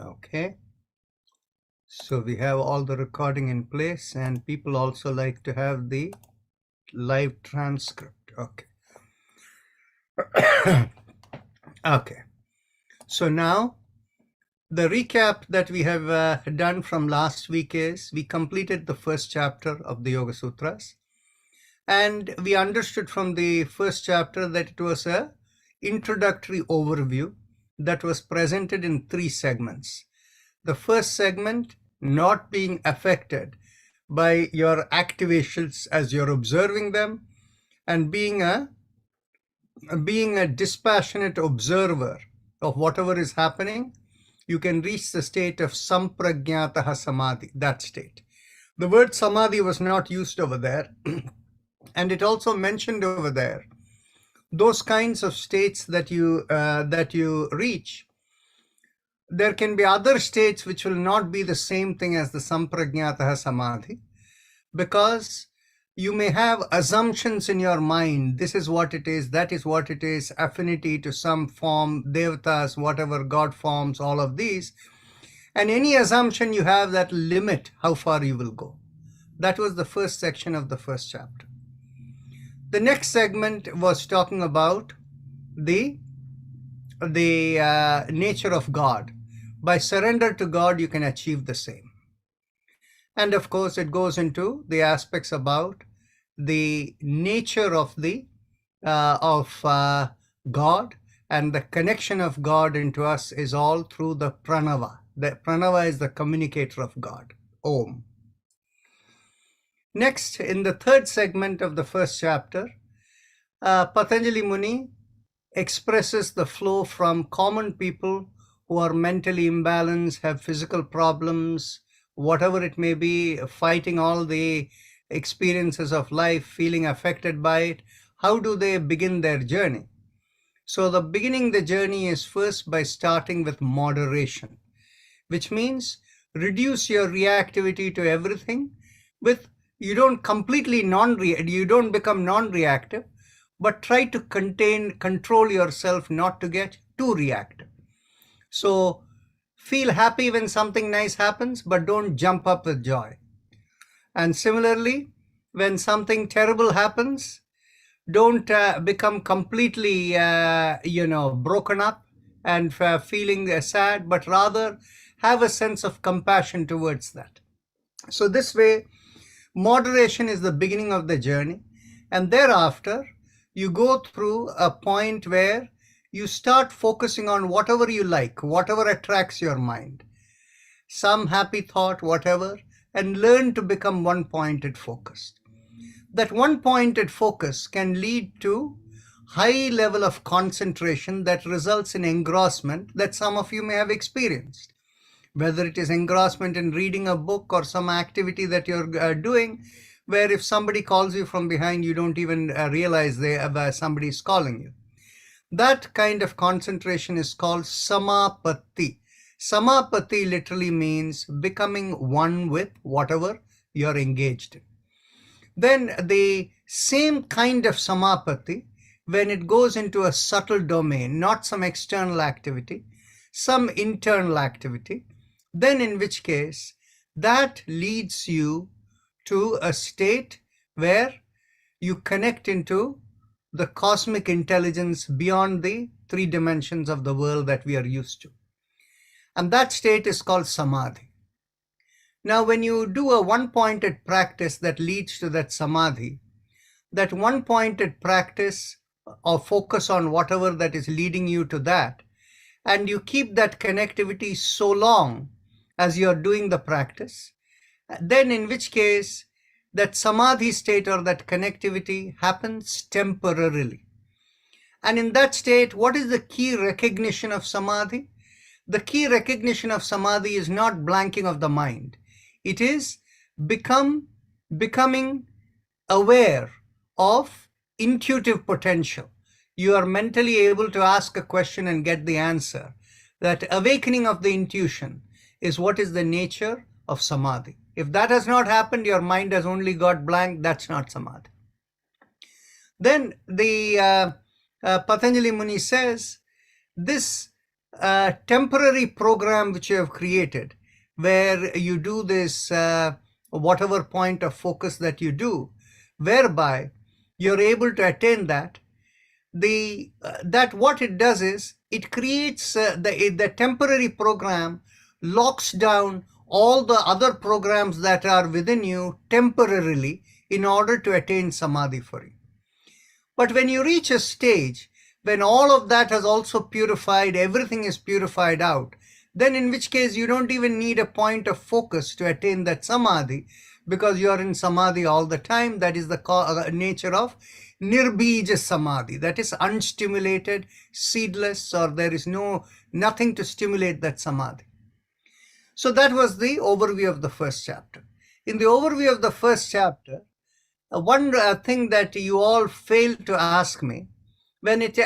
Okay. So we have all the recording in place, and people also like to have the live transcript. Okay. Okay. So now the recap that we have done from last week is we completed the first chapter of the Yoga Sutras, and we understood from the first chapter that it was a introductory overview that was presented in 3 segments. The first segment, not being affected by your activations as you're observing them, and being a dispassionate observer of whatever is happening, you can reach the state of sampragnataha samadhi, that state. The word samadhi was not used over there, and it also mentioned over there those kinds of states that you reach. There can be other states which will not be the same thing as the sampragnataha samadhi, because you may have assumptions in your mind. This is what it is, that is what it is, affinity to some form, devatas, whatever, God forms, all of these. And any assumption you have that limit how far you will go. That was the first section of the first chapter. The next segment was talking about the nature of God. By surrender to God, you can achieve the same. And of course, it goes into the aspects about the nature of God, and the connection of God into us is all through the pranava. The pranava is the communicator of God, Om. Next, in the third segment of the first chapter, Patanjali Muni expresses the flow from common people who are mentally imbalanced, have physical problems, whatever it may be, fighting all the experiences of life, feeling affected by it. How do they begin their journey? So the beginning the journey is first by starting with moderation, which means reduce your reactivity to everything. You don't become non-reactive, but try to control yourself not to get too reactive. So feel happy when something nice happens, but don't jump up with joy. And similarly, when something terrible happens, don't become completely, broken up and feeling sad, but rather have a sense of compassion towards that. So this way, moderation is the beginning of the journey. And thereafter, you go through a point where you start focusing on whatever you like, whatever attracts your mind, some happy thought, whatever, and learn to become one-pointed focused. That one-pointed focus can lead to high level of concentration that results in engrossment that some of you may have experienced. Whether it is engrossment in reading a book or some activity that you're doing, where if somebody calls you from behind, you don't even realize somebody is calling you. That kind of concentration is called samapatti. Samapatti literally means becoming one with whatever you're engaged in. Then the same kind of samapatti, when it goes into a subtle domain, not some external activity, some internal activity, then in which case that leads you to a state where you connect into the cosmic intelligence beyond the 3 dimensions of the world that we are used to. And that state is called samadhi. Now, when you do a one-pointed practice that leads to that samadhi, that one-pointed practice or focus on whatever that is leading you to that, and you keep that connectivity so long as you're doing the practice, then in which case that samadhi state or that connectivity happens temporarily. And in that state, what is the key recognition of samadhi? The key recognition of samadhi is not blanking of the mind. It is becoming aware of intuitive potential. You are mentally able to ask a question and get the answer. That awakening of the intuition is what is the nature of samadhi. If that has not happened, your mind has only got blank, that's not samadhi. Then the Patanjali Muni says, this a temporary program which you have created, where you do this, whatever point of focus that you do, whereby you're able to attain that, that what it does is it creates the temporary program locks down all the other programs that are within you temporarily in order to attain samadhi for you. But when you reach a stage when all of that has also purified, everything is purified out, then in which case you don't even need a point of focus to attain that samadhi, because you are in samadhi all the time. That is the nature of nirbija samadhi, that is unstimulated, seedless, or there is nothing to stimulate that samadhi. So that was the overview of the first chapter. In the overview of the first chapter, one thing that you all failed to ask me, when it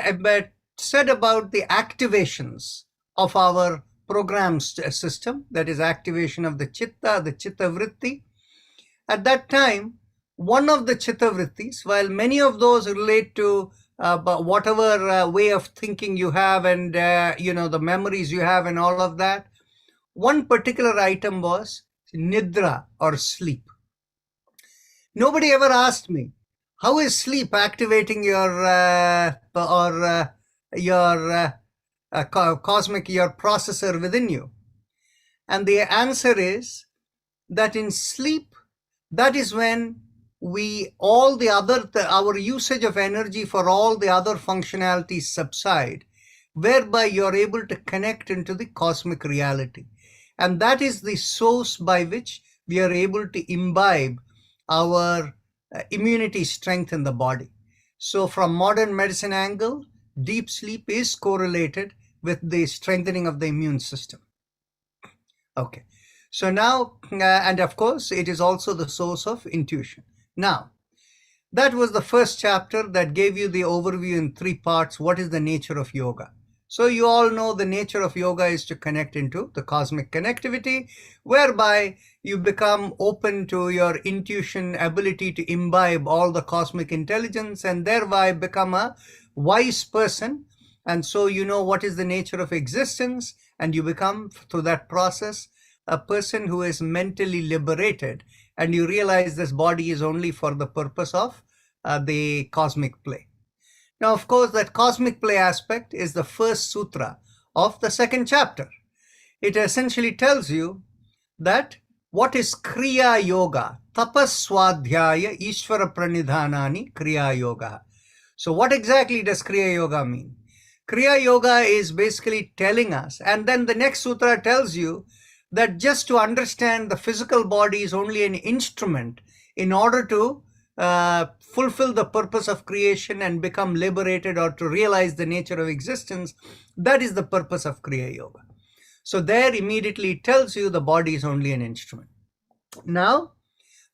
said about the activations of our program system, that is activation of the chitta vritti, at that time, one of the chitta vrittis, while many of those relate to whatever way of thinking you have and the memories you have and all of that, one particular item was nidra, or sleep. Nobody ever asked me, how is sleep activating your cosmic, your processor within you? And the answer is that in sleep, that is when our usage of energy for all the other functionalities subside, whereby you're able to connect into the cosmic reality. And that is the source by which we are able to imbibe our immunity strength in the body. So from modern medicine angle, deep sleep is correlated with the strengthening of the immune system. Okay. So now, and of course, it is also the source of intuition. Now, that was the first chapter that gave you the overview in 3 parts. What is the nature of yoga? So you all know the nature of yoga is to connect into the cosmic connectivity, whereby you become open to your intuition, ability to imbibe all the cosmic intelligence, and thereby become a wise person. And so you know what is the nature of existence, and you become, through that process, a person who is mentally liberated, and you realize this body is only for the purpose of the cosmic play. Now, of course, that cosmic play aspect is the first sutra of the second chapter. It essentially tells you that what is Kriya Yoga, Tapas Swadhyaya Ishvara Pranidhanani Kriya Yoga. So what exactly does Kriya Yoga mean? Kriya Yoga is basically telling us, and then the next sutra tells you that just to understand the physical body is only an instrument in order to fulfill the purpose of creation and become liberated, or to realize the nature of existence. That is the purpose of Kriya Yoga. So there immediately it tells you the body is only an instrument. Now,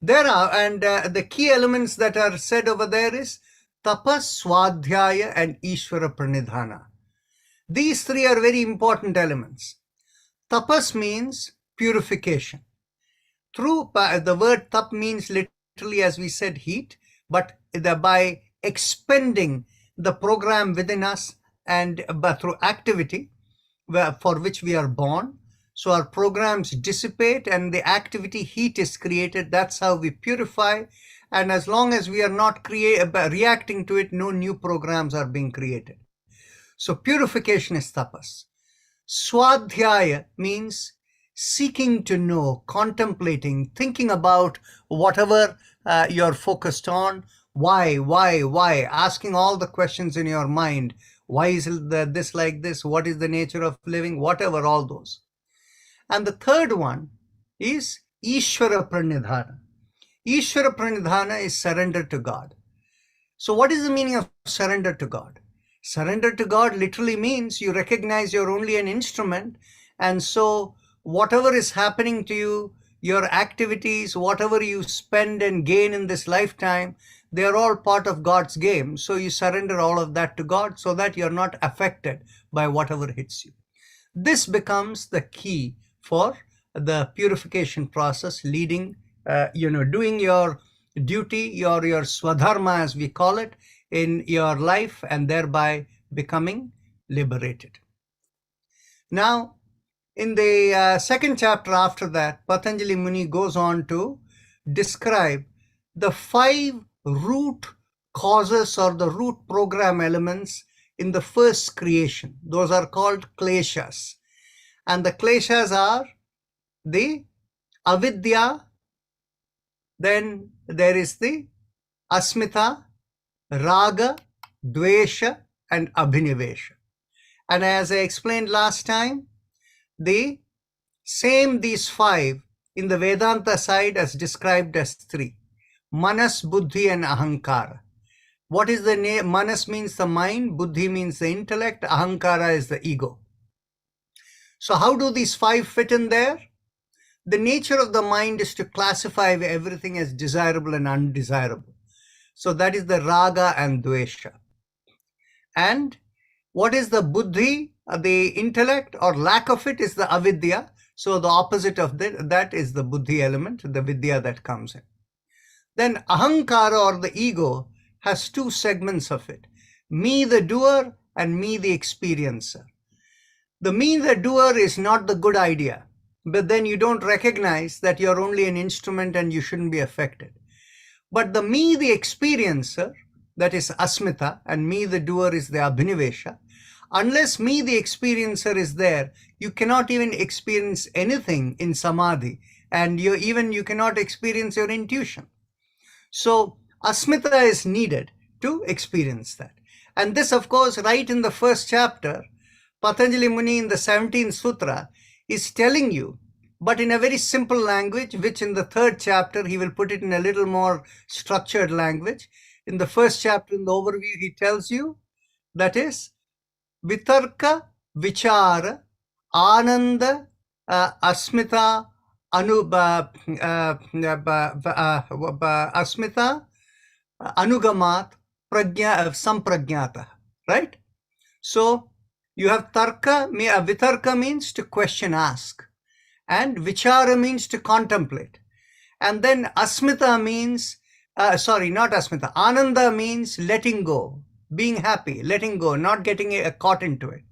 there are, and the key elements that are said over there is Tapas, Swadhyaya, and Ishvara Pranidhana. These 3 are very important elements. Tapas means purification. The word tap means literally, as we said, heat, but by expending the program within us and through activity for which we are born. So our programs dissipate and the activity heat is created. That's how we purify. And as long as we are not reacting to it, no new programs are being created. So purification is tapas. Swadhyaya means seeking to know, contemplating, thinking about whatever you're focused on. Why? Asking all the questions in your mind. Why is this like this? What is the nature of living? Whatever, all those. And the third one is Ishvara Pranidhana. Ishvara Pranidhana is surrender to God. So what is the meaning of surrender to God? Surrender to God literally means you recognize you're only an instrument, and so whatever is happening to you, your activities, whatever you spend and gain in this lifetime, they are all part of God's game. So you surrender all of that to God so that you're not affected by whatever hits you. This becomes the key for the purification process, leading, doing your duty, your swadharma, as we call it, in your life, and thereby becoming liberated. Now, in the second chapter after that, Patanjali Muni goes on to describe the 5 root causes or the root program elements in the first creation. Those are called kleshas. And the kleshas are the avidya, then there is the asmita, raga, dvesha, and abhinivesha. And as I explained last time, these 5 in the Vedanta side as described as 3. Manas, buddhi, and ahankara. What is the name? Manas means the mind, buddhi means the intellect, ahankara is the ego. So how do these 5 fit in there? The nature of the mind is to classify everything as desirable and undesirable. So that is the raga and dvesha. And what is the buddhi? The intellect or lack of it is the avidya. So the opposite of that is the buddhi element, the vidya that comes in. Then ahankara or the ego has 2 segments of it. Me the doer and me the experiencer. The me the doer is not the good idea, but then you don't recognize that you're only an instrument and you shouldn't be affected. But the me the experiencer, that is asmita, and me the doer is the abhinivesha. Unless me the experiencer is there, you cannot even experience anything in samadhi, and you cannot experience your intuition. So asmita is needed to experience that. And this, of course, right in the first chapter, Patanjali Muni in the 17th Sutra is telling you, but in a very simple language, which in the third chapter, he will put it in a little more structured language. In the first chapter, in the overview, he tells you, that is, vitarka, vichara, ananda, asmita, asmita, anugamat, sampragnata, right? So you have tarka, vitarka means to question, ask, and vichara means to contemplate. And then asmita means, not asmita, ananda means letting go, being happy, letting go, not getting caught into it.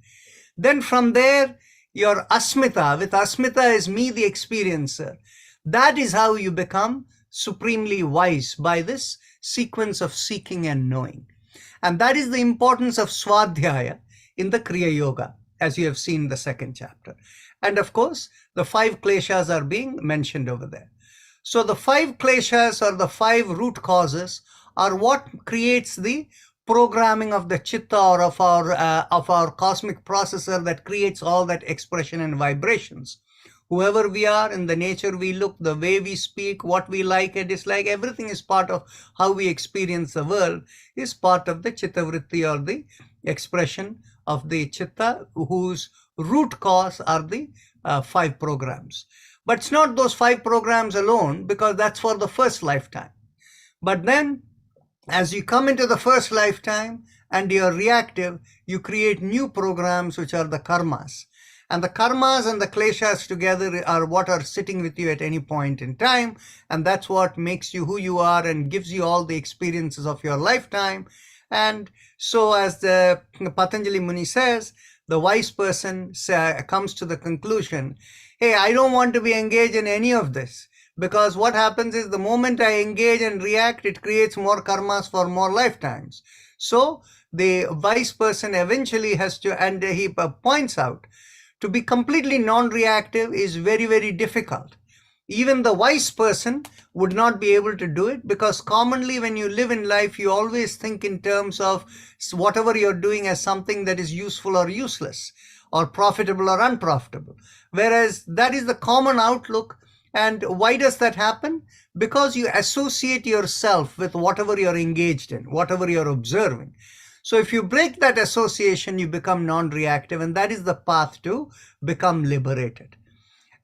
Then from there, your asmita, with asmita is me the experiencer. That is how you become supremely wise, by this sequence of seeking and knowing. And that is the importance of swadhyaya in the Kriya Yoga, as you have seen in the second chapter. And of course, the 5 kleshas are being mentioned over there. So the 5 kleshas or the 5 root causes are what creates the programming of the chitta or of our cosmic processor that creates all that expression and vibrations. Whoever we are, in the nature we look, the way we speak, what we like and dislike, everything is part of how we experience the world, is part of the chitta vritti or the expression of the chitta, whose root cause are the 5 programs. But it's not those 5 programs alone, because that's for the first lifetime. But then, as you come into the first lifetime and you're reactive, you create new programs, which are the karmas. And the karmas and the kleshas together are what are sitting with you at any point in time. And that's what makes you who you are and gives you all the experiences of your lifetime. And so, as the Patanjali Muni says, the wise person comes to the conclusion, hey, I don't want to be engaged in any of this. Because what happens is, the moment I engage and react, it creates more karmas for more lifetimes. So the wise person eventually has to, and he points out, to be completely non-reactive is very, very difficult. Even the wise person would not be able to do it, because commonly when you live in life, you always think in terms of whatever you're doing as something that is useful or useless, or profitable or unprofitable. Whereas that is the common outlook. And why does that happen? Because you associate yourself with whatever you're engaged in, whatever you're observing. So if you break that association, you become non-reactive, and that is the path to become liberated.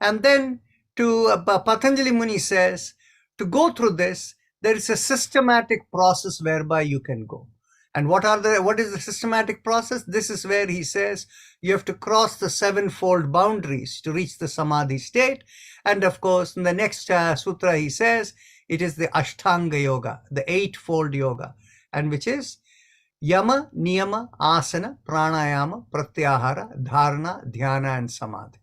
And then Patanjali Muni says, to go through this, there is a systematic process whereby you can go. And what is the systematic process? This is where he says you have to cross the 7-fold boundaries to reach the samadhi state. And of course, in the next sutra, he says it is the Ashtanga yoga, the 8-fold yoga, and which is Yama, Niyama, Asana, Pranayama, Pratyahara, Dharana, Dhyana, and Samadhi.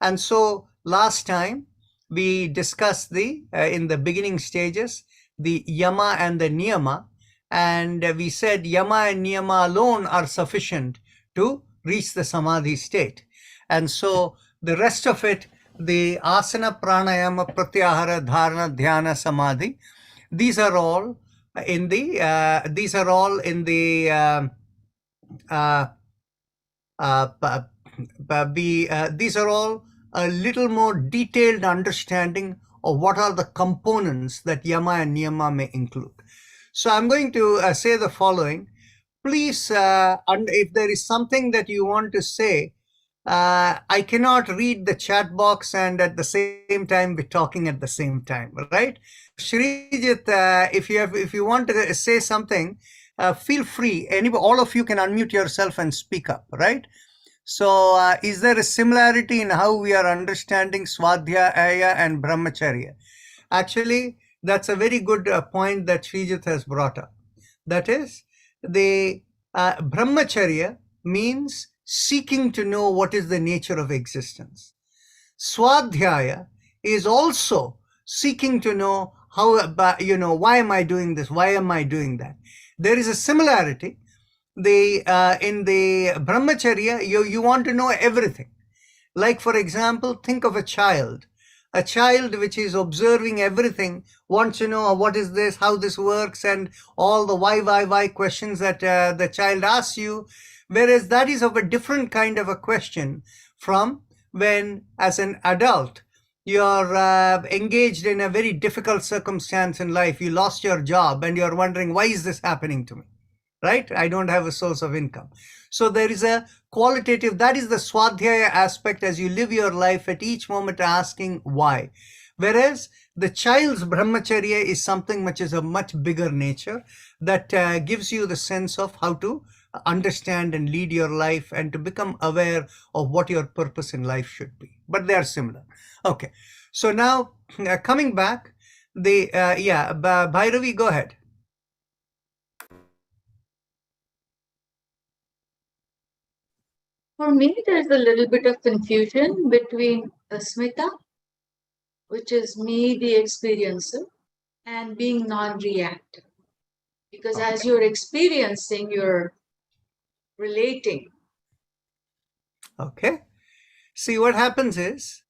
And so last time we discussed in the beginning stages, the Yama and the Niyama, and we said Yama and Niyama alone are sufficient to reach the Samadhi state. And so the rest of it, the Asana, Pranayama, Pratyahara, Dharana, Dhyana, Samadhi, these are all in the these are all a little more detailed understanding of what are the components that Yama and Niyama may include. So I'm going to say the following. Please, if there is something that you want to say, I cannot read the chat box and at the same time be talking at the same time, right? Shrijit, if you want to say something, feel free. All of you can unmute yourself and speak up, right? So is there a similarity in how we are understanding Swadhyaya and Brahmacharya? Actually, that's a very good point that Srijit has brought up. That is, the Brahmacharya means seeking to know what is the nature of existence. Swadhyaya is also seeking to know how, why am I doing this? Why am I doing that? There is a similarity. In the Brahmacharya, you want to know everything. Like, for example, think of a child. A child which is observing everything wants to know what is this, how this works, and all the why questions that the child asks you. Whereas that is of a different kind of a question from when, as an adult, you're engaged in a very difficult circumstance in life. You lost your job and you're wondering, why is this happening to me? Right? I don't have a source of income. So there is a qualitative, that is the Swadhyaya aspect as you live your life at each moment asking why. Whereas the child's Brahmacharya is something which is a much bigger nature that gives you the sense of how to understand and lead your life and to become aware of what your purpose in life should be. But they are similar. Okay. So now coming back, Bhairavi, go ahead. For me, there's a little bit of confusion between Asmita, which is me, the experiencer, and being non-reactive. Because as you're experiencing, you're relating. Okay. See, what happens is,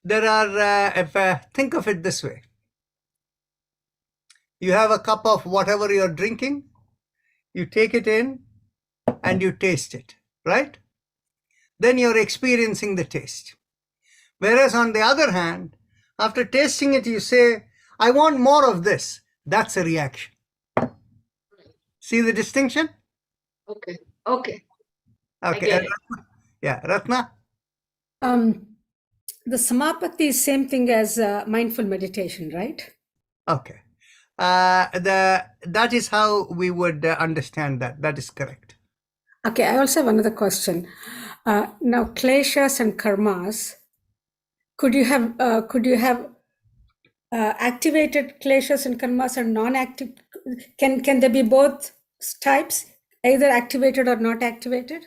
there are, think of it this way. You have a cup of whatever you're drinking, you take it in and you taste it, right? Then you're experiencing the taste. Whereas on the other hand, after tasting it, you say, I want more of this. That's a reaction. See the distinction? Okay. Yeah, Ratna? The samapatti is same thing as mindful meditation, right? Okay. That is how we would understand that. That is correct. Okay, I also have another question. Now, kleshas and karmas, could you have activated kleshas and karmas and non-active? Can there be both types, either activated or not activated?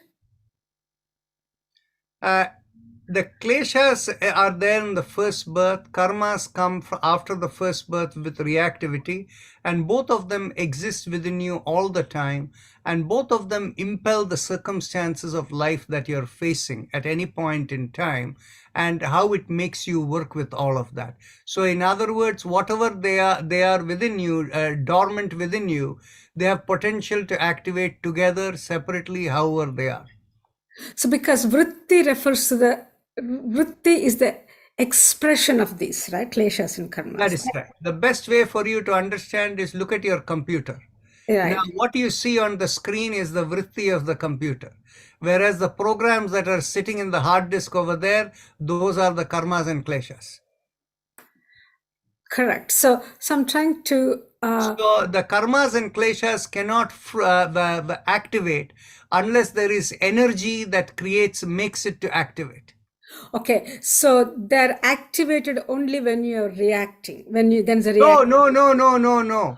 The kleshas are there in the first birth. Karmas come after the first birth with reactivity, and both of them exist within you all the time, and both of them impel the circumstances of life that you're facing at any point in time, and how it makes you work with all of that. So in other words, whatever they are within you, dormant within you, they have potential to activate together, separately, however they are. So because vritti refers to vritti is the expression of these, right? Kleshas and karmas. That is right. The best way for you to understand is look at your computer. Right. Now, what you see on the screen is the vritti of the computer. Whereas the programs that are sitting in the hard disk over there, those are the karmas and kleshas. Correct. So I'm trying to... So the karmas and kleshas cannot activate unless there is energy that makes it to activate. Okay, so they're activated only when you're reacting. There's a reaction. No.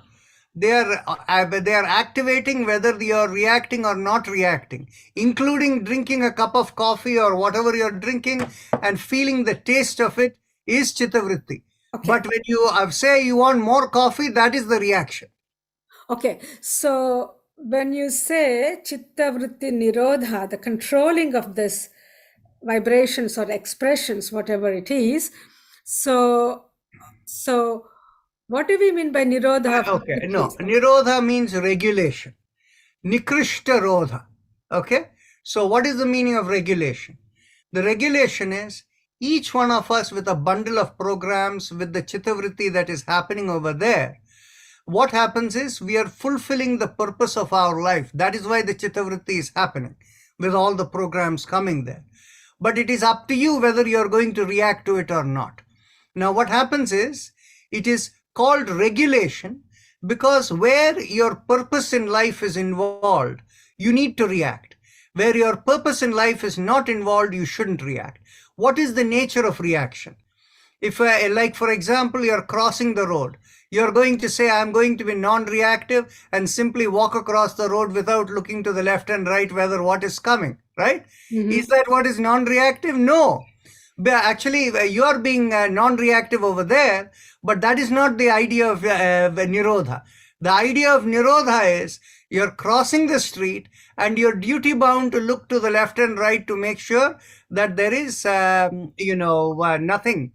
they are activating whether you're reacting or not reacting, including drinking a cup of coffee or whatever you're drinking and feeling the taste of it is chittavritti. Okay. But when you say you want more coffee, that is the reaction. Okay, so when you say chitta vritti nirodha, the controlling of this vibrations or expressions, whatever it is, so what do we mean by nirodha? Okay, no, nirodha means regulation. Nikrishta rodha. Okay, so what is the meaning of regulation? The regulation is each one of us with a bundle of programs with the chittavritti that is happening over there. What happens is we are fulfilling the purpose of our life. That is why the chittavritti is happening with all the programs coming there. But it is up to you whether you are going to react to it or not. Now what happens is it is called regulation because where your purpose in life is involved, you need to react. Where your purpose in life is not involved, you shouldn't react. What is the nature of reaction? If, like for example, you're crossing the road, you're going to say, I'm going to be non-reactive and simply walk across the road without looking to the left and right whether what is coming, right? Mm-hmm. Is that what is non-reactive? No. But actually, you are being non-reactive over there, but that is not the idea of nirodha. The idea of nirodha is you're crossing the street and you're duty bound to look to the left and right to make sure that there is, nothing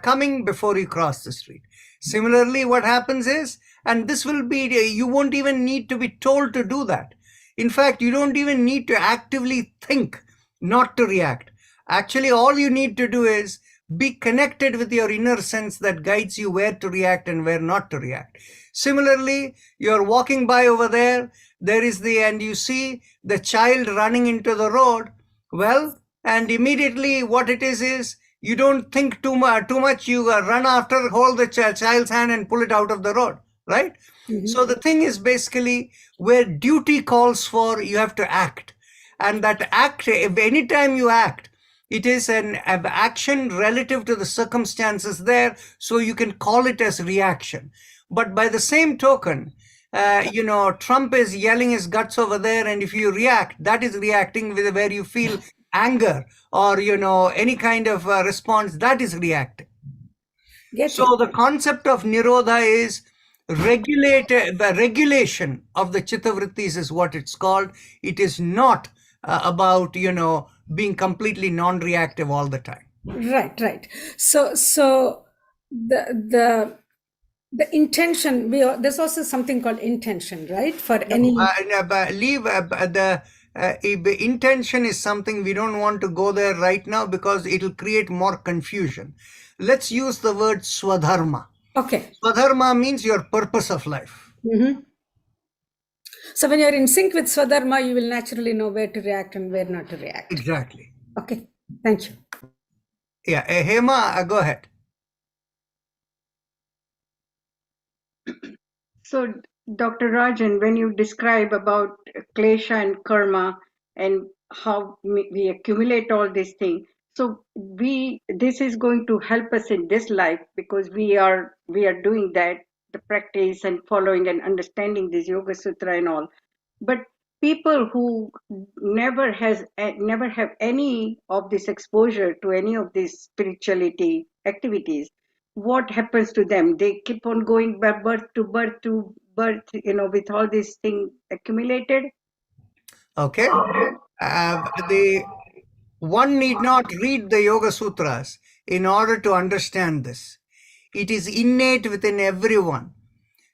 coming before you cross the street. Similarly, what happens is, and this will be, you won't even need to be told to do that. In fact, you don't even need to actively think not to react. Actually, all you need to do is be connected with your inner sense that guides you where to react and where not to react. Similarly, you're walking by over there, and you see the child running into the road. Well, and immediately what it is you don't think too much, you run after, hold the child's hand and pull it out of the road, right? Mm-hmm. So the thing is basically where duty calls for, you have to act. And that act, if anytime you act, it is an action relative to the circumstances there, so you can call it as reaction. But by the same token, Trump is yelling his guts over there, and if you react, that is reacting with where you feel anger or, any kind of response, that is reacting. So the concept of nirodha is the regulation of the chittavrittis is what it's called. It is not about, being completely non-reactive all the time. Right. So the intention, there's also something called intention, right? For any the intention is something we don't want to go there right now because it'll create more confusion. Let's use the word swadharma. Okay. Swadharma means your purpose of life. Mm-hmm. So when you're in sync with swadharma, you will naturally know where to react and where not to react. Exactly. Okay. Thank you. Yeah. Hema, go ahead. So, Dr. Rajan, when you describe about klesha and karma and how we accumulate all these things, so this is going to help us in this life because we are doing that, the practice and following and understanding this Yoga Sutra and all. But people who never have any of this exposure to any of these spirituality activities, what happens to them? They keep on going by birth to birth, with all these things accumulated. Okay. One need not read the Yoga Sutras in order to understand this. It is innate within everyone.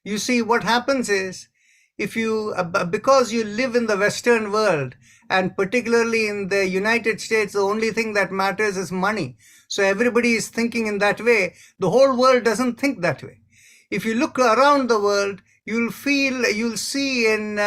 You see, what happens is, if you, because you live in the Western world, and particularly in the United States, the only thing that matters is money. So everybody is thinking in that way. The whole world doesn't think that way. If you look around the world, you'll see in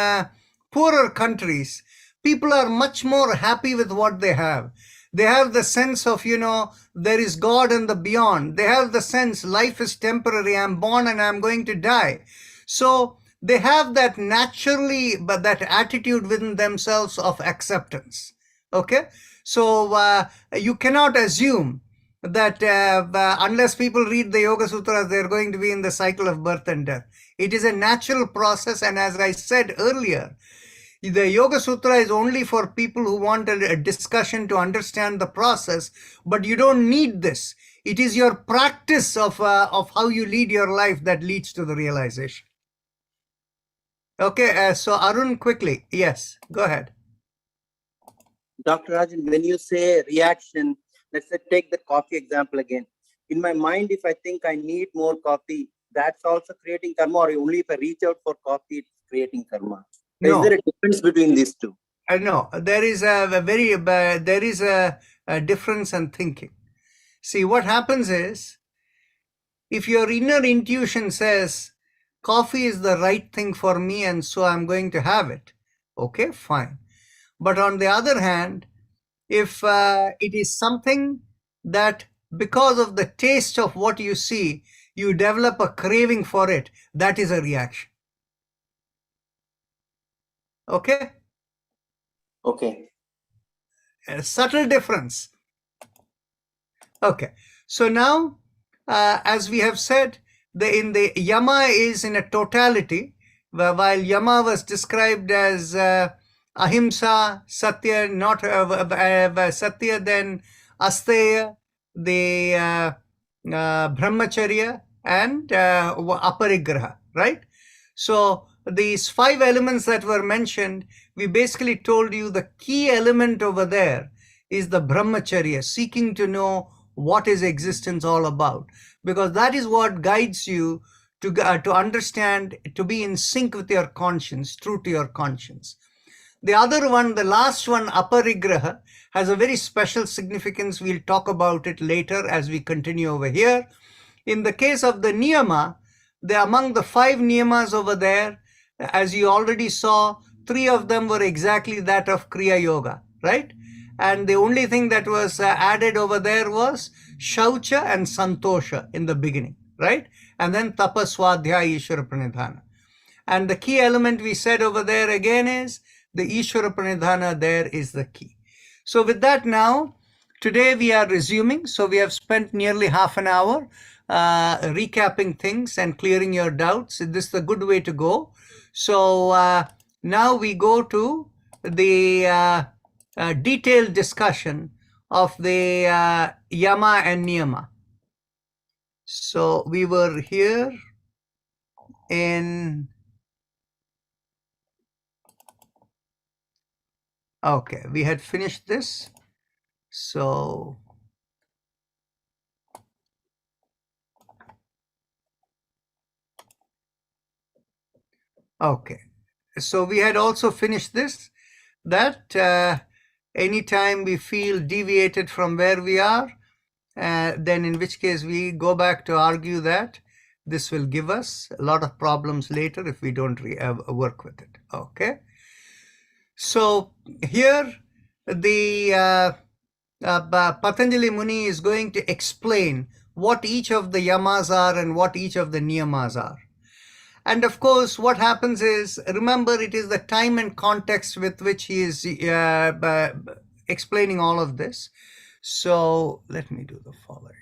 poorer countries, people are much more happy with what they have. They have the sense of, there is God and the beyond. They have the sense life is temporary. I'm born and I'm going to die. So they have that naturally, but that attitude within themselves of acceptance. Okay. So you cannot assume that unless people read the Yoga Sutras, they're going to be in the cycle of birth and death. It is a natural process, and as I said earlier, the Yoga Sutra is only for people who want a discussion to understand the process, but you don't need this. It is your practice of how you lead your life that leads to the realization. Okay, so Arun, quickly. Yes, go ahead. Dr. Rajan, when you say reaction, let's say take the coffee example again. In my mind, if I think I need more coffee, that's also creating karma, or only if I reach out for coffee, it's creating karma. No. Is there a difference between these two? No, there is a difference in thinking. See, what happens is, if your inner intuition says, coffee is the right thing for me and so I'm going to have it, okay, fine. But on the other hand, if it is something that because of the taste of what you see, you develop a craving for it, that is a reaction. Okay? Okay. A subtle difference. Okay. So now, as we have said, the yama is in a totality, while yama was described as ahimsa, satya, not satya, then asteya, the brahmacharya, and aparigraha, right? So these 5 elements that were mentioned, we basically told you the key element over there is the brahmacharya, seeking to know what is existence all about, because that is what guides you to understand, to be in sync with your conscience, true to your conscience. The other one, the last one, aparigraha, has a very special significance. We'll talk about it later as we continue over here. In the case of the niyama, among the 5 niyamas over there, as you already saw, 3 of them were exactly that of Kriya Yoga, right? And the only thing that was added over there was Shaucha and Santosha in the beginning, right? And then Tapa, Swadhyaya, Ishvara Pranidhana. And the key element we said over there again is the Ishvara Pranidhana. There is the key. So with that now, today we are resuming. So we have spent nearly half an hour recapping things and clearing your doubts. This is a good way to go. So now we go to the detailed discussion of the yama and niyama. So we were here in, okay, we had finished this. So okay, so we had also finished this, that anytime we feel deviated from where we are, then in which case we go back to argue that this will give us a lot of problems later if we don't work with it. Okay. So here the Patanjali Muni is going to explain what each of the yamas are and what each of the niyamas are. And of course, what happens is, remember, it is the time and context with which he is explaining all of this. So let me do the following.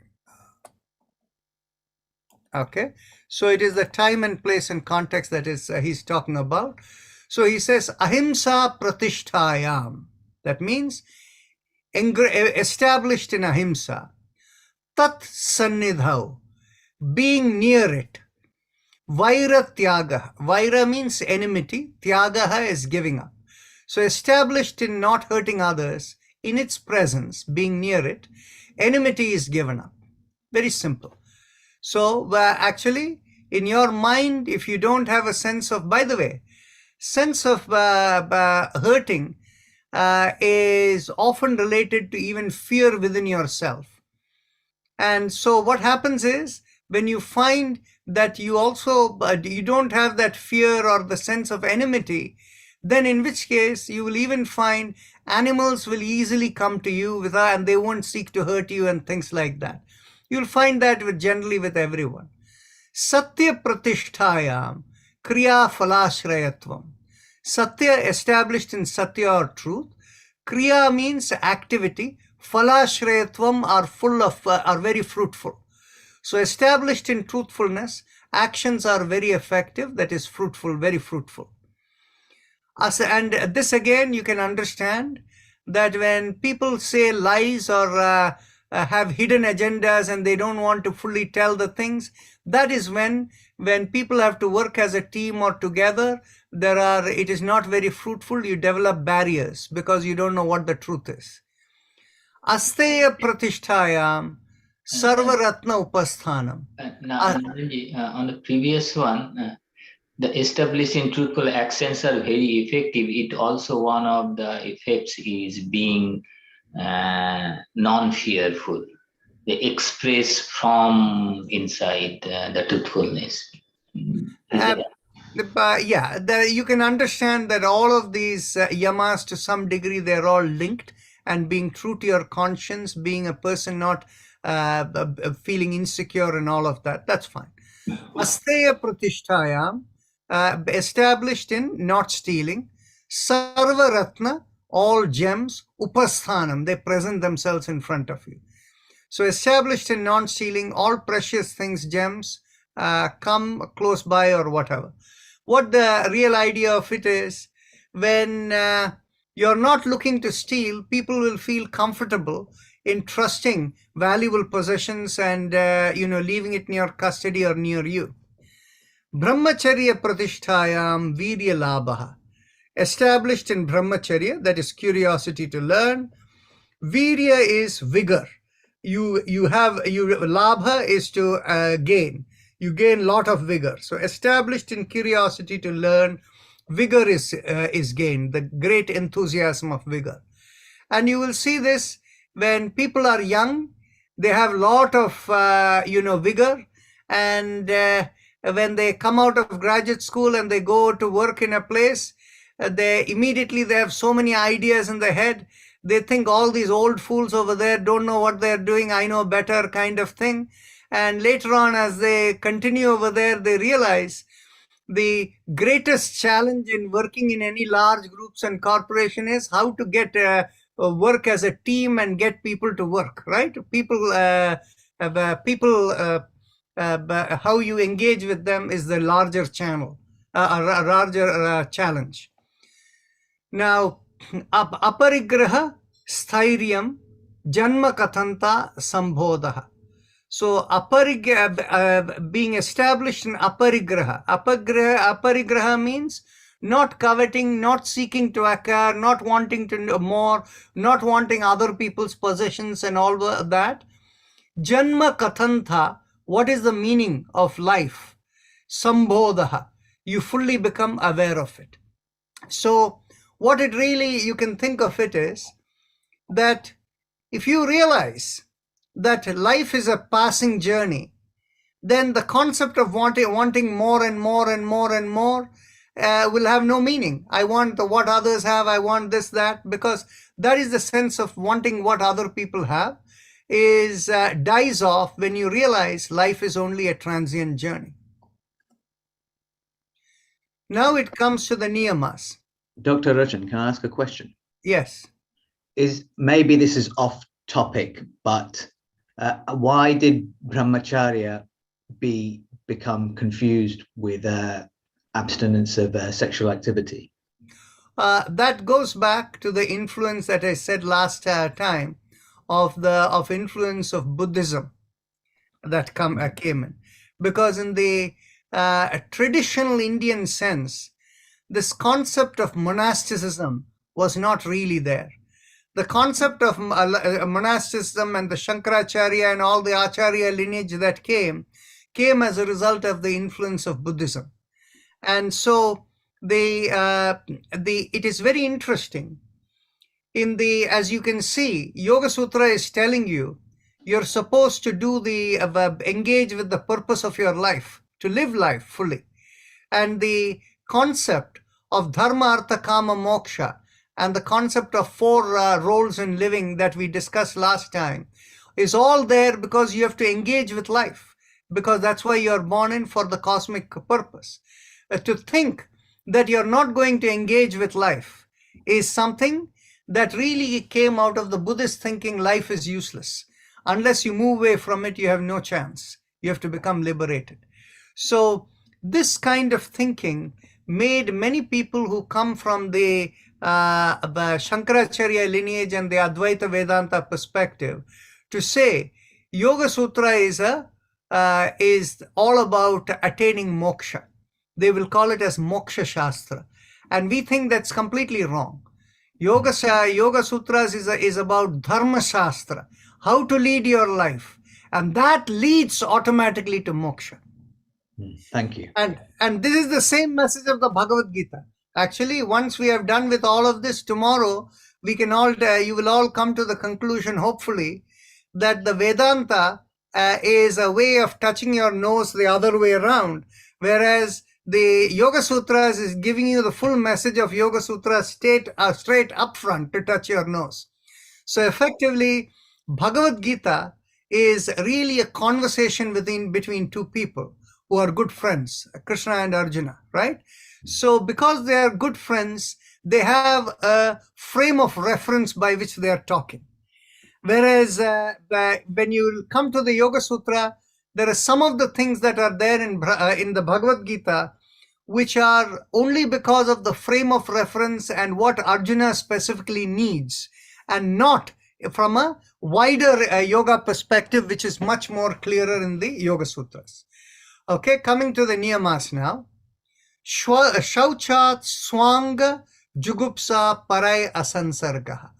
Okay, so it is the time and place and context that is he's talking about. So he says, ahimsa pratishtayam. That means established in ahimsa. Tat sannidhau, being near it. Vaira tyaga. Vaira means enmity. Tyagaha is giving up. So established in not hurting others, in its presence, being near it, enmity is given up. Very simple. So actually, in your mind, if you don't have a sense of, by the way, sense of hurting is often related to even fear within yourself. And so what happens is, when you find that you also, you don't have that fear or the sense of enmity, then in which case you will even find animals will easily come to you and they won't seek to hurt you and things like that. You'll find that generally with everyone. Satya pratishtayam kriya phalashrayatvam. Satya established in satya or truth. Kriya means activity. Phalashrayatvam are very fruitful. So established in truthfulness, actions are very effective, that is fruitful, very fruitful. And this again, you can understand that when people say lies or have hidden agendas and they don't want to fully tell the things, that is when people have to work as a team or together, it is not very fruitful. You develop barriers because you don't know what the truth is. Asteya pratishtayam sarvaratna upasthanam. Now, on the previous one, the establishing truthful actions are very effective. It also one of the effects is being non-fearful. They express from inside the truthfulness. You can understand that all of these yamas, to some degree, they're all linked, and being true to your conscience, being a person not feeling insecure and all of that, that's fine. Asteya pratishtayam, established in not stealing. Sarva ratna, all gems. Upasthanam, they present themselves in front of you. So established in non-stealing, all precious things, gems, come close by or whatever. What the real idea of it is, when you're not looking to steal, people will feel comfortable in trusting valuable possessions and leaving it in your custody or near you. Brahmacharya pratishtayam virya labha. Established in brahmacharya, that is curiosity to learn. Virya is vigor. Labha is to gain. You gain lot of vigor. So established in curiosity to learn, vigor is gained, the great enthusiasm of vigor. And you will see this when people are young, they have lot of vigor, and when they come out of graduate school and they go to work in a place, they have so many ideas in their head. They think all these old fools over there don't know what they're doing, I know better kind of thing. And later on, as they continue over there, they realize the greatest challenge in working in any large groups and corporation is how to get work as a team and get people to work, right? How you engage with them is the larger channel, challenge. Now, aparigraha sthiryam janma kathanta sambodha. So being established in aparigraha. Aparigraha means not coveting, not seeking to acquire, not wanting to know more, not wanting other people's possessions and all that. Janma kathanta, what is the meaning of life? Sambodha, you fully become aware of it. So what it really, you can think of it is that if you realize that life is a passing journey, then the concept of wanting more and more and more and more will have no meaning. I want what others have, I want this, that, because that is the sense of wanting what other people have dies off when you realize life is only a transient journey. Now it comes to the niyamas. Dr. Rajan, can I ask a question? Yes. Maybe this is off topic, but why did brahmacharya become confused with abstinence of sexual activity? That goes back to the influence that I said last time of influence of Buddhism that came in, because in the traditional Indian sense, this concept of monasticism was not really there. The concept of monasticism and the Shankaracharya and all the Acharya lineage that came as a result of the influence of Buddhism. And so it is very interesting. As you can see, Yoga Sutra is telling you, you're supposed to do engage with the purpose of your life, to live life fully. And the concept of dharma, artha, kama, moksha, and the concept of four roles in living that we discussed last time is all there because you have to engage with life, because that's why you're born in, for the cosmic purpose. To think that you're not going to engage with life is something that really came out of the Buddhist thinking life is useless. Unless you move away from it, you have no chance. You have to become liberated. So this kind of thinking made many people who come from the Shankaracharya lineage and the Advaita Vedanta perspective to say Yoga Sutra is all about attaining moksha. They will call it as Moksha Shastra. And we think that's completely wrong. Yoga Sutras is about Dharma Shastra, how to lead your life. And that leads automatically to moksha. Thank you. And this is the same message of the Bhagavad Gita. Actually, once we have done with all of this, tomorrow we can all you will all come to the conclusion, hopefully, that the Vedanta is a way of touching your nose the other way around, whereas the Yoga Sutras is giving you the full message of Yoga Sutras straight up front to touch your nose. So effectively, Bhagavad Gita is really a conversation between two people who are good friends, Krishna and Arjuna, right? So because they are good friends, they have a frame of reference by which they are talking. Whereas when you come to the Yoga Sutra, there are some of the things that are there in the Bhagavad Gita, which are only because of the frame of reference and what Arjuna specifically needs, and not from a wider yoga perspective, which is much more clearer in the Yoga Sutras. Okay, coming to the niyamas now. Shauchat swanga jugupsa parai asansargaha.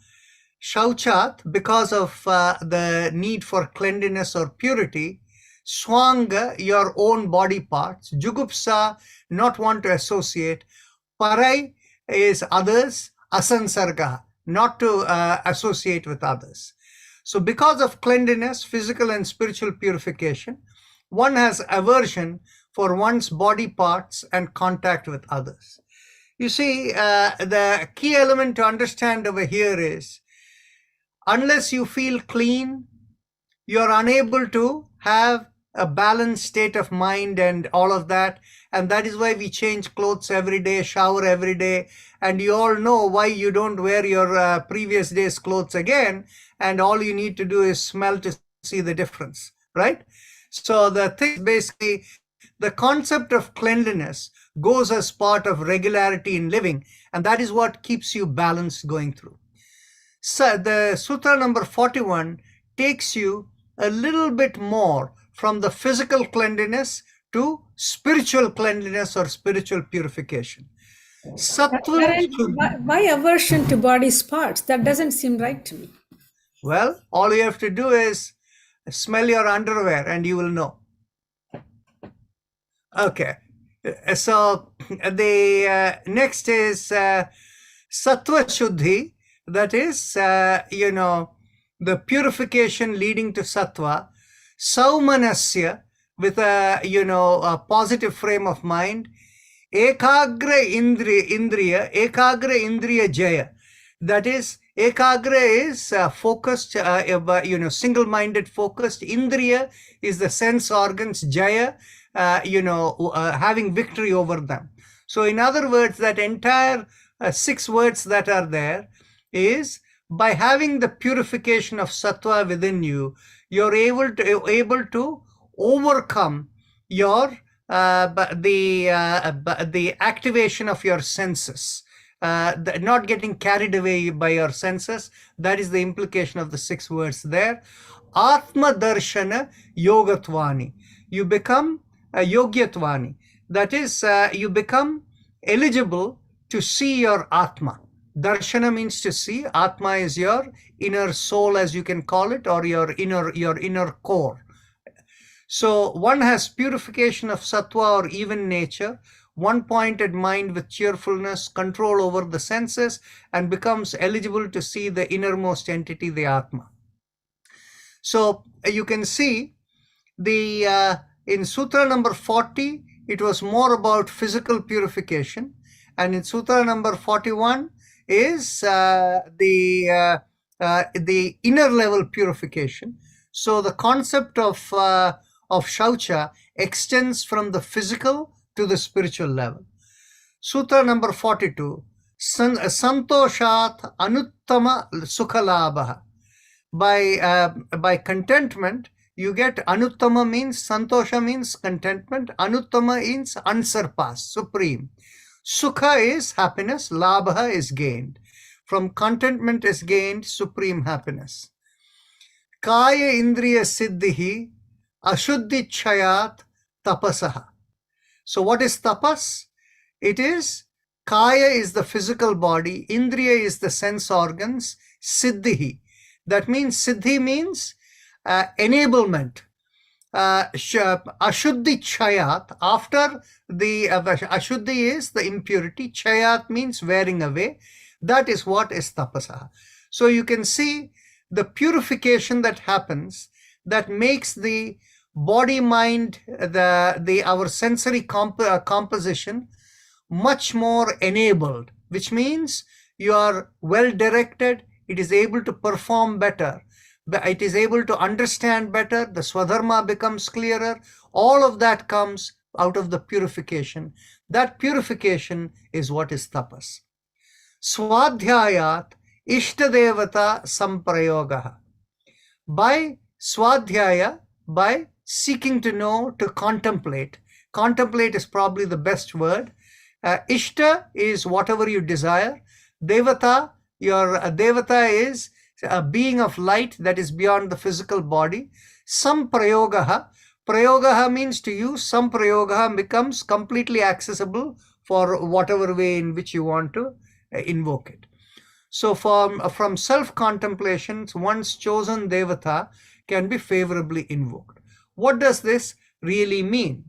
Shauchat, because of the need for cleanliness or purity. Swanga, your own body parts. Jugupsa, not want to associate. Parai is others. Asansargaha, not to associate with others. So because of cleanliness, physical and spiritual purification, one has aversion for one's body parts and contact with others. You see, the key element to understand over here is, unless you feel clean, you're unable to have a balanced state of mind and all of that. And that is why we change clothes every day, shower every day. And you all know why you don't wear your previous day's clothes again. And all you need to do is smell to see the difference, right? So the thing, basically, the concept of cleanliness goes as part of regularity in living, and that is what keeps you balanced going through. So the Sutra number 41 takes you a little bit more from the physical cleanliness to spiritual cleanliness or spiritual purification. Why aversion to body's parts? That doesn't seem right to me. Well, all you have to do is smell your underwear and you will know. Okay, so the next is Sattva Shuddhi, that is, the purification leading to Sattva. Saumanasya, with a positive frame of mind. Ekagra Indriya Jaya, that is, Ekagra is focused, single-minded focused. Indriya is the sense organs, Jaya, having victory over them. So in other words, that entire 6 words that are there is, by having the purification of sattva within you, you're able to overcome your the activation of your senses. Not getting carried away by your senses. That is the implication of the 6 words there. Atma Darshana Yogatvani. You become a Yogyatvani. That is, you become eligible to see your Atma. Darshana means to see. Atma is your inner soul, as you can call it, or your inner core. So one has purification of sattva or even nature, one-pointed mind with cheerfulness, control over the senses, and becomes eligible to see the innermost entity, the Atma. So you can see the in Sutra number 40, it was more about physical purification, and in Sutra number 41 is the inner level purification. So the concept of Shaucha extends from the physical to the spiritual level. Sutra number 42, Santoshat anuttama sukhalabha. By contentment, you get anuttama means, santosha means contentment, anuttama means unsurpassed, supreme. Sukha is happiness, labha is gained. From contentment is gained supreme happiness. Kaya indriya siddhihi ashuddhi chayat tapasaha. So what is tapas? It is, kaya is the physical body, indriya is the sense organs, siddhihi. That means, siddhi means enablement. Ashuddhi chayat, after the ashuddhi is the impurity, chayat means wearing away. That is what is tapasa. So you can see the purification that happens, that makes the body, mind, our sensory composition much more enabled, which means you are well directed, it is able to perform better, it is able to understand better, the swadharma becomes clearer. All of that comes out of the purification. That purification is what is tapas. Swadhyayat ishtadevata samprayogaha. By swadhyaya, by seeking to know, to contemplate. Contemplate is probably the best word. Ishta is whatever you desire. Devata, your devata is a being of light that is beyond the physical body. Samprayogaha. Prayogaha means to use. Samprayogaha becomes completely accessible for whatever way in which you want to invoke it. So from self-contemplation, one's chosen devata can be favorably invoked. What does this really mean?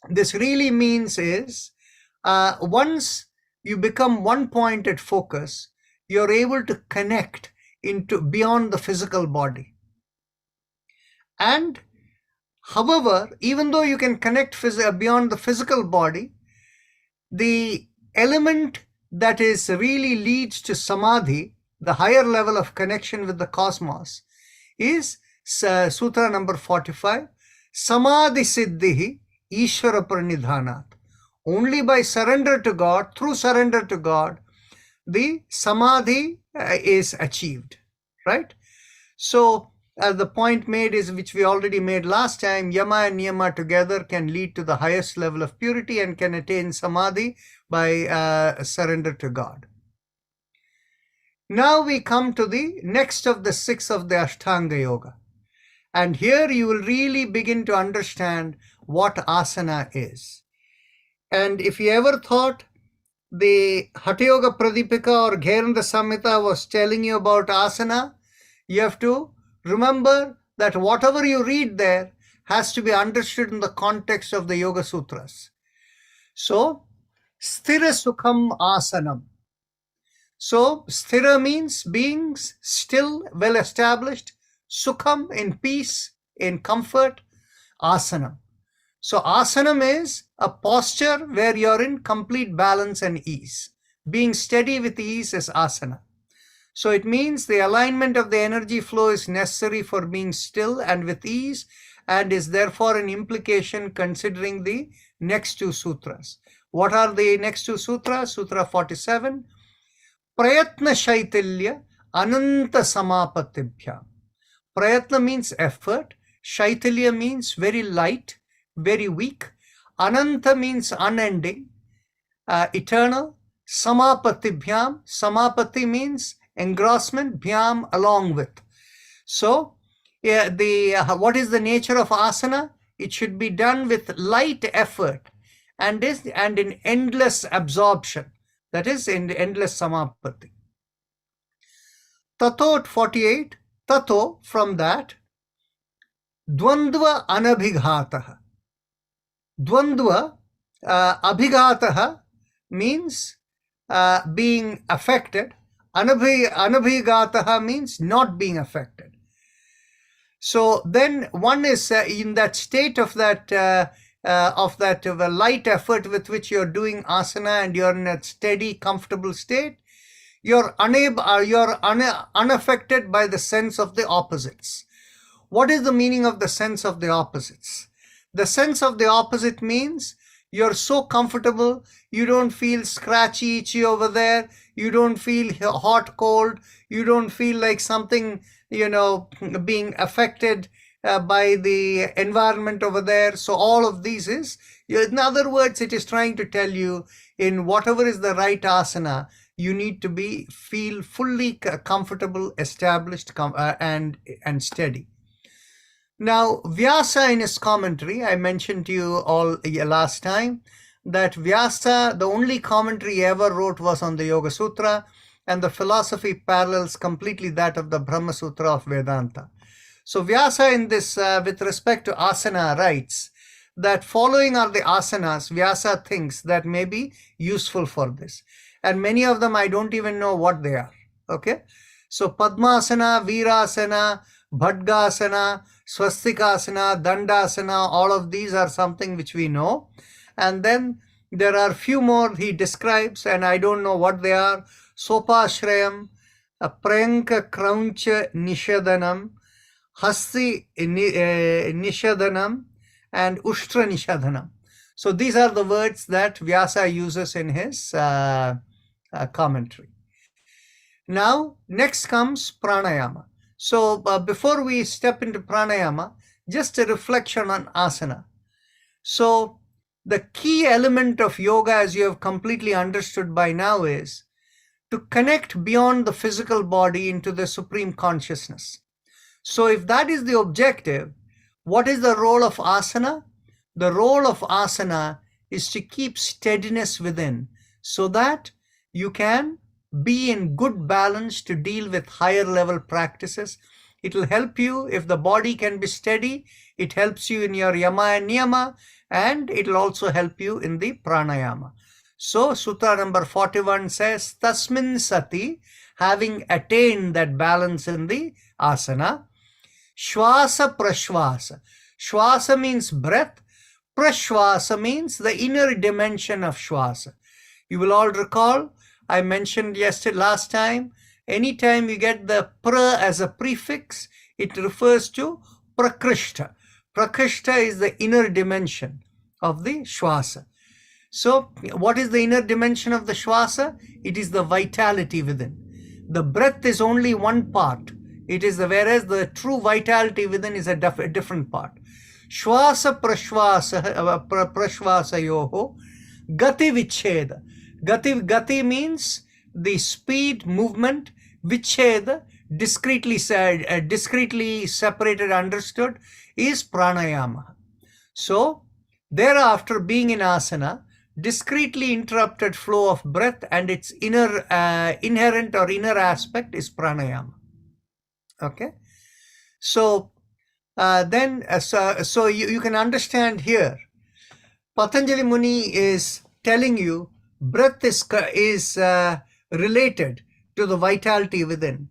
This really means is, once you become one-pointed focus, you're able to connect into beyond the physical body. And however, even though you can connect beyond the physical body, the element that is really leads to samadhi, the higher level of connection with the cosmos, is sutra number 45, samadhi siddhihi ishvara pranidhanat. Only by surrender to God, through surrender to God, the samadhi is achieved, right? So the point made is, which we already made last time, yama and niyama together can lead to the highest level of purity and can attain samadhi by surrender to God. Now we come to the next of the 6 of the Ashtanga Yoga. And here you will really begin to understand what asana is. And if you ever thought the Hatha Yoga Pradipika or Gheranda Samhita was telling you about asana, you have to remember that whatever you read there has to be understood in the context of the Yoga Sutras. So, Sthira Sukham Asanam. So, Sthira means being still, well established. Sukham, in peace, in comfort. Asanam. So, asanam is a posture where you're in complete balance and ease. Being steady with ease is asana. So, it means the alignment of the energy flow is necessary for being still and with ease, and is therefore an implication considering the next 2 sutras. What are the next 2 sutras? Sutra 47. Prayatna Shaitilya Ananta Samapatibhyam. Prayatna means effort. Shaitilya means very light, very weak. Ananta means unending, eternal. Samapatibhyam. Samapati means engrossment. Bhyam, along with. So, what is the nature of asana? It should be done with light effort and in endless absorption. That is in endless samapati. Tato 48. Tato, from that. Dvandva anabhighataha. Dvandva abhighataha means being affected. Anabhighataha means not being affected. So then one is in that state of that light effort with which you're doing asana, and you're in a steady, comfortable state. You're unaffected by the sense of the opposites. What is the meaning of the sense of the opposites? The sense of the opposite means You're so comfortable. You don't feel scratchy, itchy over there. You don't feel hot, cold. You don't feel like something, being affected by the environment over there. So all of these is, in other words, it is trying to tell you in whatever is the right asana, you need to feel fully comfortable, established, and steady. Now, Vyasa in his commentary, I mentioned to you all last time that Vyasa, the only commentary he ever wrote was on the Yoga Sutra, and the philosophy parallels completely that of the Brahma Sutra of Vedanta. So Vyasa in this, with respect to asana, writes that following are the asanas Vyasa thinks that may be useful for this. And many of them I don't even know what they are. Okay? So Padmasana, Virasana, Bhadgasana, Swastikasana, Dandasana, all of these are something which we know. And then there are few more he describes, and I don't know what they are. Sopashrayam, Prayanka Krauncha Nishadanam, Hasti Nishadanam, and Ushtra Nishadanam. So these are the words that Vyasa uses in his commentary. Now, next comes pranayama. So before we step into pranayama, just a reflection on asana. So the key element of yoga, as you have completely understood by now, is to connect beyond the physical body into the supreme consciousness. So if that is the objective, what is the role of asana? The role of asana is to keep steadiness within so that you can be in good balance to deal with higher level practices. It will help you if the body can be steady. It helps you in your yama and niyama, and it will also help you in the pranayama. So Sutra number 41 says, Tasmin sati, having attained that balance in the asana, Shwasa prashwasa. Shwasa means breath. Prashwasa means the inner dimension of shwasa. You will all recall, I mentioned last time, anytime you get the pra as a prefix, it refers to prakrishta. Prakrishta is the inner dimension of the shwasa. So what is the inner dimension of the shwasa? It is the vitality within. The breath is only one part. It is whereas the true vitality within is a different part. Shwasa prashwasa yoho gati vicheda. Gati means the speed, movement. Vicheda, discretely separated, understood, is pranayama. So thereafter, being in asana, discretely interrupted flow of breath and its inherent or inner aspect is pranayama. Okay, so so you can understand here, Patanjali Muni is telling you breath is related to the vitality within,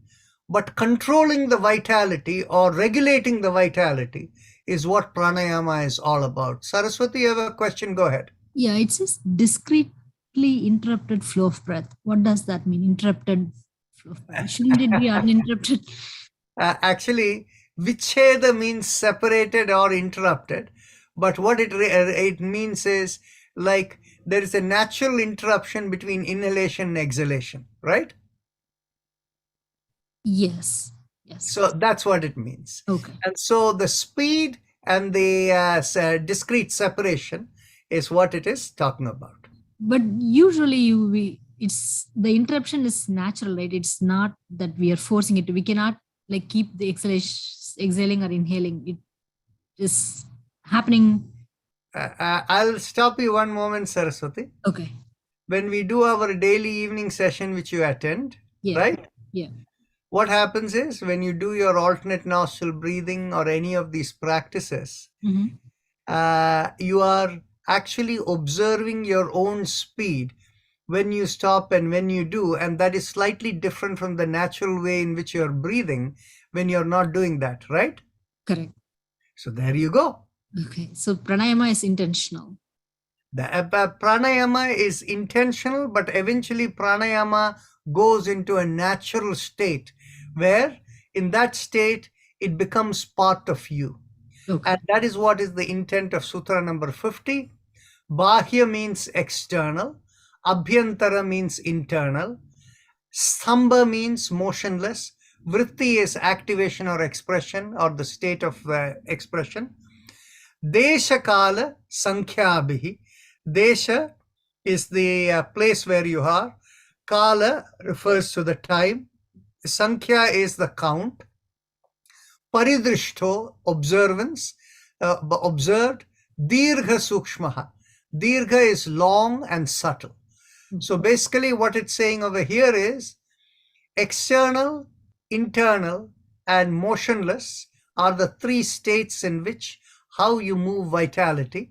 but controlling the vitality or regulating the vitality is what pranayama is all about. Saraswati, you have a question? Go ahead. Yeah, it says discretely interrupted flow of breath. What does that mean? Interrupted flow of breath. Shouldn't it be uninterrupted? Actually, vicheda means separated or interrupted, but what it means is like there is a natural interruption between inhalation and exhalation, right? Yes. So that's what it means. Okay. And so the speed and the discrete separation is what it is talking about. But usually it's the interruption is natural, right? It's not that we are forcing it. We cannot like keep the exhaling or inhaling. It is happening. I'll stop you one moment, Saraswati. Okay. When we do our daily evening session, which you attend, right? Yeah. What happens is when you do your alternate nostril breathing or any of these practices, you are actually observing your own speed when you stop and when you do, and that is slightly different from the natural way in which you're breathing when you're not doing that, right? Correct. So there you go. Okay, so pranayama is intentional. The pranayama is intentional, but eventually pranayama goes into a natural state where in that state it becomes part of you. Okay. And that is what is the intent of Sutra number 50. Bahya means external. Abhyantara means internal. Stambha means motionless. Vritti is activation or expression or the state of expression. Desha kala sankhyabihi. Desha is the place where you are. Kala refers to the time. Sankhya is the count. Paridrishto, observance, observed. Dirgha sukshmaha. Dirgha is long and subtle. So basically what it's saying over here is external, internal, and motionless are the three states in which how you move vitality.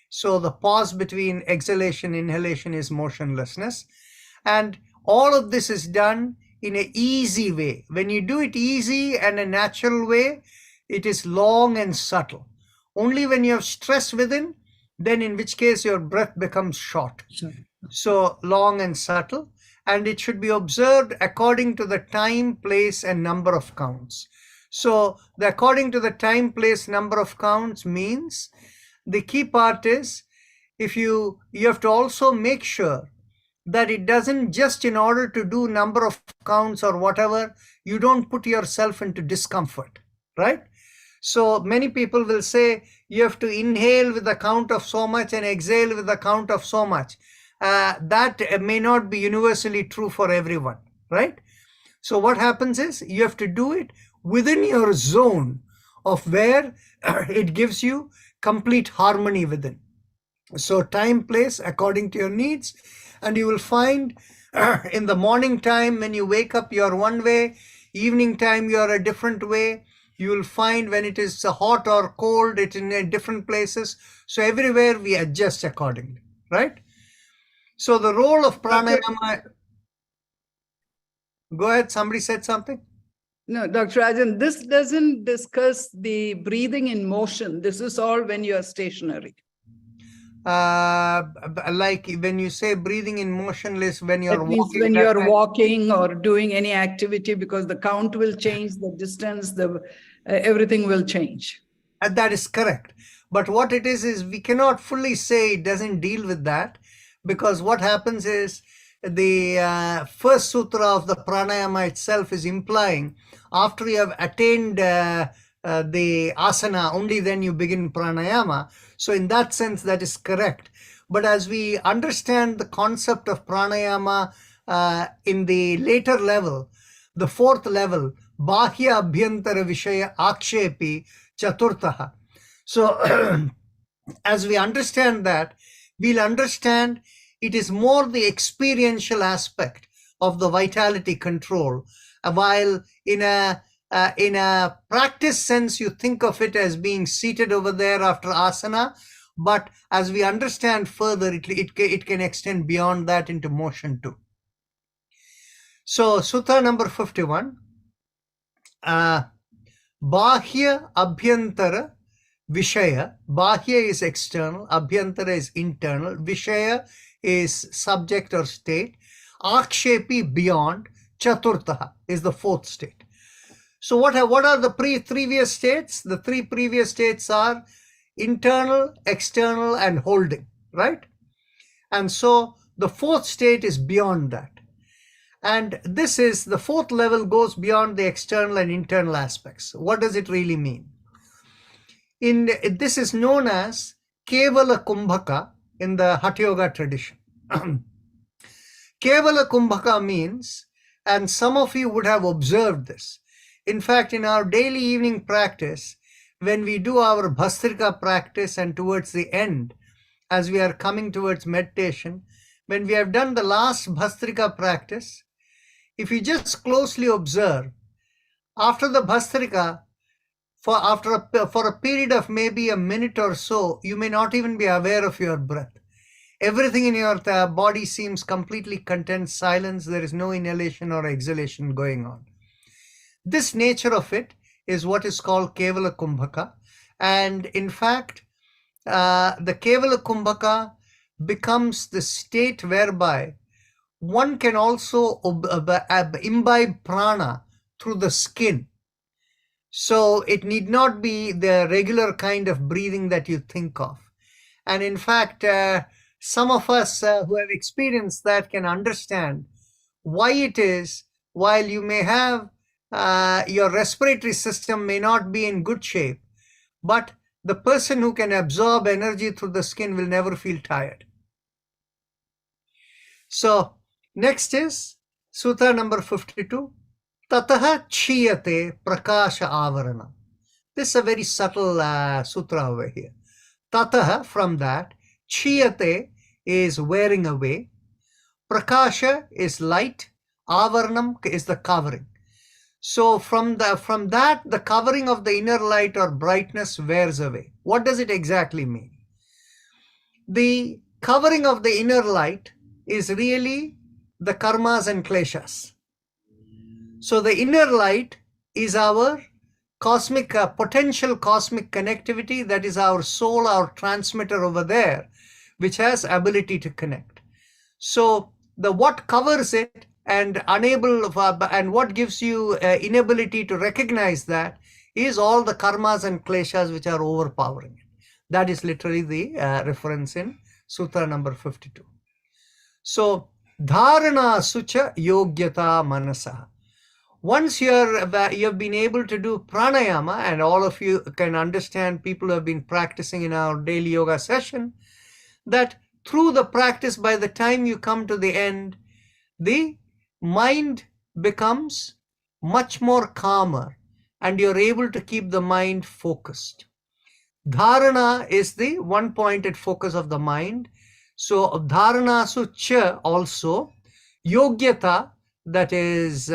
So the pause between exhalation, inhalation is motionlessness. And all of this is done in an easy way. When you do it easy and a natural way, it is long and subtle. Only when you have stress within, then in which case your breath becomes short. Sure. So long and subtle, and it should be observed according to the time, place, and number of counts. So the according to the time, place, number of counts means the key part is if you have to also make sure that it doesn't just in order to do number of counts or whatever, you don't put yourself into discomfort, right? So many people will say you have to inhale with the count of so much and exhale with the count of so much. That may not be universally true for everyone, right? So what happens is you have to do it within your zone of where it gives you complete harmony within. So time, place, according to your needs. And you will find in the morning time, when you wake up, you're one way. Evening time, you're a different way. You will find when it is hot or cold, it's in different places. So everywhere we adjust accordingly, right? So the role of pranayama. Go ahead, somebody said something. No, Dr. Rajan, this doesn't discuss the breathing in motion. This is all when you are stationary. Like when you say breathing in motionless, when you're walking. When you're walking or doing any activity, because the count will change, the distance, everything will change. And that is correct. But what it is we cannot fully say it doesn't deal with that, because what happens is the first sutra of the pranayama itself is implying after you have attained the asana, only then you begin pranayama. So in that sense, that is correct. But as we understand the concept of pranayama in the later level, the fourth level, bahya abhyantara vishaya akshepi chaturtaha. So as we understand that, we'll understand it is more the experiential aspect of the vitality control, while in a practice sense, you think of it as being seated over there after asana. But as we understand further, it can extend beyond that into motion too. So Sutra number 51, Bahya Abhyantara Vishaya. Bahya is external, Abhyantara is internal, Vishaya is subject or state, Akshepi beyond, Chaturtaha is the fourth state. So what are the previous states? The three previous states are internal, external, and holding, right? And so the fourth state is beyond that. And this is the fourth level, goes beyond the external and internal aspects. What does it really mean? This is known as Kevala Kumbhaka in the Hatha Yoga tradition. Kevala Kumbhaka means, and some of you would have observed this. In fact, in our daily evening practice, when we do our Bhastrika practice and towards the end, as we are coming towards meditation, when we have done the last Bhastrika practice, if you just closely observe, after the Bhastrika, for a period of maybe a minute or so, you may not even be aware of your breath. Everything in your body seems completely content, silence. There is no inhalation or exhalation going on. This nature of it is what is called Kevala Kumbhaka. And in fact, the Kevala Kumbhaka becomes the state whereby one can also imbibe prana through the skin. So it need not be the regular kind of breathing that you think of. And in fact, some of us who have experienced that can understand why it is, while you may have your respiratory system may not be in good shape, but the person who can absorb energy through the skin will never feel tired. So next is Sutra number 52. Tataha chiyate prakasha avarana. This is a very subtle sutra over here. Tataha, from that, chiyate is wearing away, prakasha is light, avaranam is the covering. So from that, the covering of the inner light or brightness wears away. What does it exactly mean? The covering of the inner light is really the karmas and kleshas. So the inner light is our cosmic, potential cosmic connectivity. That is our soul, our transmitter over there, which has ability to connect. So the what covers it and and what gives you inability to recognize that is all the karmas and kleshas which are overpowering it. That is literally the reference in Sutra number 52. So dharana sucha yogyata manasa. Once you have been able to do pranayama, and all of you can understand, people who have been practicing in our daily yoga session, that through the practice, by the time you come to the end, the mind becomes much more calmer and you're able to keep the mind focused. Dharana is the one-pointed focus of the mind. So dharana sucha also, yogyata, that is,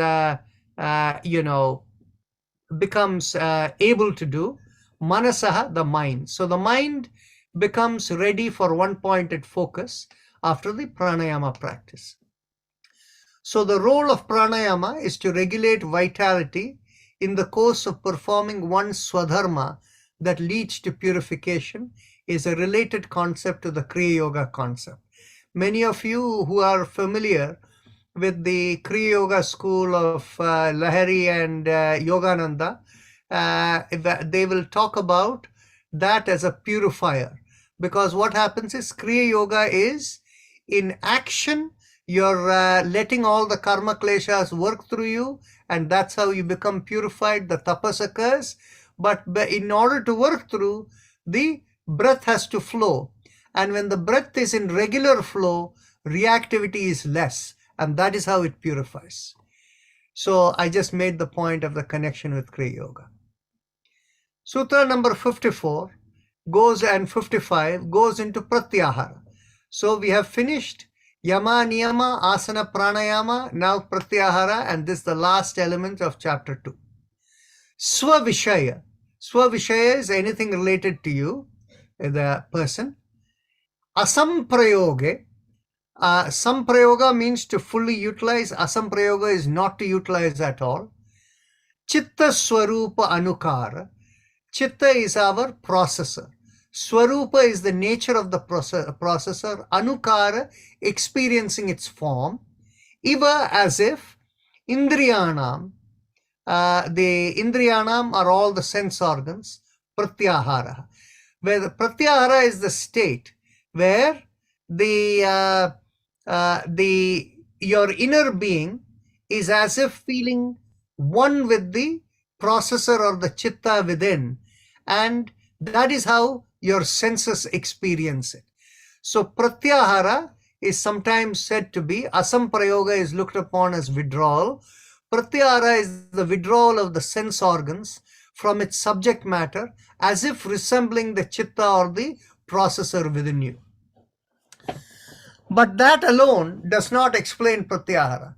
becomes able to do, manasaha, the mind. So the mind becomes ready for one-pointed focus after the pranayama practice. So the role of pranayama is to regulate vitality in the course of performing one's swadharma that leads to purification, is a related concept to the Kriya Yoga concept. Many of you who are familiar with the Kriya Yoga school of Lahiri and Yogananda, they will talk about that as a purifier. Because what happens is Kriya Yoga is in action, you're letting all the karma kleshas work through you, and that's how you become purified, the tapas occurs. But in order to work through, the breath has to flow. And when the breath is in regular flow, reactivity is less. And that is how it purifies. So I just made the point of the connection with Kriya Yoga. Sutra number 54 and 55 goes into pratyahara. So we have finished yama, niyama, asana, pranayama, now pratyahara, and this is the last element of chapter 2. Swavishaya. Swavishaya is anything related to you, the person. Asamprayoge. Samprayoga means to fully utilize. Asamprayoga is not to utilize at all. Chitta Swarupa Anukara. Chitta is our processor. Swarupa is the nature of the processor. Anukara, experiencing its form. Iva, as if. Indriyanam. The Indriyanam are all the sense organs. Pratyahara. Where the Pratyahara is the state where your inner being is as if feeling one with the processor or the chitta within, and that is how your senses experience it. So pratyahara is sometimes said to be, asamprayoga is looked upon as withdrawal. Pratyahara is the withdrawal of the sense organs from its subject matter, as if resembling the chitta or the processor within you. But that alone does not explain pratyahara.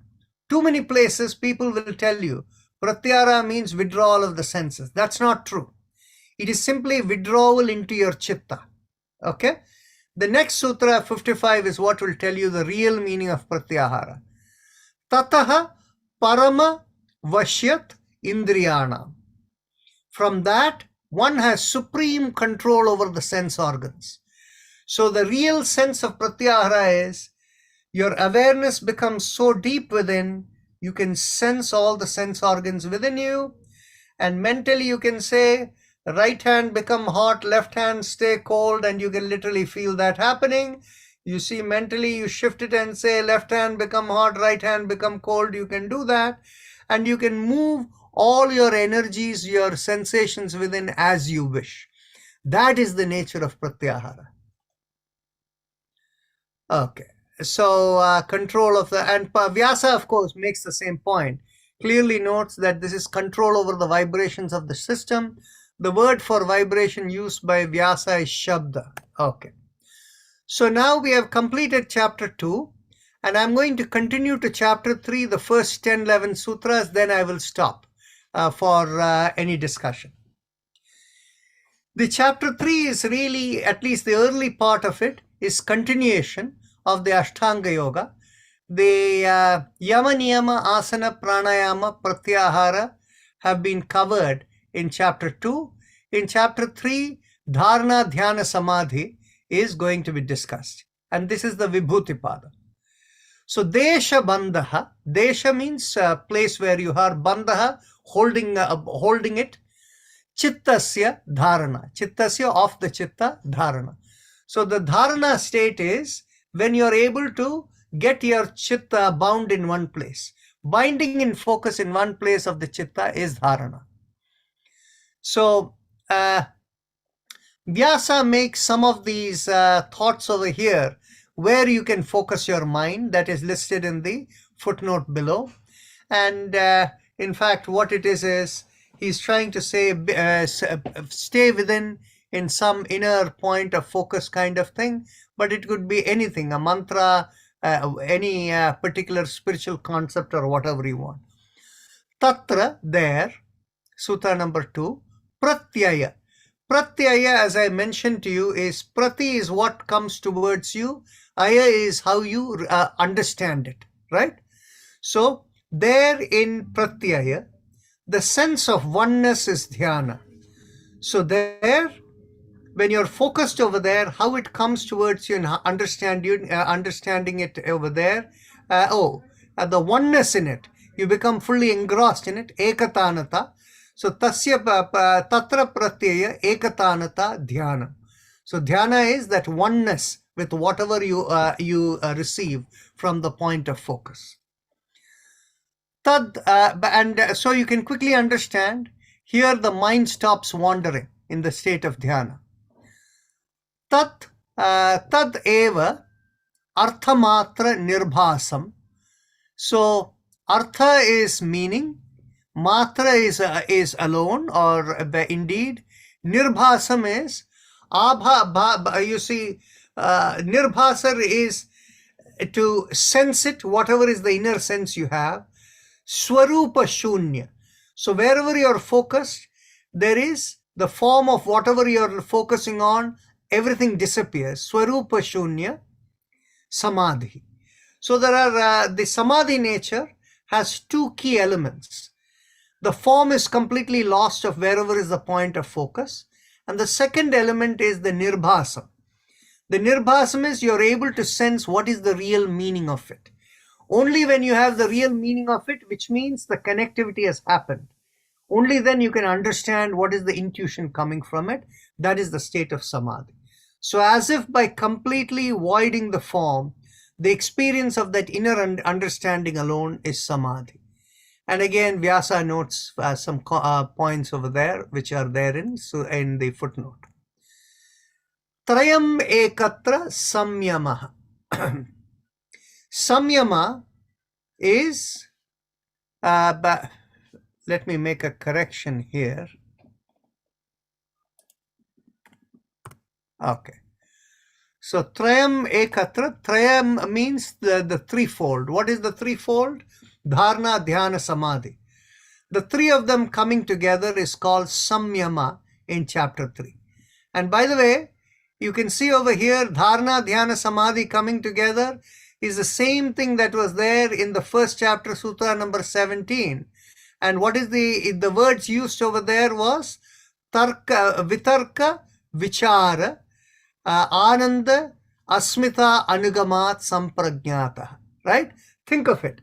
Too many places people will tell you pratyahara means withdrawal of the senses. That's not true. It is simply withdrawal into your chitta. Okay? The next sutra, 55, is what will tell you the real meaning of pratyahara. Tataha parama vashyat indriyanam. From that, one has supreme control over the sense organs. So the real sense of pratyahara is your awareness becomes so deep within, you can sense all the sense organs within you, and mentally you can say, Right hand become hot, left hand stay cold, and you can literally feel that happening. You see, mentally you shift it and say left hand become hot, right hand become cold. You can do that, and you can move all your energies, your sensations within as you wish. That is the nature of pratyahara. Okay, so control of the, and Vyasa of course makes the same point. Clearly notes that this is control over the vibrations of the system. The word for vibration used by Vyasa is Shabda. Okay. So now we have completed chapter 2, and I'm going to continue to chapter 3, the first 10-11 sutras, then I will stop for any discussion. The chapter 3 is really, at least the early part of it, is continuation of the Ashtanga Yoga. The Yama, Niyama, Asana, Pranayama, Pratyahara have been covered in chapter 2. In chapter 3, Dharana, Dhyana, Samadhi is going to be discussed. And this is the Vibhuti-pada. So, Desha Bandha, Desha means place where you are, Bandha, holding it, Chittasya Dharana, Chittasya of the Chitta Dharana. So, the Dharana state is when you are able to get your Chitta bound in one place. Binding in focus in one place of the Chitta is Dharana. So, Vyasa makes some of these thoughts over here where you can focus your mind, that is listed in the footnote below. And in fact, what it is he's trying to say stay within in some inner point of focus kind of thing, but it could be anything, a mantra, any particular spiritual concept or whatever you want. Tatra, there, sutra number 2, pratyaya. Pratyaya, as I mentioned to you, is prati is what comes towards you, aya is how you understand it, right? So, there in pratyaya, the sense of oneness is dhyana. So, there, when you're focused over there, how it comes towards you and understanding it over there, the oneness in it, you become fully engrossed in it, ekatanata. So, tasya tatra pratyaya ekatanata dhyana. So, dhyana is that oneness with whatever you receive from the point of focus. Tad, and so you can quickly understand, here the mind stops wandering in the state of dhyana. Tad eva arthamatra nirbhasam. So, artha is meaning, matra is alone or indeed, nirbhasam is abha, you see, nirbhasar is to sense it, whatever is the inner sense you have. Swarupa shunya. So wherever you are focused, there is the form of whatever you are focusing on, everything disappears. Swarupa shunya samadhi. So there are the samadhi nature has two key elements. The form is completely lost of wherever is the point of focus. And the second element is the nirbhasam. The nirbhasam is you are able to sense what is the real meaning of it. Only when you have the real meaning of it, which means the connectivity has happened, only then you can understand what is the intuition coming from it. That is the state of samadhi. So as if by completely voiding the form, the experience of that inner understanding alone is samadhi. And again, Vyasa notes some points over there, which are there in the footnote. Trayam ekatra samyamaha. Samyama is, let me make a correction here. Okay. So, Trayam ekatra, Trayam means the threefold. What is the threefold? Dharana, Dhyana, Samadhi. The three of them coming together is called Samyama in chapter 3. And by the way, you can see over here, Dharana, Dhyana, Samadhi coming together is the same thing that was there in the first chapter, Sutra number 17. And what is the words used over there was Tarka, Vitarka, Vichara, Ananda, Asmita, Anugamat, Samprajnata. Right? Think of it.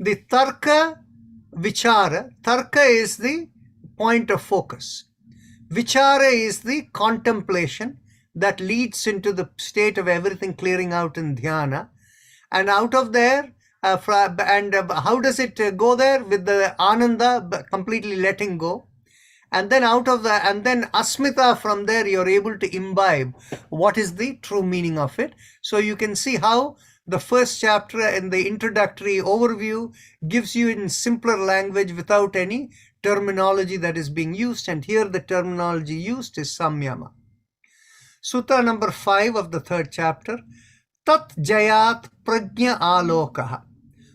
The Tarka, Vichara, Tarka is the point of focus. Vichara is the contemplation that leads into the state of everything clearing out in dhyana. And out of there, how does it go there? With the ananda, completely letting go. And then out of that, and then asmita, from there you're able to imbibe what is the true meaning of it. So you can see how the first chapter in the introductory overview gives you in simpler language without any terminology that is being used. And here the terminology used is samyama. Sutta number 5 of the third chapter, tat jayat prajna alokaha.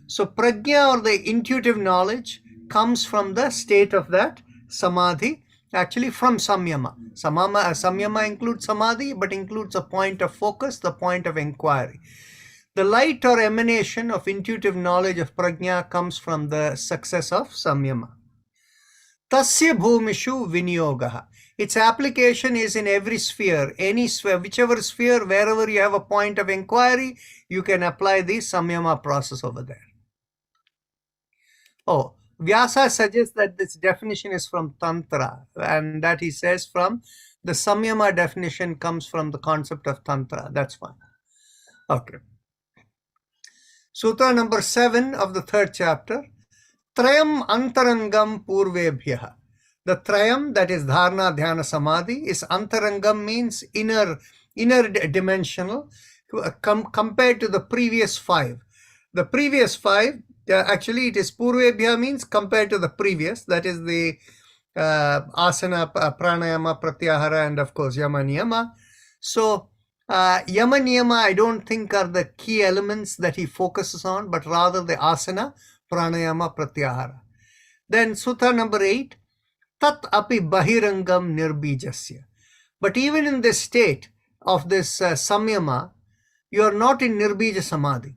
So prajna, or the intuitive knowledge, comes from the state of that samadhi, actually from samyama. Samyama includes samadhi, but includes a point of focus, the point of inquiry. The light or emanation of intuitive knowledge of prajna comes from the success of samyama. Tasya bhumishu vinyogaha. Its application is in every sphere, any sphere, whichever sphere, wherever you have a point of inquiry, you can apply the samyama process over there. Oh, Vyasa suggests that this definition is from Tantra, and that he says from the samyama definition comes from the concept of Tantra. That's fine. Okay. Sutra number 7 of the third chapter, Trayam Antarangam Purvebhyaha. The Trayam, that is Dharana, Dhyana, Samadhi, is Antarangam, means inner dimensional, compared to the previous 5. The previous 5, actually it is Purvebhya, means compared to the previous, that is the asana, pranayama, pratyahara, and of course yama niyama. So yama niyama I don't think are the key elements that he focuses on, but rather the asana, pranayama, pratyahara. Then sutta number 8, tat api bahirangam nirbijasya. But even in this state of this samyama, you are not in nirbija samadhi.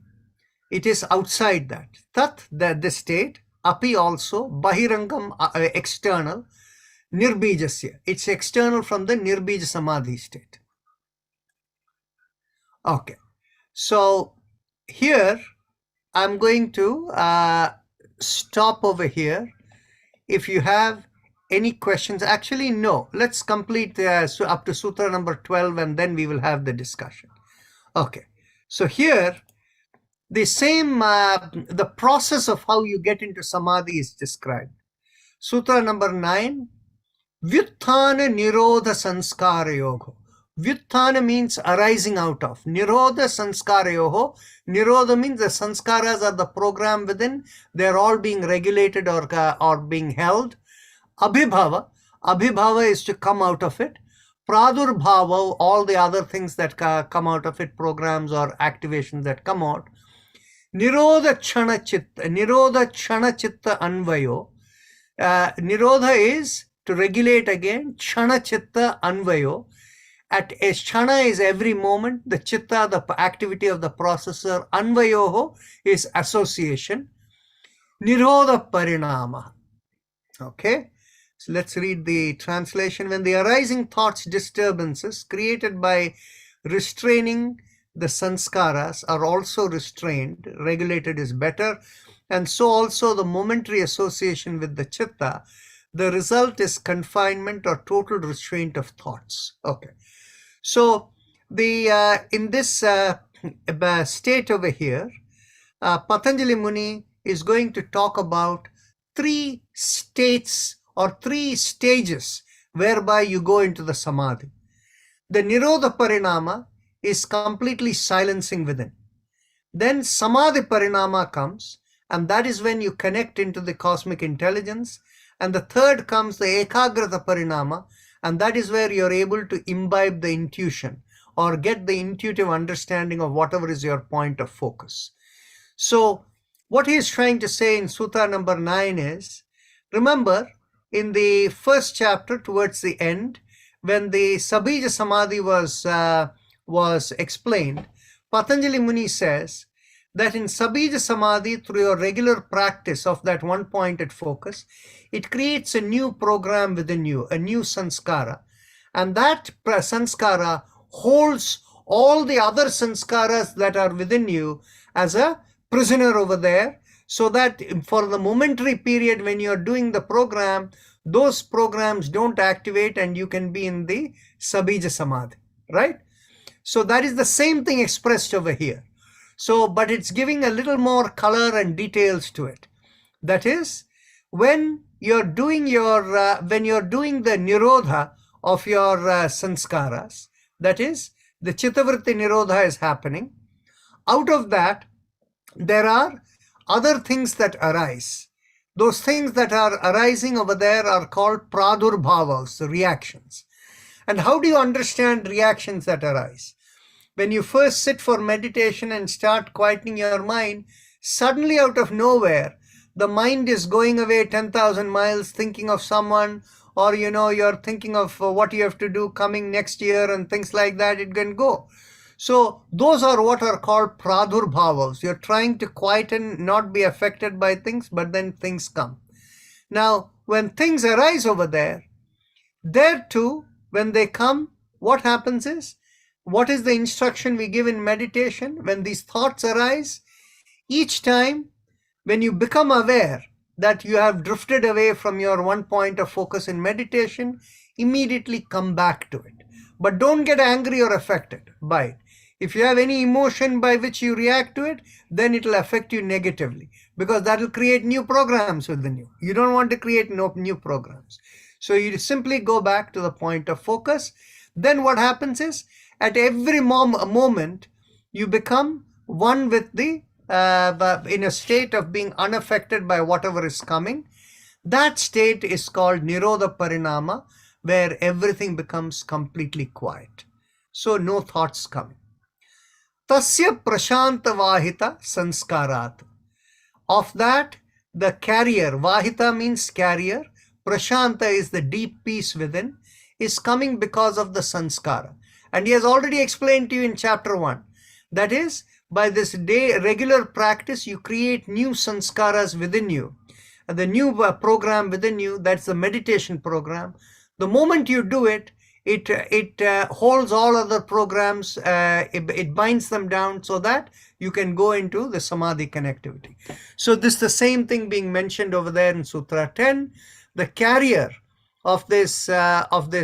It is outside that. Tat, the state, api also, bahirangam, external, nirbijasya. It's external from the nirbija samadhi state. Okay. So here I'm going to stop over here. If you have any questions, actually no, let's complete up to sutra number 12 and then we will have the discussion. Okay. So here the same, the process of how you get into samadhi is described. Sutra number 9, Vyuthana Nirodha Sanskara Yoga. Vyuthana means arising out of. Nirodha Sanskara Yoga. Nirodha means the sanskaras are the program within. They're all being regulated or being held. Abhibhava. Abhibhava is to come out of it. Pradurbhava, all the other things that come out of it, programs or activations that come out. Nirodha Chana Chitta Anvayo. Nirodha is to regulate again. Chana Chitta Anvayo. At a chana is every moment. The chitta, the activity of the processor. Anvayoho is association. Nirodha Parinama. Okay. So let's read the translation. When the arising thoughts disturbances created by restraining the sanskaras are also restrained, regulated is better, and so also the momentary association with the chitta, the result is confinement or total restraint of thoughts. Okay. So the in this state over here, Patanjali Muni is going to talk about 3 states or 3 stages whereby you go into the samadhi. The Nirodha Parinama is completely silencing within. Then Samadhi Parinama comes, and that is when you connect into the cosmic intelligence. And the third comes the Ekagrata Parinama, and that is where you're able to imbibe the intuition or get the intuitive understanding of whatever is your point of focus. So what he is trying to say in Sutta number 9 is, remember in the first chapter towards the end, when the Sabija Samadhi was explained, Patanjali Muni says that in Sabija Samadhi, through your regular practice of that one-pointed focus, it creates a new program within you, a new sanskara. And that sanskara holds all the other sanskaras that are within you as a prisoner over there, so that for the momentary period when you're doing the program, those programs don't activate and you can be in the Sabija Samadhi, right? So that is the same thing expressed over here. So, but it's giving a little more color and details to it. That is, when you're doing the nirodha of your sanskaras, that is, the chittavritti nirodha is happening. Out of that, there are other things that arise. Those things that are arising over there are called pradurbhavas, reactions. And how do you understand reactions that arise? When you first sit for meditation and start quietening your mind, suddenly out of nowhere, the mind is going away 10,000 miles thinking of someone, or you're thinking of what you have to do coming next year and things like that. It can go. So those are what are called pradurbhavas. You're trying to quieten, not be affected by things, but then things come. Now, when things arise over there too, when they come, what happens is, what is the instruction we give in meditation? When these thoughts arise, each time when you become aware that you have drifted away from your one point of focus in meditation, immediately come back to it. But don't get angry or affected by it. If you have any emotion by which you react to it, then it will affect you negatively, because that will create new programs within you. You don't want to create new programs. So you simply go back to the point of focus. Then what happens is, at every moment, you become one with the, in a state of being unaffected by whatever is coming. That state is called Nirodha Parinama, where everything becomes completely quiet. So no thoughts coming. Tasya Prashanta Vahita Sanskarat. Of that, the carrier, Vahita means carrier, Prashanta is the deep peace within, is coming because of the sanskara. And he has already explained to you in chapter 1. That is, by this regular practice, you create new sanskaras within you. The new program within you, that's the meditation program. The moment you do it, it holds all other programs, it binds them down so that you can go into the samadhi connectivity. So this is the same thing being mentioned over there in Sutra 10. The carrier of this Nirodha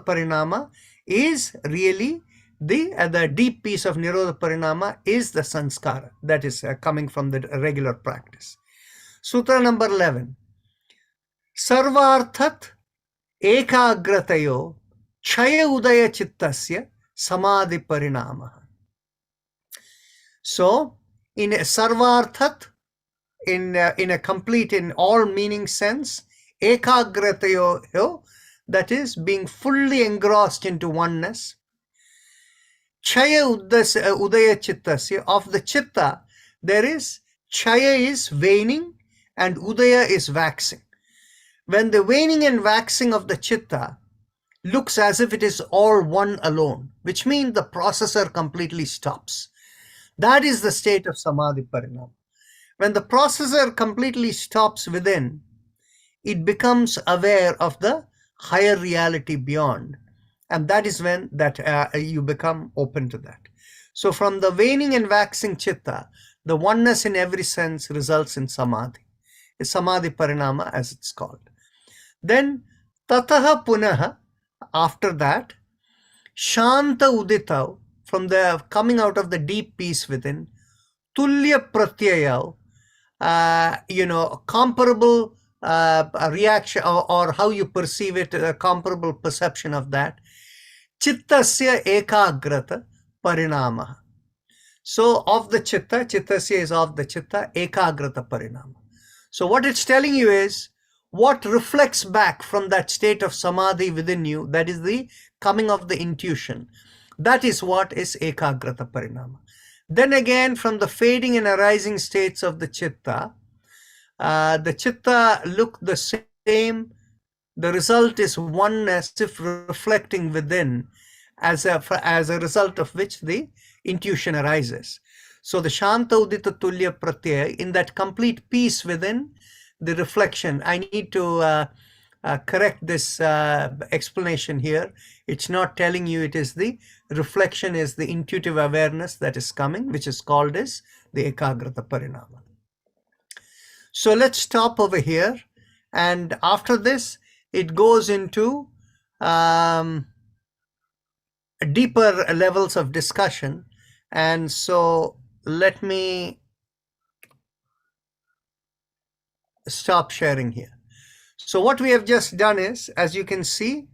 Parinama is really the deep peace of Nirodha Parinama is the sanskara that is coming from the regular practice. Sutra number 11. Sarvarthat ekagratayo chaya udaya chittasya samadhi parinama. So, in a sarvarthat, in a complete, in all meaning sense, ekagratayo, that is being fully engrossed into oneness. Chaya udaya chittasya, of the chitta, there is, chaya is waning and udaya is waxing. When the waning and waxing of the chitta looks as if it is all one alone, which means the processor completely stops. That is the state of samadhi parinama. When the processor completely stops within, it becomes aware of the higher reality beyond. And that is when that you become open to that. So from the waning and waxing chitta, the oneness in every sense results in samadhi. It's samadhi parinama as it's called. Then tataha punaha, after that, shanta uditav, from the coming out of the deep peace within, tulya pratyayav, comparable reaction or how you perceive it, a comparable perception of that. Chittasya ekagrata parinama. So of the chitta, chittasya is of the chitta, ekagrata parinama. So what it's telling you is, what reflects back from that state of samadhi within you, that is the coming of the intuition. That is what is ekagrata parinama. Then again, from the fading and arising states of the chitta look the same. The result is oneness, if reflecting within, as a result of which the intuition arises. So the shanta udita tulya pratyaya, in that complete peace within, the reflection. I need to correct this explanation here. It's not telling you it is the reflection, is the intuitive awareness that is coming, which is called as the ekagrata parinama. So let's stop over here And after this, it goes into deeper levels of discussion. And so let me stop sharing here. So what we have just done is, as you can see,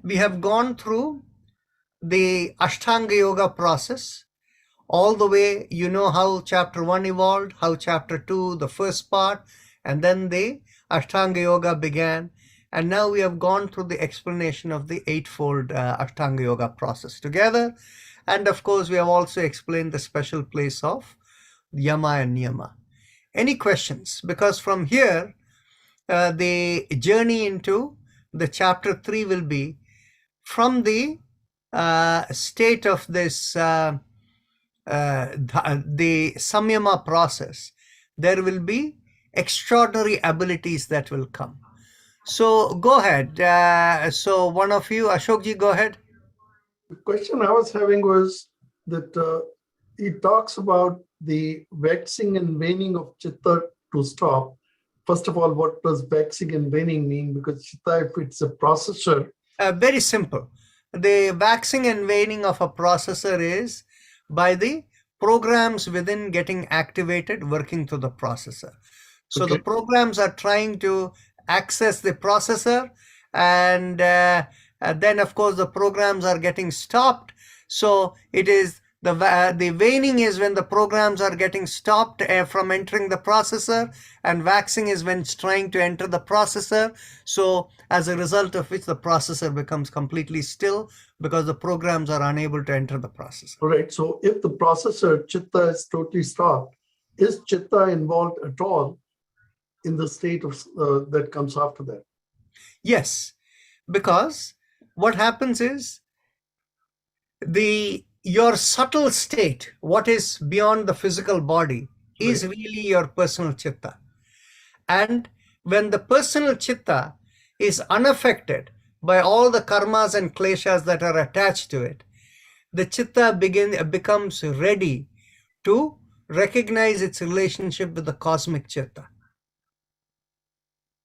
we have gone through the Ashtanga Yoga process all the way. You know how chapter 1 evolved, how chapter 2, the first part, and then the Ashtanga Yoga began. And now we have gone through the explanation of the eightfold Ashtanga Yoga process together. And of course, we have also explained the special place of Yama and Niyama. Any questions? Because from here, the journey into the chapter 3 will be from the state of this, the samyama process. There will be extraordinary abilities that will come. So go ahead. So one of you, Ashokji, go ahead. The question I was having was that he talks about the waxing and waning of chitta to stop. First of all, what does waxing and waning mean? Because chitta, if it's a processor. Very simple. The waxing and waning of a processor is by the programs within getting activated, working through the processor. So the programs are trying to access the processor, and then of course the programs are getting stopped. So it is the waning is when the programs are getting stopped from entering the processor, and waxing is when it's trying to enter the processor. So as a result of which the processor becomes completely still because the programs are unable to enter the processor. All right. So if the processor chitta is totally stopped, is chitta involved at all in the state of that comes after that? Yes, because what happens is your subtle state, what is beyond the physical body, is really your personal chitta. And when the personal chitta is unaffected by all the karmas and kleshas that are attached to it, the chitta becomes ready to recognize its relationship with the cosmic chitta.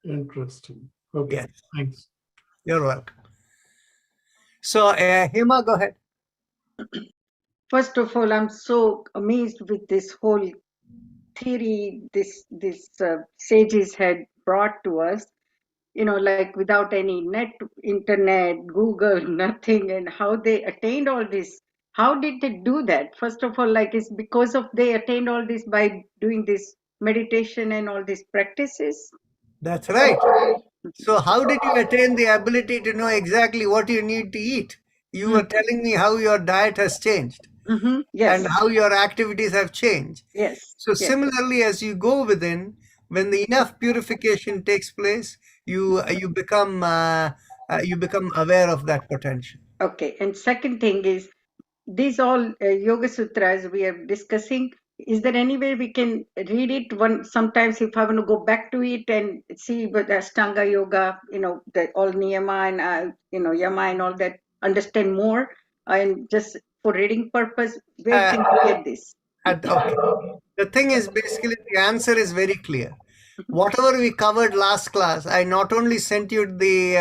Interesting. Okay. Yes. Thanks. You're welcome. So Hema, go ahead. First of all, I'm so amazed with this whole theory this sages had brought to us, like without any internet, Google, nothing, and how they attained all this. How did they do that? First of all, like, it's because of they attained all this by doing this meditation and all these practices? That's right. So how did you attain the ability to know exactly what you need to eat? You were telling me how your diet has changed. Yes. And how your activities have changed. Yes. So similarly, as you go within, when the enough purification takes place, you become aware of that potential. Okay. And second thing is, these all Yoga Sutras we are discussing, is there any way we can read it sometimes if I want to go back to it and see what Ashtanga Yoga, the all Niyama and, Yama and all that, understand more, and just for reading purpose, where can we get this? Okay. The thing is, basically, the answer is very clear. Whatever we covered last class, I not only sent you the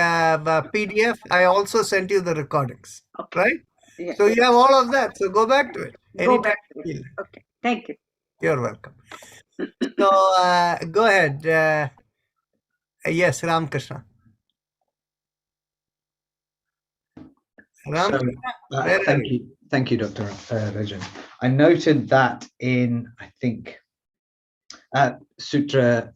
PDF, I also sent you the recordings, right? Yeah. So you have all of that. So go back to it. Go back to it. Okay. Thank you. You're welcome. So go ahead. Yes, Ramkrishna. Thank you, Dr. Rajan. I noted that in, I think, Sutra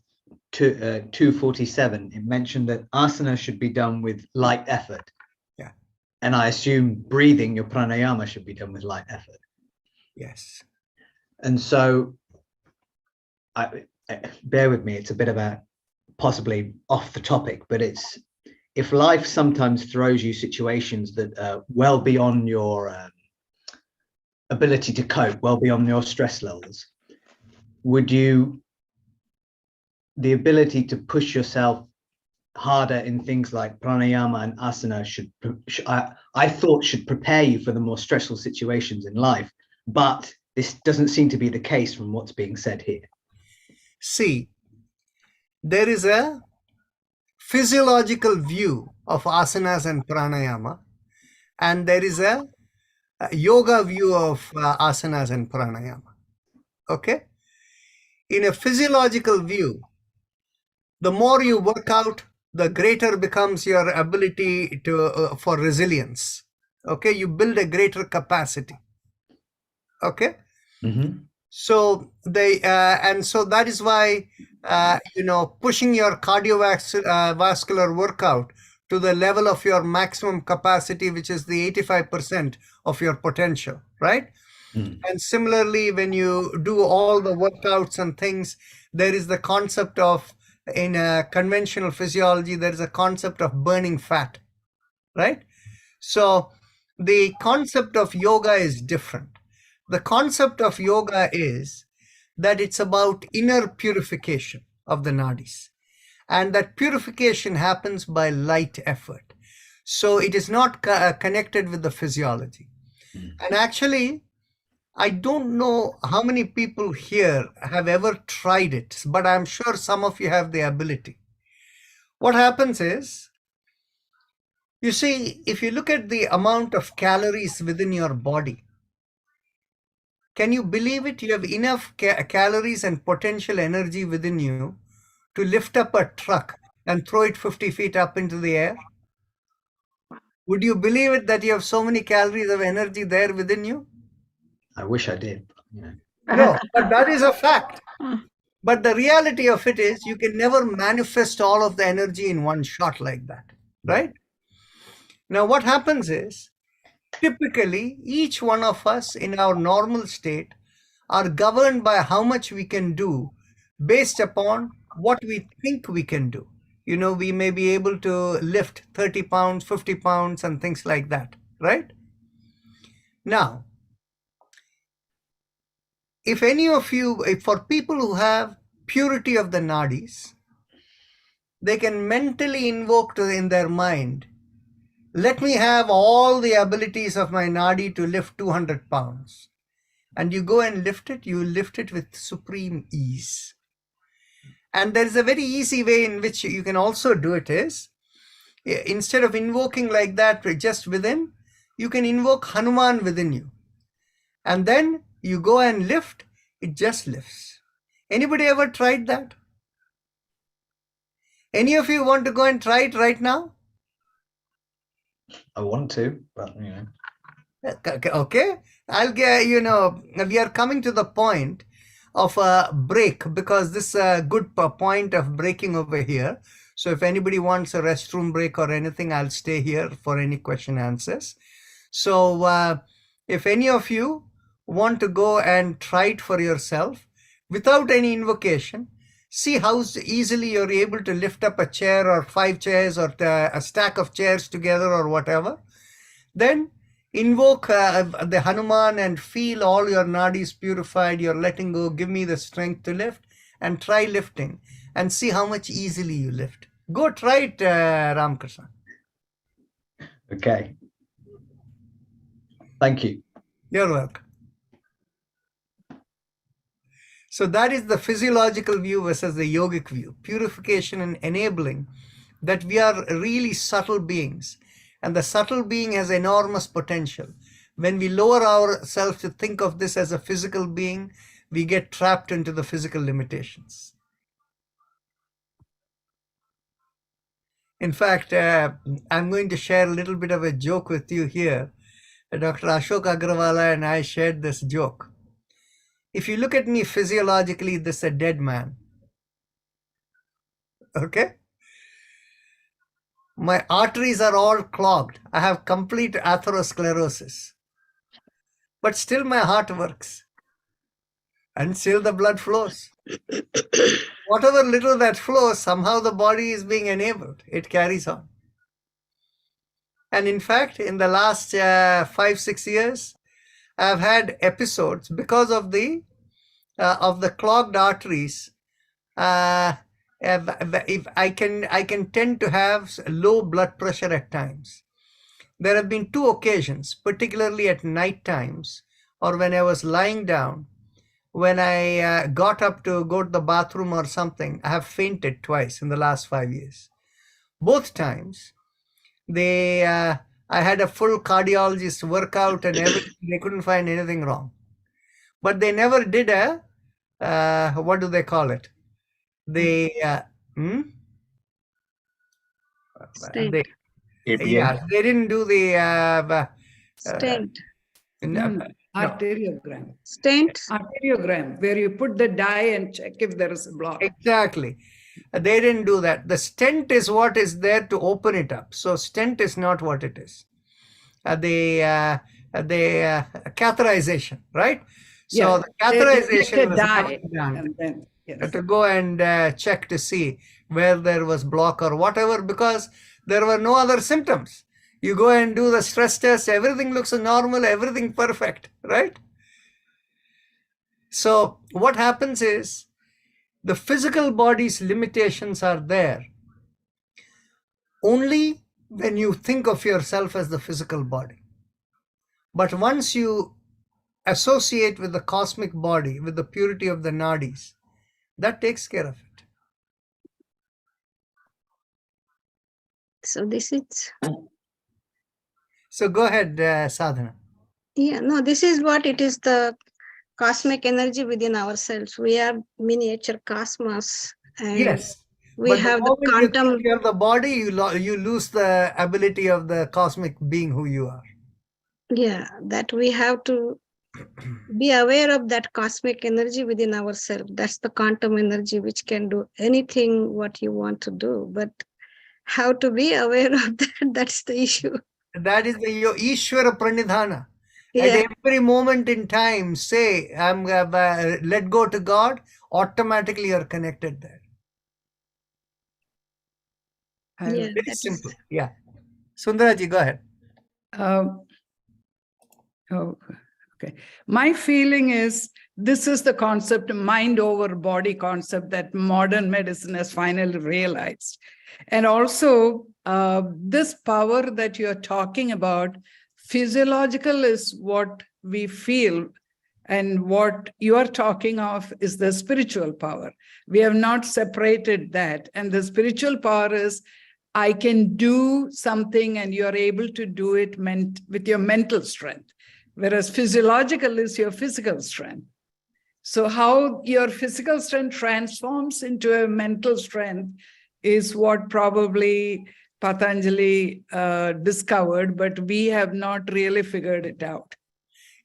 247, it mentioned that asana should be done with light effort. Yeah. And I assume breathing, your pranayama, should be done with light effort. Yes. And so, bear with me, it's a bit of a possibly off the topic, but it's, if life sometimes throws you situations that are well beyond your ability to cope, well beyond your stress levels, the ability to push yourself harder in things like pranayama and asana I thought should prepare you for the more stressful situations in life, but this doesn't seem to be the case from what's being said here. See, there is a physiological view of asanas and pranayama, and there is a yoga view of asanas and pranayama. Okay? In a physiological view, the more you work out, the greater becomes your ability to for resilience. Okay? You build a greater capacity. Okay? Mhm. So and so that is why pushing your cardiovascular workout to the level of your maximum capacity, which is the 85% of your potential, right? Mm. And similarly, when you do all the workouts and things, there is the concept of, in conventional physiology, there is a concept of burning fat, right? So the concept of yoga is different. The concept of yoga is that it's about inner purification of the nadis. And that purification happens by light effort. So it is not connected with the physiology. And actually, I don't know how many people here have ever tried it, but I'm sure some of you have the ability. What happens is, you see, if you look at the amount of calories within your body, can you believe it? You have enough calories and potential energy within you to lift up a truck and throw it 50 feet up into the air? Would you believe it that you have so many calories of energy there within you? I wish I did. No, but that is a fact. But the reality of it is you can never manifest all of the energy in one shot like that, right? Now, what happens is, typically, each one of us in our normal state are governed by how much we can do based upon what we think we can do. You know, we may be able to lift 30 pounds, 50 pounds, and things like that, right? Now, if any of you, for people who have purity of the nadis, they can mentally invoke in their mind, let me have all the abilities of my nadi to lift 200 pounds. And you go and lift it, you lift it with supreme ease. And there is a very easy way in which you can also do it is, instead of invoking like that just within, you can invoke Hanuman within you. And then you go and lift, it just lifts. Anybody ever tried that? Any of you want to go and try it right now? I want to, but you know. Okay, I'll get, we are coming to the point of a break, because this is a good point of breaking over here. So if anybody wants a restroom break or anything, I'll stay here for any question answers. So if any of you want to go and try it for yourself without any invocation, see how easily you're able to lift up a chair or 5 chairs or a stack of chairs together or whatever. Then invoke the Hanuman and feel all your nadis purified. You're letting go. Give me the strength to lift, and try lifting and see how much easily you lift. Go try it, Ramkrishna. Okay. Thank you. You're welcome. So that is the physiological view versus the yogic view. Purification and enabling that we are really subtle beings. And the subtle being has enormous potential. When we lower ourselves to think of this as a physical being, we get trapped into the physical limitations. In fact, I'm going to share a little bit of a joke with you here. Dr. Ashok Agrawala and I shared this joke. If you look at me physiologically, this is a dead man. Okay? My arteries are all clogged. I have complete atherosclerosis. But still my heart works. And still the blood flows. Whatever little that flows, somehow the body is being enabled. It carries on. And in fact, in the last 5-6 years, I've had episodes because of the clogged arteries. If I can tend to have low blood pressure at times. There have been 2 occasions, particularly at night times or when I was lying down, when I got up to go to the bathroom or something. I have fainted twice in the last 5 years. Both times, I had a full cardiologist workout and everything. They couldn't find anything wrong. But they never did what do they call it? They, Stent. they didn't do the Stent. no. Arteriogram. Stent. Arteriogram, where you put the dye and check if there is a block. Exactly. They didn't do that. The stent is what is there to open it up. So stent is not what it is. The catheterization, right? So the catheterization was dye, done and then, yes. to go and check to see where there was block or whatever, because there were no other symptoms. You go and do the stress test, everything looks normal, everything perfect, right? So what happens is the physical body's limitations are there only when you think of yourself as the physical body. But once you associate with the cosmic body, with the purity of the nadis, that takes care of it. So this is. So go ahead, Sadhana. Yeah, no, this is what it is, the cosmic energy within ourselves. We are miniature cosmos. And Yes. we But have the moment you quantum. think you're the body, you lose the ability of the cosmic being who you are. Yeah, that we have to be aware of that cosmic energy within ourselves. That's the quantum energy which can do anything what you want to do. But how to be aware of that, that's the issue. That is your Ishvara Pranidhana. Yeah. At every moment in time, say, I'm let go to God, automatically you're connected there. Yeah, Very that simple. is. Yeah. Sundaraji, go ahead. Okay. My feeling is this is the concept, mind over body concept, that modern medicine has finally realized. And also, this power that you're talking about, physiological is what we feel, and what you are talking of is the spiritual power. We have not separated that. And the spiritual power is, I can do something and you're able to do it with your mental strength. Whereas physiological is your physical strength. So how your physical strength transforms into a mental strength is what probably Patanjali discovered, but we have not really figured it out.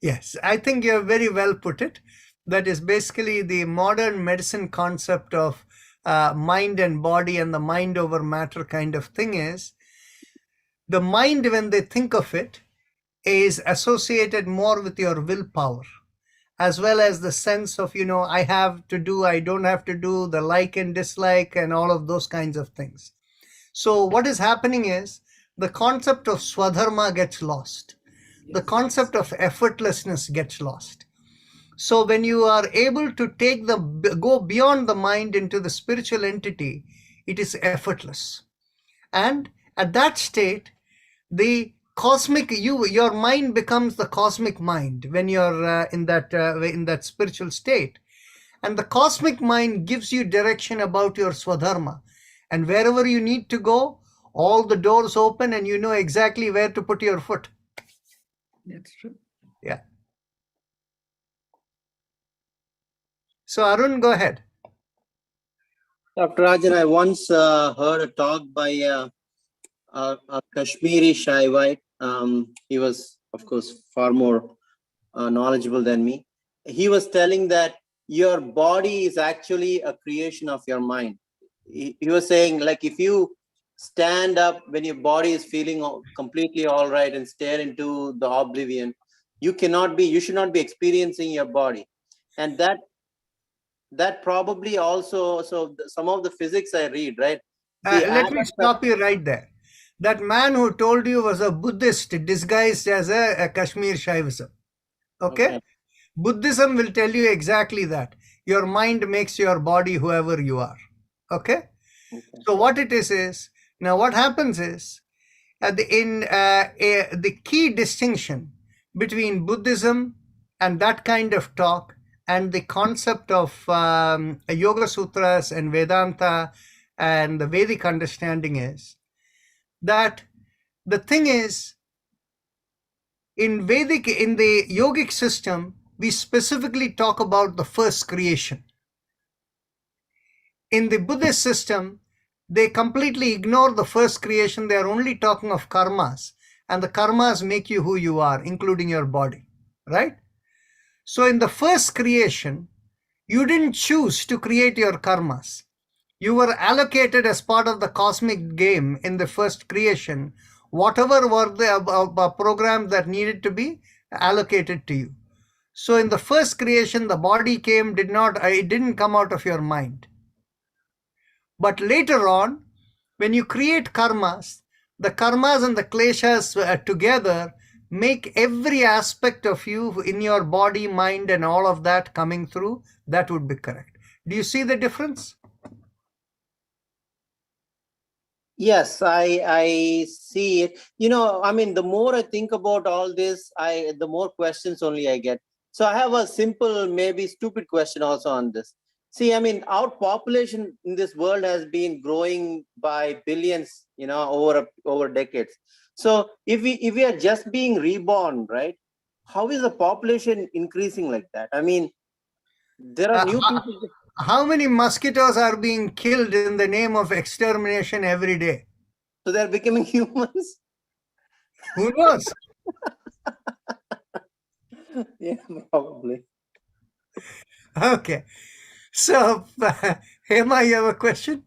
Yes, I think you have very well put it. That is basically the modern medicine concept of mind and body and the mind over matter kind of thing is, the mind, when they think of it, is associated more with your willpower, as well as the sense of, I have to do, I don't have to do, the like and dislike and all of those kinds of things. So what is happening is the concept of swadharma gets lost. The concept of effortlessness gets lost. So when you are able to go beyond the mind into the spiritual entity, it is effortless. And at that state, the cosmic, your mind becomes the cosmic mind when you're in that spiritual state. And the cosmic mind gives you direction about your swadharma. And wherever you need to go, all the doors open and you know exactly where to put your foot. That's true. Yeah. So Arun, go ahead. Dr. Rajan, I once heard a talk by a Kashmiri Shaivite. He was, of course, far more knowledgeable than me. He was telling that your body is actually a creation of your mind. He was saying, like, if you stand up when your body is feeling completely all right and stare into the oblivion, you should not be experiencing your body. And that probably also, so some of the physics I read, right? Let me stop you right there. That man who told you was a Buddhist disguised as a Kashmir Shaivism. Okay? Buddhism will tell you exactly that. Your mind makes your body whoever you are. Okay? So what it is now what happens is, the key distinction between Buddhism and that kind of talk and the concept of Yoga Sutras and Vedanta and the Vedic understanding is, that the thing is, in the yogic system, we specifically talk about the first creation. In the Buddhist system, they completely ignore the first creation. They are only talking of karmas, and the karmas make you who you are, including your body, right? So in the first creation, you didn't choose to create your karmas. You were allocated as part of the cosmic game in the first creation, whatever were the programs that needed to be allocated to you. So in the first creation, the body came, it didn't come out of your mind. But later on, when you create karmas, the karmas and the kleshas together make every aspect of you in your body, mind, and all of that coming through. That would be correct. Do you see the difference? Yes, I see it. I mean, the more I think about all this, the more questions only I get. So I have a simple, maybe stupid question also on this. See, I mean, our population in this world has been growing by billions, over decades. So if we are just being reborn, right? How is the population increasing like that? I mean, there are new people. How many mosquitoes are being killed in the name of extermination every day? So they're becoming humans? Who knows? Yeah, probably. Okay. So, Hema, you have a question?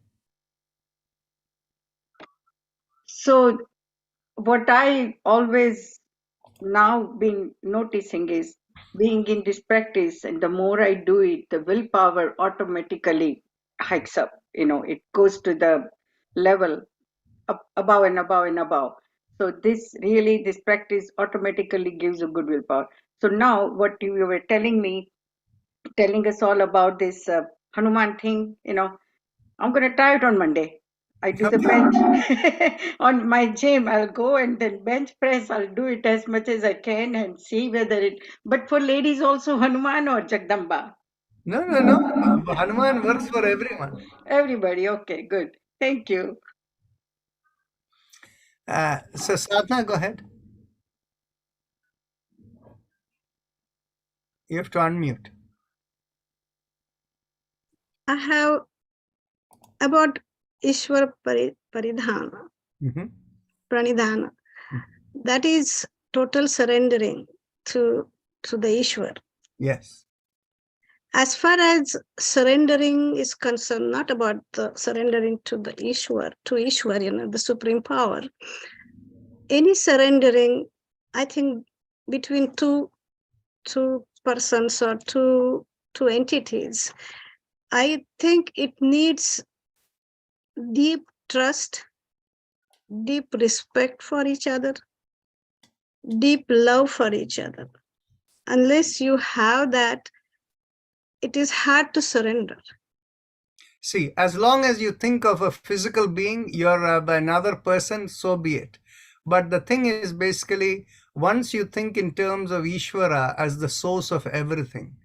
So what I always now been noticing is being in this practice, and the more I do it, the willpower automatically hikes up. It goes to the level up above and above and above. So this practice automatically gives a good willpower. So now what you were telling us all about this Hanuman thing, I'm going to try it on Monday. I do the bench on my gym. I'll go and then bench press. I'll do it as much as I can and see whether it. But for ladies also, Hanuman or Jagdamba? No. Hanuman works for everyone. Everybody. Okay, good. Thank you. So, Sadhana, go ahead. You have to unmute. I have about Ishwar Paridhana, Pranidhana. That is total surrendering to the Ishwar. Yes. As far as surrendering is concerned, not about the surrendering to the Ishwar, the supreme power. Any surrendering, I think, between two persons or two entities, I think it needs deep trust, deep respect for each other, deep love for each other. Unless you have that, it is hard to surrender. See, as long as you think of a physical being, you're another person, so be it. But the thing is, basically, once you think in terms of Ishvara as the source of everything,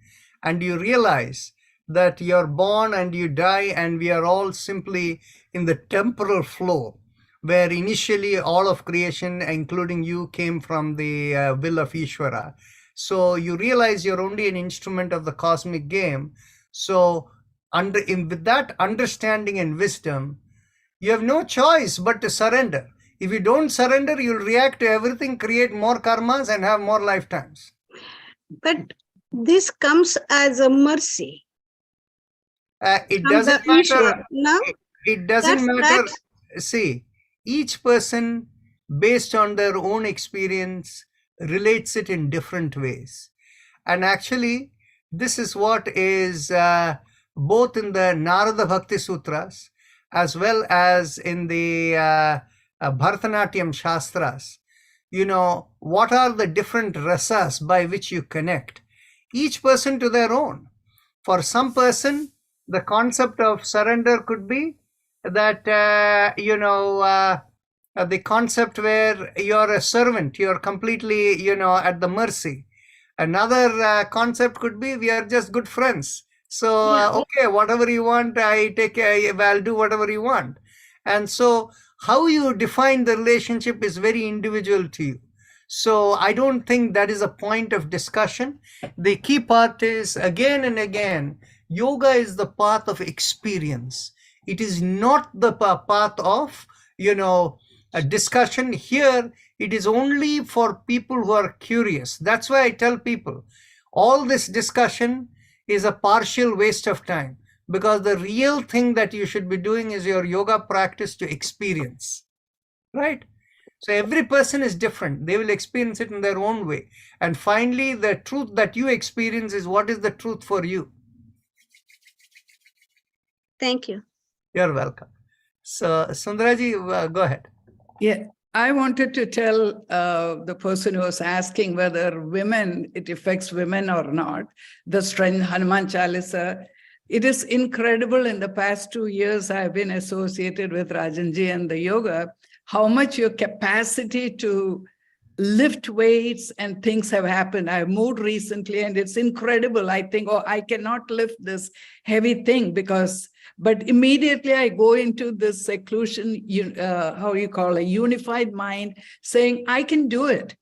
and you realize that you're born and you die, and we are all simply in the temporal flow, where initially all of creation, including you, came from the will of Ishvara. So you realize you're only an instrument of the cosmic game. So with that understanding and wisdom, you have no choice but to surrender. If you don't surrender, you'll react to everything, create more karmas, and have more lifetimes. But this comes as a mercy. It doesn't matter. No? It doesn't matter. See, each person, based on their own experience, relates it in different ways. And actually, this is what is both in the Narada Bhakti Sutras as well as in the Bharatanatyam Shastras. What are the different rasas by which you connect? Each person to their own. For some person, the concept of surrender could be that, the concept where you're a servant, you're completely, at the mercy. Another concept could be we are just good friends. So, okay, whatever you want, I take care, I'll do whatever you want. And so How you define the relationship is very individual to you. So I don't think that is a point of discussion. The key part is, again and again, yoga is the path of experience. It is not the path of, a discussion. Here, it is only for people who are curious. That's why I tell people, all this discussion is a partial waste of time, because the real thing that you should be doing is your yoga practice to experience, right? So every person is different. They will experience it in their own way. And finally, the truth that you experience is what is the truth for you. Thank you. You're welcome. So Sundaraji, go ahead. Yeah, I wanted to tell the person who was asking whether women, it affects women or not, the strength, Hanuman Chalisa. It is incredible. In the past 2 years, I've been associated with Rajanji and the yoga, how much your capacity to lift weights and things have happened. I moved recently and it's incredible. I think, oh, I cannot lift this heavy thing but immediately I go into this seclusion, a unified mind, saying, I can do it.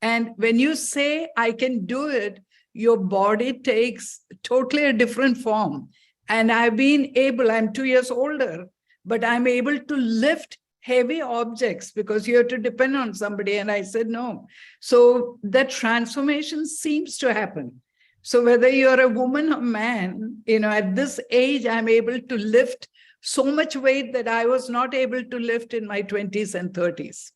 And when you say, I can do it, your body takes totally a different form. And I've been able, I'm 2 years older, but I'm able to lift heavy objects because you have to depend on somebody. And I said, no. So that transformation seems to happen. So whether you're a woman or man, at this age, I'm able to lift so much weight that I was not able to lift in my 20s and 30s.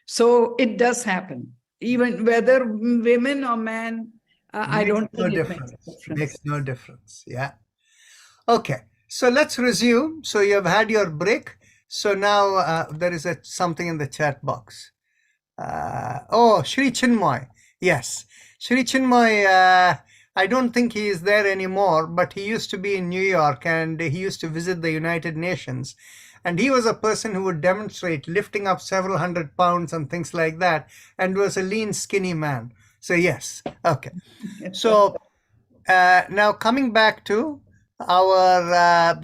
So it does happen. Even whether women or men, I don't think it makes a difference. Makes no difference. Yeah. Okay. So let's resume. So you have had your break. So now there is something in the chat box. Shri Chinmoy. Yes. Shri Chinmoy, I don't think he is there anymore, but he used to be in New York and he used to visit the United Nations. And he was a person who would demonstrate lifting up several hundred pounds and things like that, and was a lean, skinny man. So yes. Okay. So now coming back to our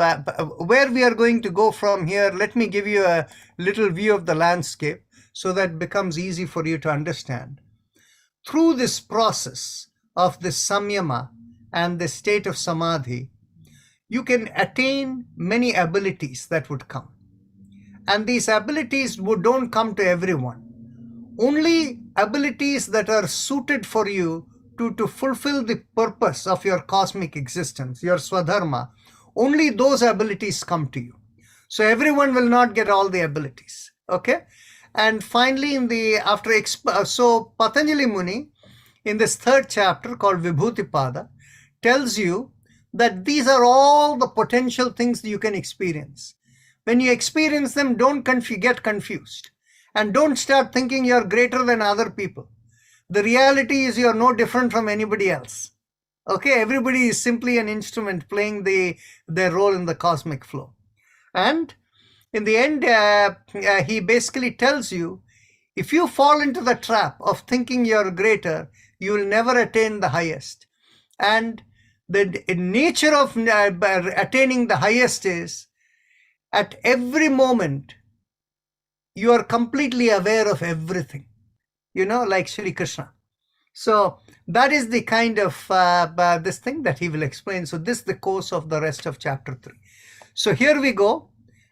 where we are going to go from here, let me give you a little view of the landscape so that becomes easy for you to understand. Through this process of this samyama and the state of samadhi, you can attain many abilities that would come. And these abilities don't come to everyone. Only abilities that are suited for you to fulfill the purpose of your cosmic existence, your swadharma, only those abilities come to you. So everyone will not get all the abilities. Okay. And finally, so Patanjali Muni, in this 3rd chapter called Vibhuti-pada, tells you that these are all the potential things that you can experience. When you experience them, don't get confused. And don't start thinking you're greater than other people. The reality is you're no different from anybody else. Okay, everybody is simply an instrument playing their role in the cosmic flow. And in the end, he basically tells you, if you fall into the trap of thinking you're greater, you will never attain the highest. And the nature of attaining the highest is, at every moment, you are completely aware of everything, like Sri Krishna. So that is the kind of this thing that he will explain. So this is the course of the rest of chapter 3. So here we go.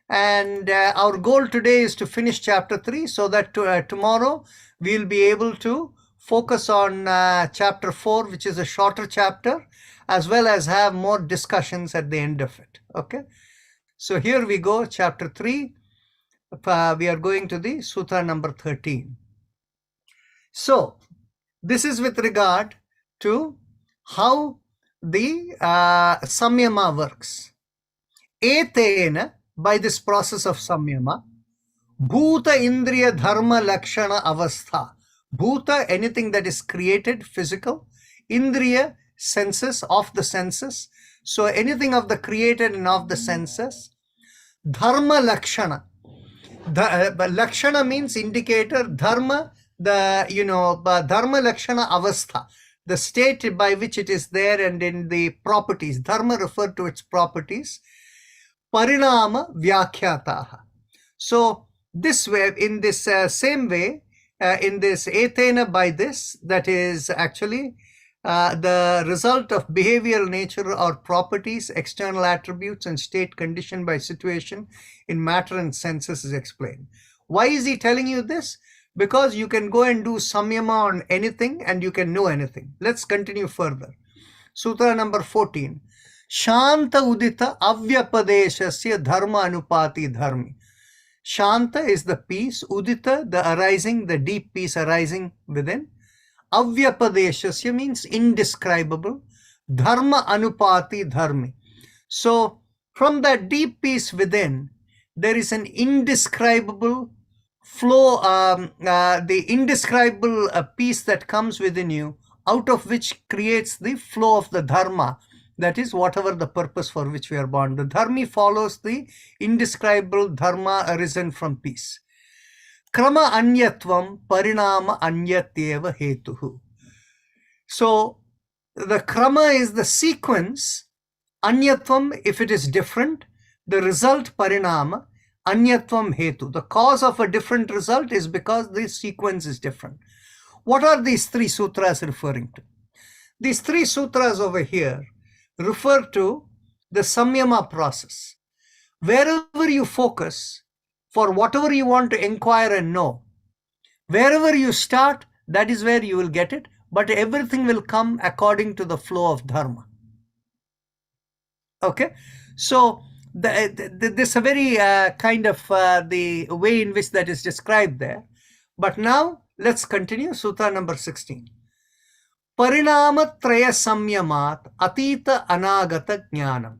And our goal today is to finish chapter 3 so that tomorrow we'll be able to focus on chapter 4, which is a shorter chapter, as well as have more discussions at the end of it. Okay. So here we go, chapter 3. We are going to the sutra number 13. So this is with regard to how the samyama works. Etena, by this process of samyama, bhuta indriya dharma lakshana avastha. Bhuta, anything that is created, physical. Indriya, senses, of the senses. So anything of the created and of the senses. Dharma lakshana. Lakshana means indicator. Dharma, dharma lakshana avastha, the state by which it is there, and in the properties. Dharma referred to its properties. Parinama vyakhyataha. So This way, in this same way, in this etena, by this, that is actually the result of behavioral nature or properties, external attributes, and state conditioned by situation in matter and senses is explained. Why is he telling you this? Because you can go and do samyama on anything and you can know anything. Let's continue further. Sutra number 14. Shanta udita avyapadeshasya dharma anupati dharmi. Shanta is the peace, udita, the arising, the deep peace arising within. Avyapadeshasya means indescribable. Dharma anupati dharmi. So from that deep peace within, there is an indescribable flow, the indescribable peace that comes within you, out of which creates the flow of the dharma. That is whatever the purpose for which we are born. The dharmi follows the indescribable dharma arisen from peace. Krama anyatvam parinama anyatyeva hetuhu. So the krama is the sequence. Anyatvam, if it is different, the result parinama, anyatvam hetu. The cause of a different result is because the sequence is different. What are these three sutras referring to? These three sutras over here refer to the samyama process. Wherever you focus, for whatever you want to inquire and know, wherever you start, that is where you will get it, but everything will come according to the flow of dharma. Okay, so this is a very kind of the way in which that is described there. But now let's continue. Sutra number 16. Parinama traya samyamat atita anagata jnanam.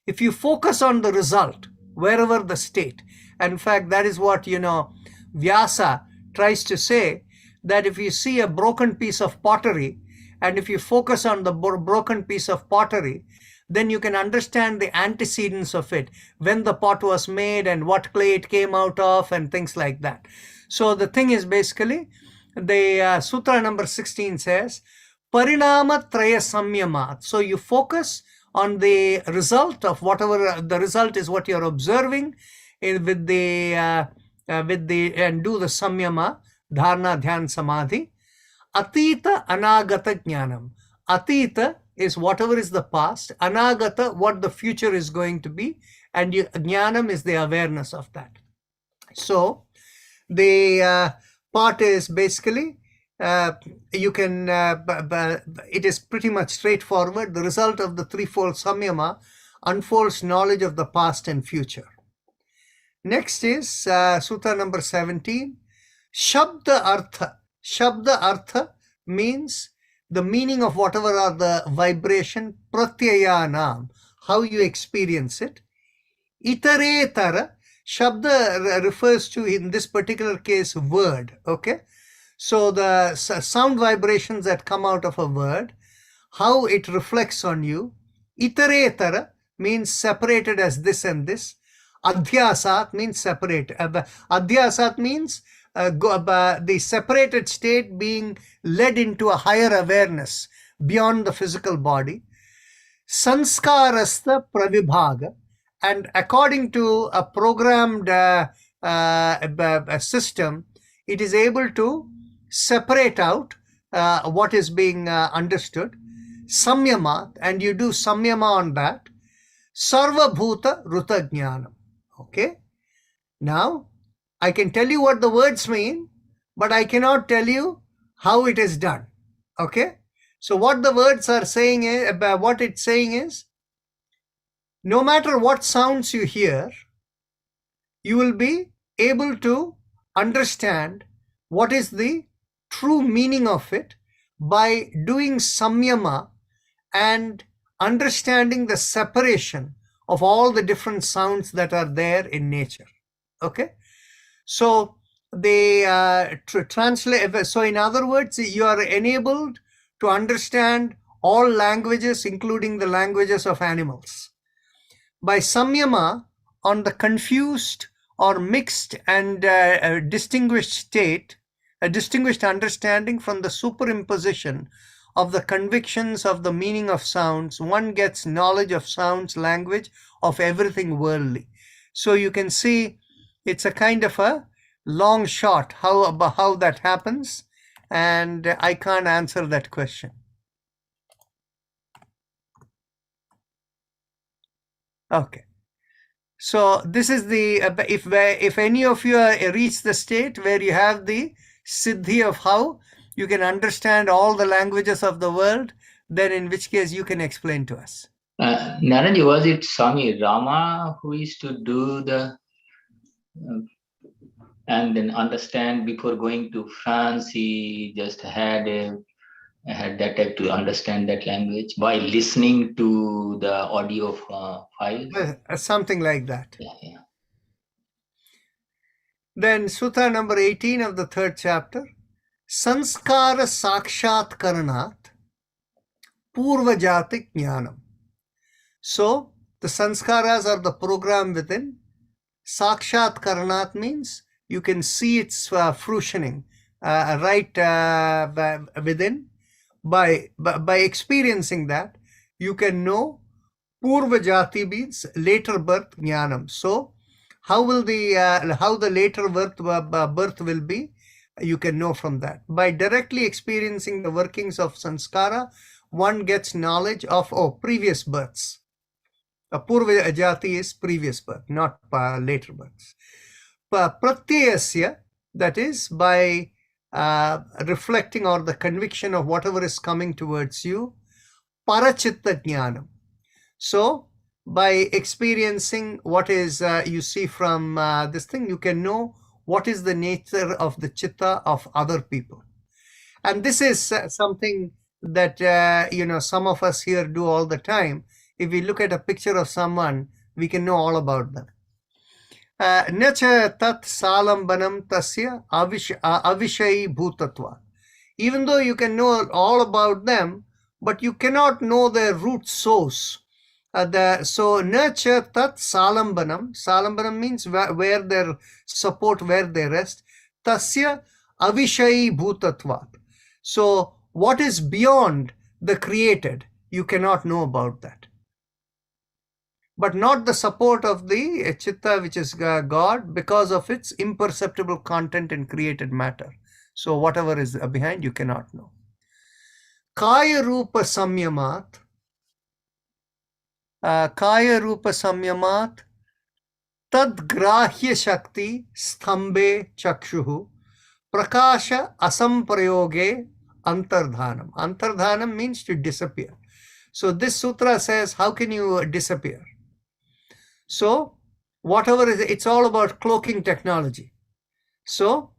If you focus on the result, wherever the state, and in fact that is what Vyasa tries to say, that if you see a broken piece of pottery and if you focus on the broken piece of pottery, then you can understand the antecedents of it, when the pot was made and what clay it came out of and things like that. So the thing is basically, the sutra number 16 says, Parinama traya samyamat. So you focus on the result of whatever the result is, what you're observing and do the samyama, dharana, dhyan, samadhi. Atita anagata jnanam. Atita is whatever is the past, anagata, what the future is going to be, and jnanam is the awareness of that. So the part is basically, you can, it is pretty much straightforward. The result of the threefold samyama unfolds knowledge of the past and future. Next is Sutra number 17. Shabda Artha. Shabda Artha means the meaning of whatever are the vibration, pratyayanam, how you experience it. Itaretara, Shabda refers to, in this particular case, word, okay? So the sound vibrations that come out of a word, how it reflects on you. Itaretara means separated as this and this. Adhyasat means separate. Adhyasat means the separated state being led into a higher awareness beyond the physical body. Sanskarastha pravibhaga, and according to a programmed system, it is able to separate out what is being understood. Samyama, and you do samyama on that. Sarva bhuta ruta jnanam. Okay, now I can tell you what the words mean, but I cannot tell you how it is done. Okay, so what the words are saying is, what it's saying is, no matter what sounds you hear, you will be able to understand what is the true meaning of it by doing samyama and understanding the separation of all the different sounds that are there in nature. Okay, so they translate. So in other words, you are enabled to understand all languages, including the languages of animals. By samyama, on the confused or mixed and distinguished state, a distinguished understanding from the superimposition of the convictions of the meaning of sounds, one gets knowledge of sounds, language, of everything worldly. So you can see, It's a kind of a long shot how that happens, and I can't answer that question. Okay. So this is the, if any of you reach the state where you have the siddhi of how you can understand all the languages of the world, then in which case you can explain to us. Naraji, was it Swami Rama who used to do the and then understand before going to France? He just had that type to understand that language by listening to the audio files. Something like that. Yeah. Then Sutta number 18 of the 3rd chapter. Sanskara sakshat karanat purvajatik jnanam. So the sanskaras are the program within. Sakshat karanat means you can see its fruitioning right within. By experiencing that, you can know. Purvajati means later birth jnanam. So how will the later birth will be? You can know from that. By directly experiencing the workings of sanskara, one gets knowledge of previous births. Purva jati is previous birth, not later births. Pratyayasya, that is by reflecting or the conviction of whatever is coming towards you. Parachitta jnanam. So by experiencing what is you see from this thing, you can know what is the nature of the chitta of other people. And this is something that some of us here do all the time. If we look at a picture of someone, we can know all about them. Nacha tat salambanam tasya avishayi bhutatva. Even though you can know all about them, but you cannot know their root source. So nurture tat salambanam. Salambanam means where their support, where they rest. Tasya avishayi bhutatvat. So what is beyond the created, you cannot know about that. But not the support of the chitta, which is God, because of its imperceptible content in created matter. So whatever is behind, you cannot know. Kaya rupa samyamat. Kaya rupa samyamat tad grahya shakti sthambe chakshuhu prakasha asamprayoge antardhanam. Antardhanam means to disappear. So this sutra says, how can you disappear? So whatever is, it's all about cloaking technology. So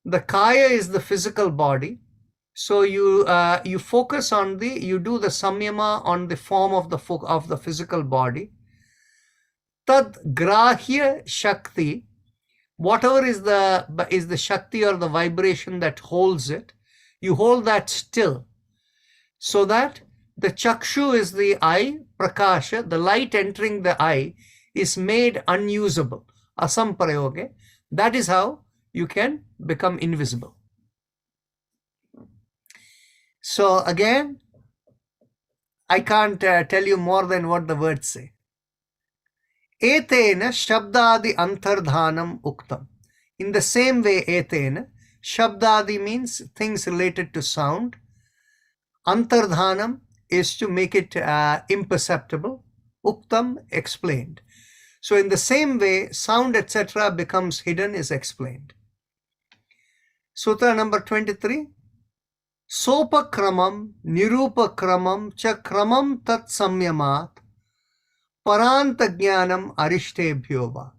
the kaya is the physical body. So you focus on you do the samyama on the form of the physical body. Tad grahya shakti, whatever is the shakti or the vibration that holds it, you hold that still, so that the chakshu is the eye, prakasha, the light entering the eye is made unusable, asamprayoge. That is how you can become invisible. So again, I can't tell you more than what the words say. Etena shabdadi antardhanam uktam. In the same way, etena, shabdadi means things related to sound. Antardhanam is to make it imperceptible. Uktam, explained. So in the same way, sound, etc. becomes hidden, is explained. Sutra number 23. Sopakramam, nirupakramam, cha kramam tat samyamat, paranta jnanam arishtebhyo va.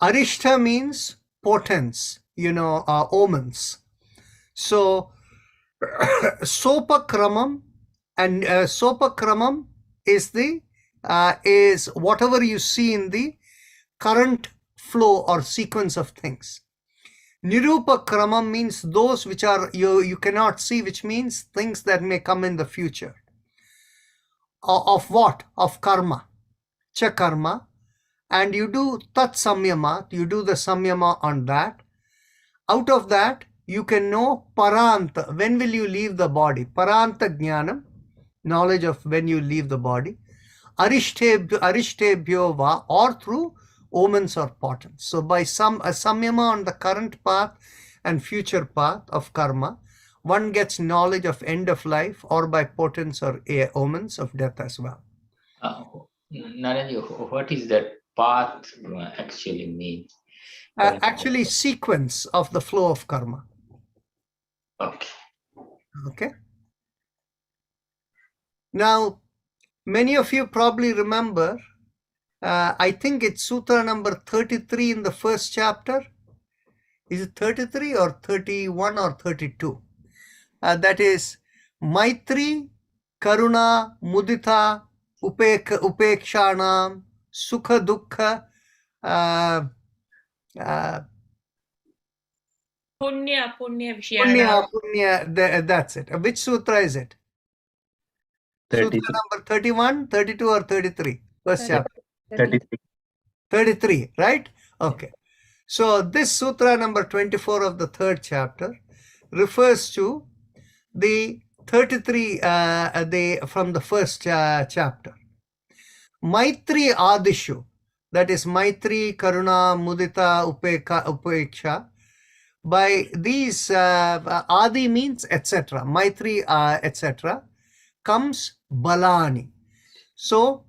Arishta means portents, omens. So sopakramam, and sopakramam is whatever you see in the current flow or sequence of things. Nirupakramam means those which are you cannot see, which means things that may come in the future. Of what? Of karma. Cha karma. And you do tat samyamat, you do the samyama on that. Out of that, you can know paranta. When will you leave the body? Paranta jnanam, knowledge of when you leave the body. Arishtebhyo va, or through omens or portents. So by a samyama on the current path and future path of karma, one gets knowledge of end of life, or by portents or omens of death as well. Naraji, what is that path actually mean? Actually, sequence of the flow of karma. Okay. Okay. Now, many of you probably remember, I think it's Sutra number 33 in the first chapter. Is it 33 or 31 or 32? That is Maitri, Karuna, Mudita, Upekshanam, Sukha Dukkha, Punya Vishayana. Punya, that's it. Which sutra is it? 33. Sutra number 31, 32 or 33? First chapter. 33. 33, right? Okay. So this sutra number 24 of the third chapter refers to the 33 from the first chapter. Maitri Adishu, that is Maitri, Karuna, Mudita, Upeksha. By these, Adi means etc. Maitri, etc. comes Balani. So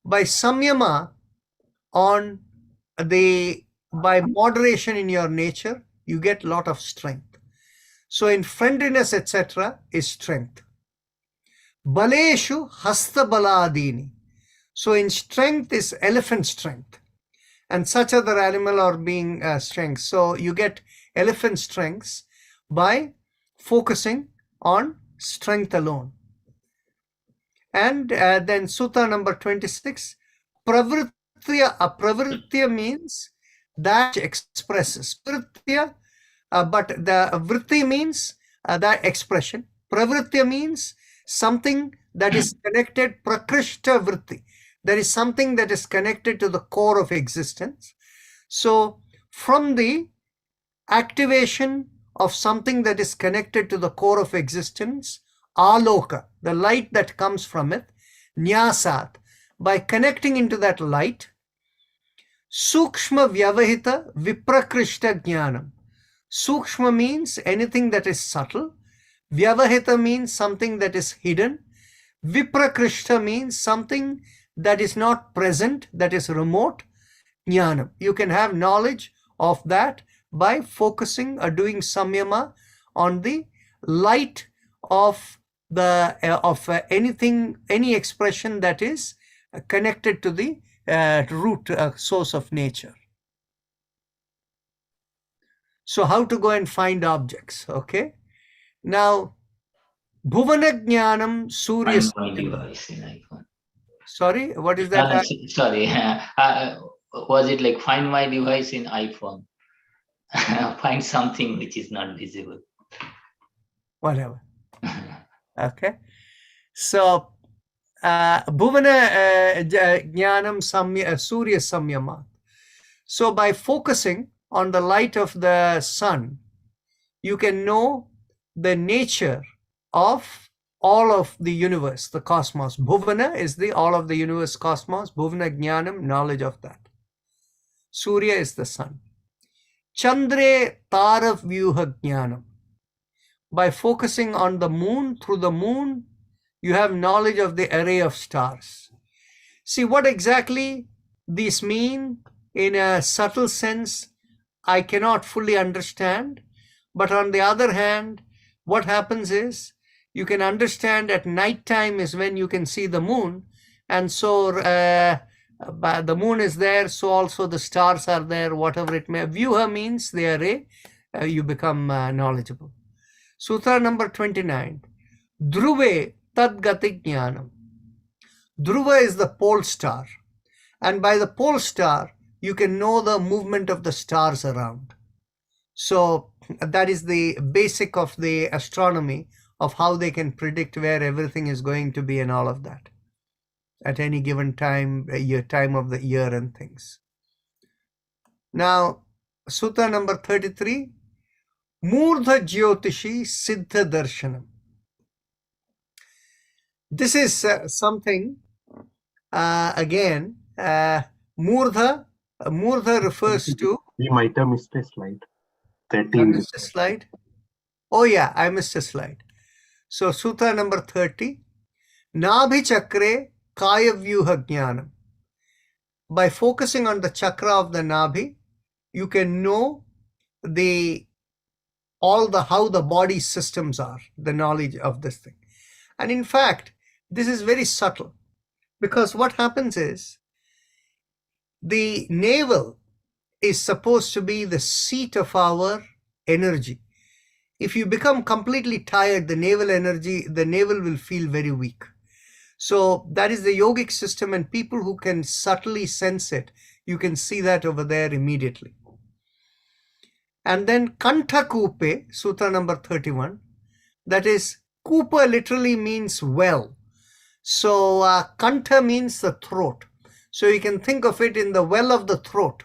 by samyama on by moderation in your nature, you get a lot of strength. So in friendliness, etc. is strength. Baleshu hasta baladini. So in strength is elephant strength, and such other animal or being strength. So you get elephant strengths by focusing on strength alone. And then Sutra number 26, Pravritya. Pravritya means that expresses. Pravritya, but the vritti means that expression. Pravritya means something that is connected, prakrishta vritti. There is something that is connected to the core of existence. So from the activation of something that is connected to the core of existence, aloka, the light that comes from it, nyasat, by connecting into that light, sukshma vyavahita viprakrishta jnanam. Sukshma means anything that is subtle. Vyavahita means something that is hidden. Viprakrishta means something that is not present, that is remote. Jnanam. You can have knowledge of that by focusing or doing samyama on the light of anything, any expression that is connected to the root source of nature. So how to go and find objects? Okay. Now, Bhuvana Jnanam Surya. Find my device in iPhone. Sorry, what is that? Sorry, was it like find my device in iPhone? Find something which is not visible. Whatever. Okay. So, Bhuvana Jnanam Surya Samyama. So by focusing on the light of the sun, you can know the nature of all of the universe, the cosmos. Bhuvana is the all of the universe, cosmos. Bhuvana Jnanam, knowledge of that. Surya is the sun. Chandre Tara Vyuha Jnanam. By focusing on the moon, through the moon, you have knowledge of the array of stars. See what exactly these mean in a subtle sense, I cannot fully understand. But on the other hand, what happens is, you can understand at night time is when you can see the moon. And so the moon is there, so also the stars are there, whatever it may. Vyuha means the array, you become knowledgeable. Sutra number 29. Dhruve Tadgati Jnanam. Dhruva is the pole star. And by the pole star, you can know the movement of the stars around. So that is the basic of the astronomy of how they can predict where everything is going to be and all of that at any given time, time of the year and things. Now, Sutra number 33, Murdha Jyotishi Siddha Darshanam. This is something, again, Murdha Murdha refers to. We might have missed a slide. I 13. missed a slide. Oh yeah, I missed a slide. So Sutra number 30. Nabhi chakre kaya vyuha jnanam. By focusing on the chakra of the Nabhi, you can know how the body systems are, the knowledge of this thing. And in fact, this is very subtle, because what happens is the navel is supposed to be the seat of our energy. If you become completely tired, the navel will feel very weak. So that is the yogic system, and people who can subtly sense it, you can see that over there immediately. And then Kantha Kupe, Sutra number 31, that is, Kupa literally means well. So Kantha means the throat. So you can think of it in the well of the throat.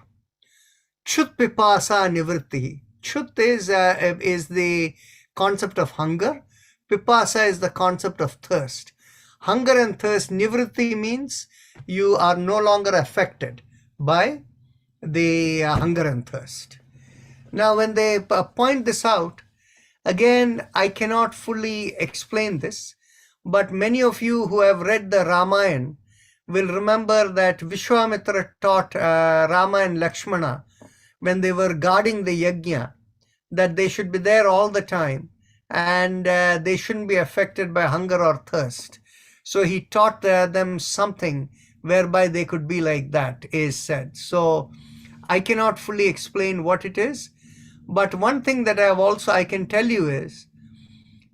Chut pipasa nivritti. Chut is the concept of hunger. Pipasa is the concept of thirst. Hunger and thirst, nivritti means you are no longer affected by the hunger and thirst. Now, when they point this out, again, I cannot fully explain this, but many of you who have read the Ramayana will remember that Vishwamitra taught Rama and Lakshmana, when they were guarding the yajna, that they should be there all the time and they shouldn't be affected by hunger or thirst. So he taught them something whereby they could be like that, is said. So I cannot fully explain what it is, but one thing that I can tell you is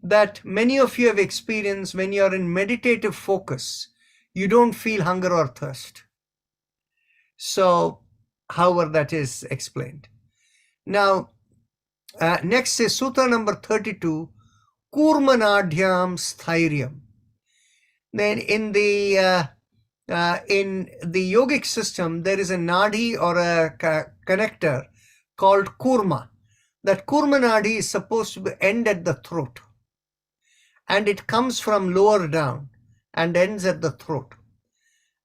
that many of you have experienced when you are in meditative focus, you don't feel hunger or thirst. So however that is explained. Now, next is Sutra number 32, Kurmanadhyam Sthiryam. Then in the yogic system, there is a nadi or a connector called Kurma. That Kurma nadi is supposed to end at the throat. And it comes from lower down and ends at the throat.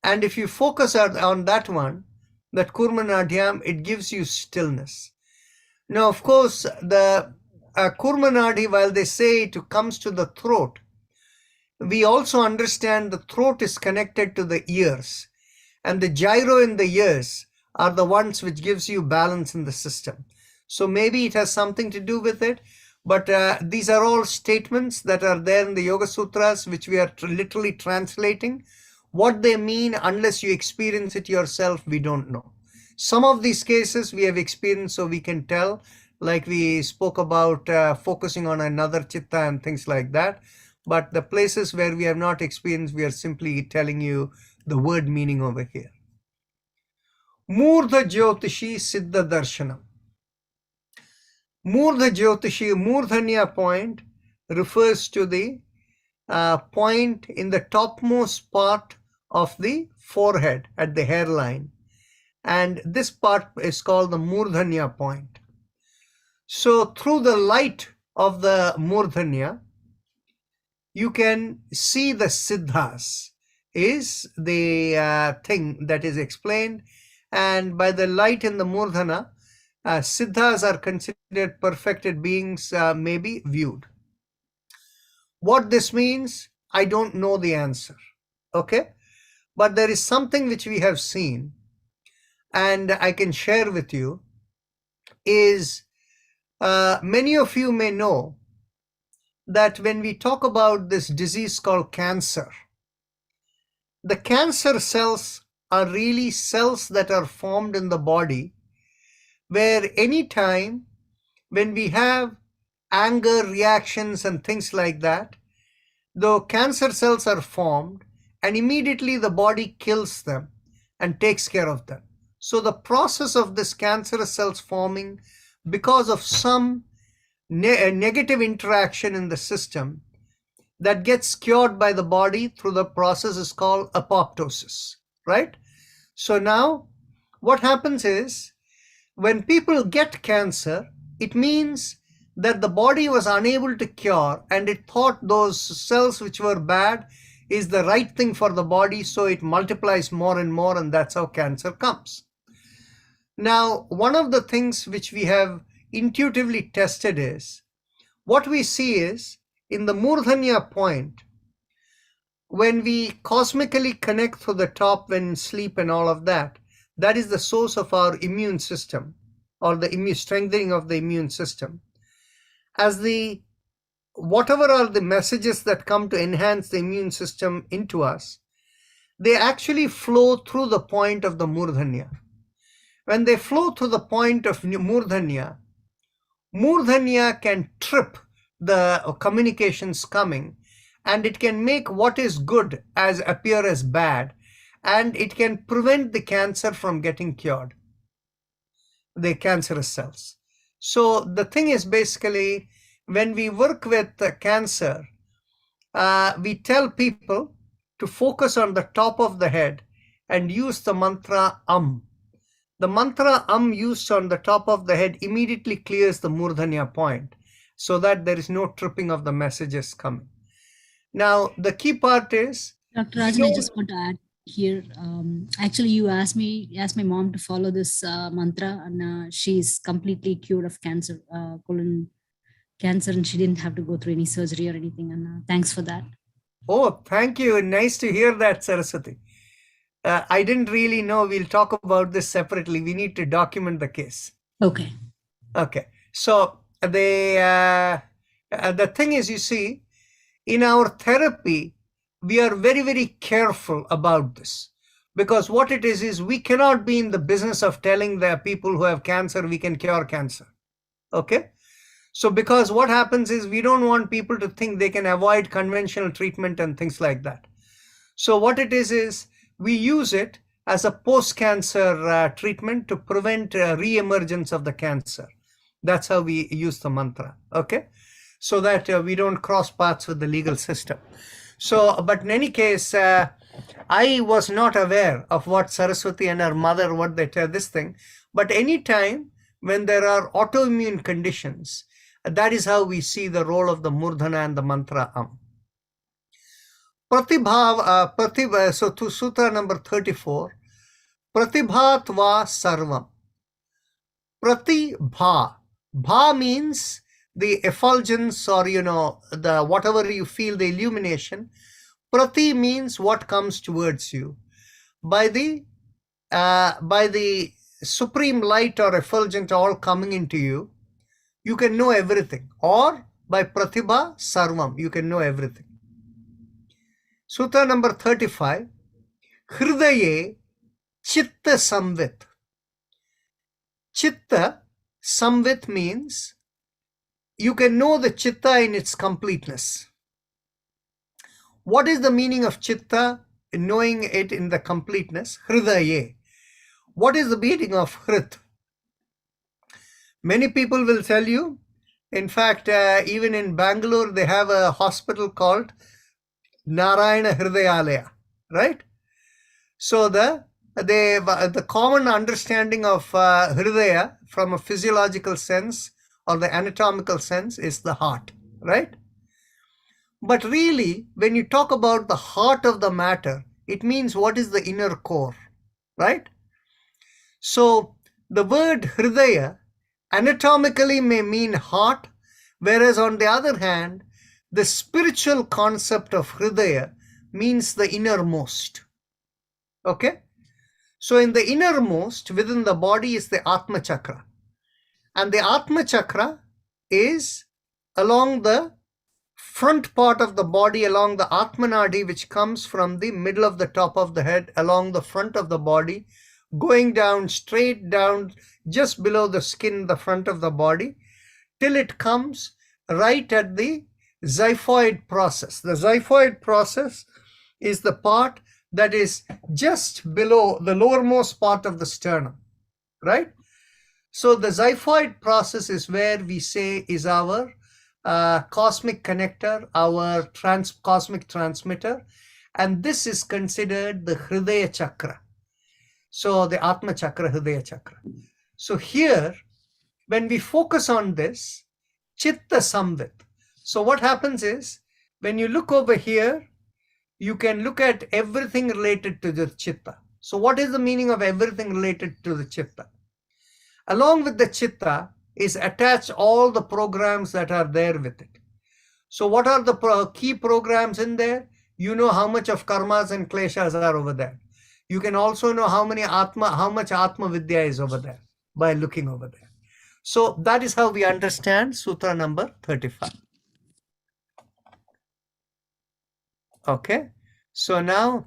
And if you focus on that one, that Kurma nadhyam, it gives you stillness. Now, of course, the Kurma nadi, while they say it comes to the throat, we also understand the throat is connected to the ears, and the gyro in the ears are the ones which gives you balance in the system. So maybe it has something to do with it, but these are all statements that are there in the Yoga Sutras, which we are literally translating. What they mean, unless you experience it yourself, we don't know. Some of these cases we have experienced, so we can tell, like we spoke about focusing on another chitta and things like that. But the places where we have not experienced, we are simply telling you the word meaning over here. Murdha Jyotishi Siddha Darshanam. Murdha Jyotishi, Murdhanya point, refers to the point in the topmost part of the forehead at the hairline. And this part is called the Murdhanya point. So through the light of the Murdhanya, you can see the siddhas, is the thing that is explained. And by the light in the Murdhana, siddhas are considered perfected beings, may be viewed. What this means, I don't know the answer. Okay? But there is something which we have seen, and I can share with you, is many of you may know that when we talk about this disease called cancer, the cancer cells are really cells that are formed in the body, where any time when we have anger reactions and things like that, the cancer cells are formed and immediately the body kills them and takes care of them. So the process of this cancerous cells forming because of some negative interaction in the system that gets cured by the body through the process is called apoptosis, right? So now what happens is when people get cancer, it means that the body was unable to cure and it thought those cells which were bad is the right thing for the body, so it multiplies more and more, and that's how cancer comes. Now, one of the things which we have intuitively tested is, what we see is in the Murdhanya point, when we cosmically connect to the top when sleep and all of that, that is the source of our immune system, or the strengthening of the immune system. As the whatever are the messages that come to enhance the immune system into us, they actually flow through the point of the Murdhanya. When they flow through the point of Murdhanya, Murdhanya can trip the communications coming, and it can make what is good as appear as bad, and it can prevent the cancer from getting cured, the cancerous cells. So the thing is, basically, when we work with cancer, we tell people to focus on the top of the head and use the mantra The mantra used on the top of the head immediately clears the Murdhanya point, so that there is no tripping of the messages coming. Now, the key part is, Dr. Rajan, I just want to add here. Actually, you asked my mom to follow this mantra, and she's completely cured of cancer, colon cancer, and she didn't have to go through any surgery or anything. And thanks for that. Oh, thank you. Nice to hear that, Saraswati. I didn't really know. We'll talk about this separately. We need to document the case. Okay. Okay. So the thing is, you see, in our therapy, we are very, very careful about this, because what it is we cannot be in the business of telling the people who have cancer, we can cure cancer. Okay. So because what happens is, we don't want people to think they can avoid conventional treatment and things like that. So what it is we use it as a post-cancer treatment to prevent re-emergence of the cancer. That's how we use the mantra, okay? So that we don't cross paths with the legal system. So, but in any case, I was not aware of what Saraswati and her mother, what they tell this thing. But anytime when there are autoimmune conditions, that is how we see the role of the Murdhana and the mantra Pratibha, so to Sutra number 34, Pratibhatva Sarvam. Pratibha. Bha means the effulgence, or the whatever you feel, the illumination. Prati means what comes towards you. By the supreme light or effulgent all coming into you, you can know everything. Or by Pratibha Sarvam, you can know everything. Sutra number 35, Hridaye Chitta Samvit. Chitta Samvit means you can know the Chitta in its completeness. What is the meaning of Chitta, knowing it in the completeness? Hridaye. What is the meaning of Hrit? Many people will tell you, in fact, even in Bangalore, they have a hospital called Narayana Hridayalaya, right? So the common understanding of Hridaya from a physiological sense or the anatomical sense is the heart, right? But really, when you talk about the heart of the matter, it means what is the inner core, right? So the word Hridaya anatomically may mean heart, whereas on the other hand, the spiritual concept of Hridaya means the innermost. Okay? So in the innermost within the body is the Atma Chakra. And the Atma Chakra is along the front part of the body, along the Atmanadi, which comes from the middle of the top of the head, along the front of the body, going down, straight down, just below the skin, the front of the body, till it comes right at the xiphoid process. The xiphoid process is the part that is just below the lowermost part of the sternum, right? So the xiphoid process is where we say is our cosmic connector, our cosmic transmitter, and this is considered the Hridaya Chakra. So the Atma Chakra, Hridaya Chakra. So here, when we focus on this, Chitta Samvit. So what happens is, when you look over here, you can look at everything related to the Chitta. So what is the meaning of everything related to the Chitta? Along with the chitta is attached all the programs that are there with it. So what are the key programs in there? You know how much of karmas and kleshas are over there. You can also know how much Atma Vidya is over there by looking over there. So that is how we understand Sutra number 35. Okay, so now,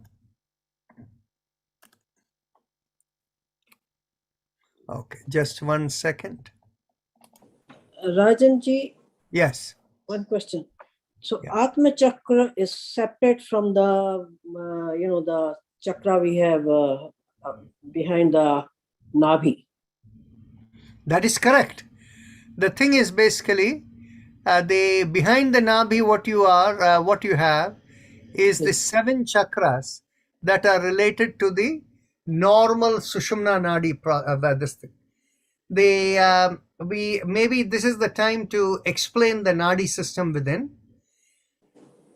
okay, just 1 second. Rajanji, Yes. one question. So Yeah. Atma Chakra is separate from the, the chakra we have behind the Nabhi. That is correct. The thing is basically, behind the Nabhi, what you have is the 7 chakras that are related to the normal Sushumna Nadi. This thing. Maybe this is the time to explain the Nadi system within.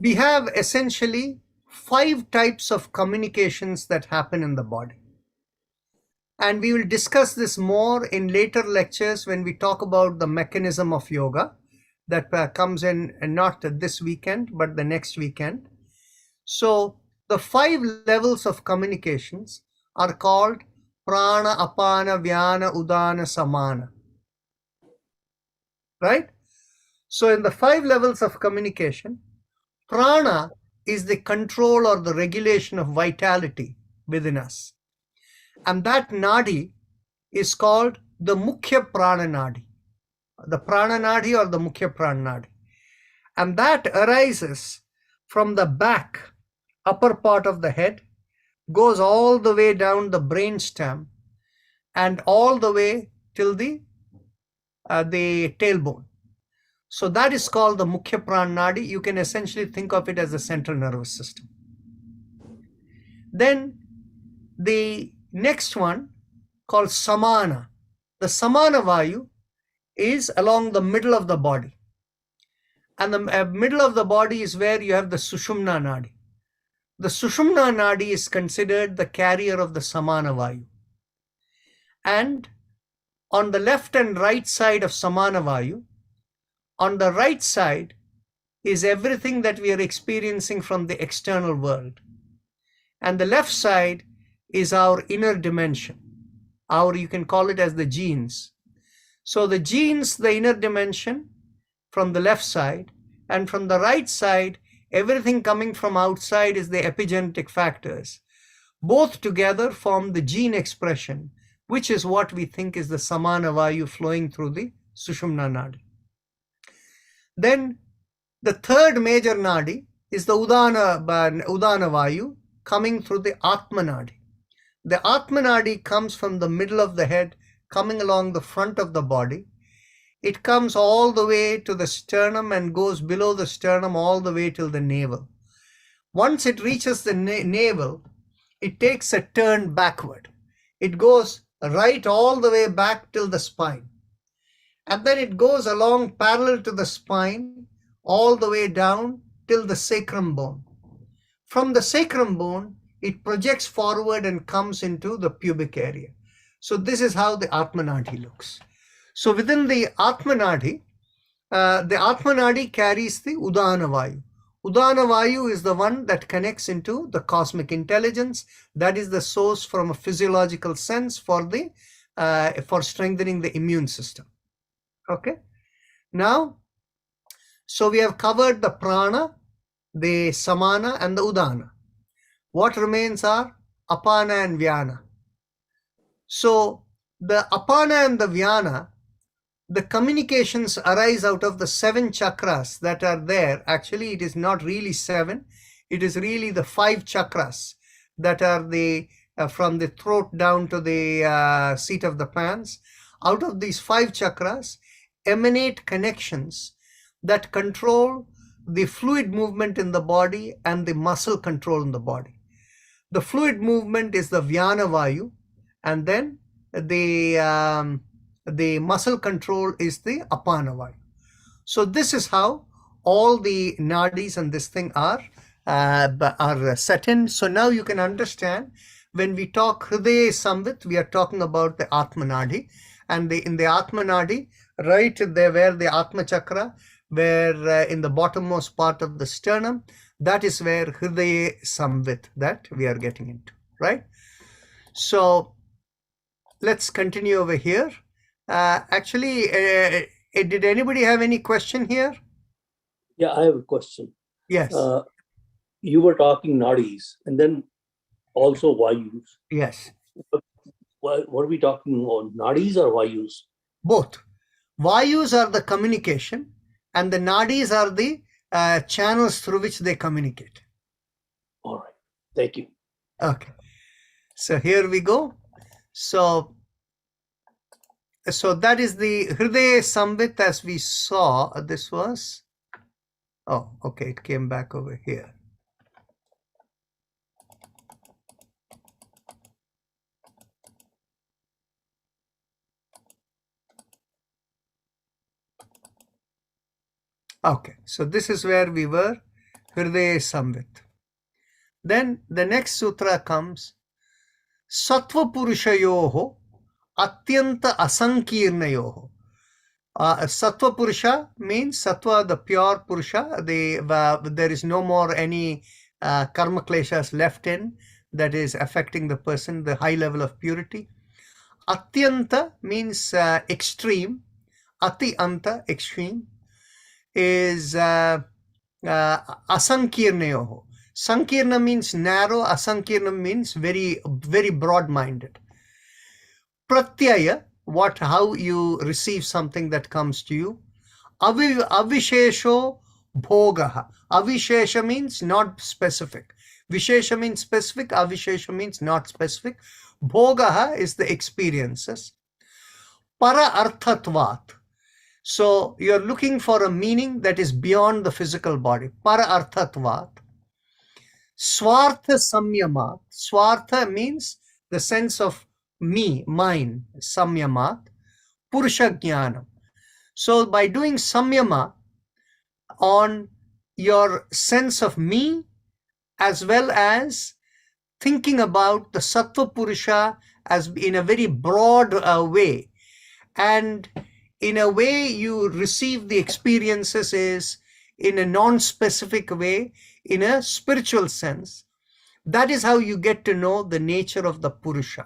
We have essentially 5 types of communications that happen in the body. And we will discuss this more in later lectures when we talk about the mechanism of yoga that comes in, not this weekend, but the next weekend. So the 5 levels of communications are called prana, apana, vyana, udana, samana. Right? So in the 5 levels of communication, prana is the control or the regulation of vitality within us. And that nadi is called the Mukhya Prana Nadi. The Prana Nadi or the Mukhya Prana Nadi. And that arises from the back, upper part of the head, goes all the way down the brain stem and all the way till the tailbone. So that is called the Mukhya Prana Nadi. You can essentially think of it as the central nervous system. Then the next one called Samana. The Samana Vayu is along the middle of the body. And the middle of the body is where you have the Sushumna Nadi. The Sushumna Nadi is considered the carrier of the Samana Vayu. And on the left and right side of Samana Vayu, on the right side is everything that we are experiencing from the external world. And the left side is our inner dimension. You can call it as the genes. So the genes, the inner dimension from the left side, and from the right side, everything coming from outside is the epigenetic factors. Both together form the gene expression, which is what we think is the Samana Vayu flowing through the Sushumna Nadi. Then the third major Nadi is the Udana Vayu coming through the Atma Nadi. The Atma Nadi comes from the middle of the head, coming along the front of the body. It comes all the way to the sternum and goes below the sternum all the way till the navel. Once it reaches the navel, it takes a turn backward. It goes right all the way back till the spine. And then it goes along parallel to the spine all the way down till the sacrum bone. From the sacrum bone, it projects forward and comes into the pubic area. So this is how the Atmanadi looks. So within the Atmanadi carries the Udana Vayu. Udana Vayu is the one that connects into the cosmic intelligence. That is the source from a physiological sense for strengthening the immune system. Okay. Now, so we have covered the prana, the samana, and the udana. What remains are apana and vyana. So the apana and the vyana, the communications arise out of the 7 chakras that are there. Actually, it is not really 7. It is really the 5 chakras that are from the throat down to the seat of the pants. Out of these 5 chakras emanate connections that control the fluid movement in the body and the muscle control in the body. The fluid movement is the Vyana Vayu, and then the muscle control is the Apana Vayu. So this is how all the nadis and this thing are set in. So now you can understand when we talk Hridaya Samvit, we are talking about the Atma Nadi. and in the Atma Nadi, right there where the Atma Chakra, where in the bottommost part of the sternum, that is where Hridaya Samvit that we are getting into, right? So let's continue over here. Actually, did anybody have any question here? Yeah, I have a question. Yes. You were talking nadis and then also vayus. Yes. What are we talking about? Nadis or vayus? Both. Vayus are the communication and the nadis are the channels through which they communicate. All right. Thank you. Okay. So here we go. So that is the Hridaya Samvit as we saw. This was, oh, okay, it came back over here. Okay, so this is where we were, Hridaya Samvit. Then the next sutra comes, Sattva Purushayoho Atyanta Asankirnayoho. Sattva Purusha means Sattva, the pure Purusha. There is no more any karma kleshas left in that is affecting the person, the high level of purity. Atyanta means extreme. Ati anta, extreme, is Asankirnayoho. Sankirna means narrow, Asankirna means very, very broad-minded. Pratyaya, how you receive something that comes to you. Avishesho bhogaha. Avishesha means not specific. Vishesha means specific, Avishesha means not specific. Bhogaha is the experiences. Para arthatvat. So you're looking for a meaning that is beyond the physical body. Para arthatvat. Swartha samyamat. Swartha means the sense of me, mine, samyamat. Purusha jnanam. So by doing samyama on your sense of me, as well as thinking about the Sattva Purusha as in a very broad way, and in a way you receive the experiences is in a non-specific way, in a spiritual sense. That is how you get to know the nature of the Purusha.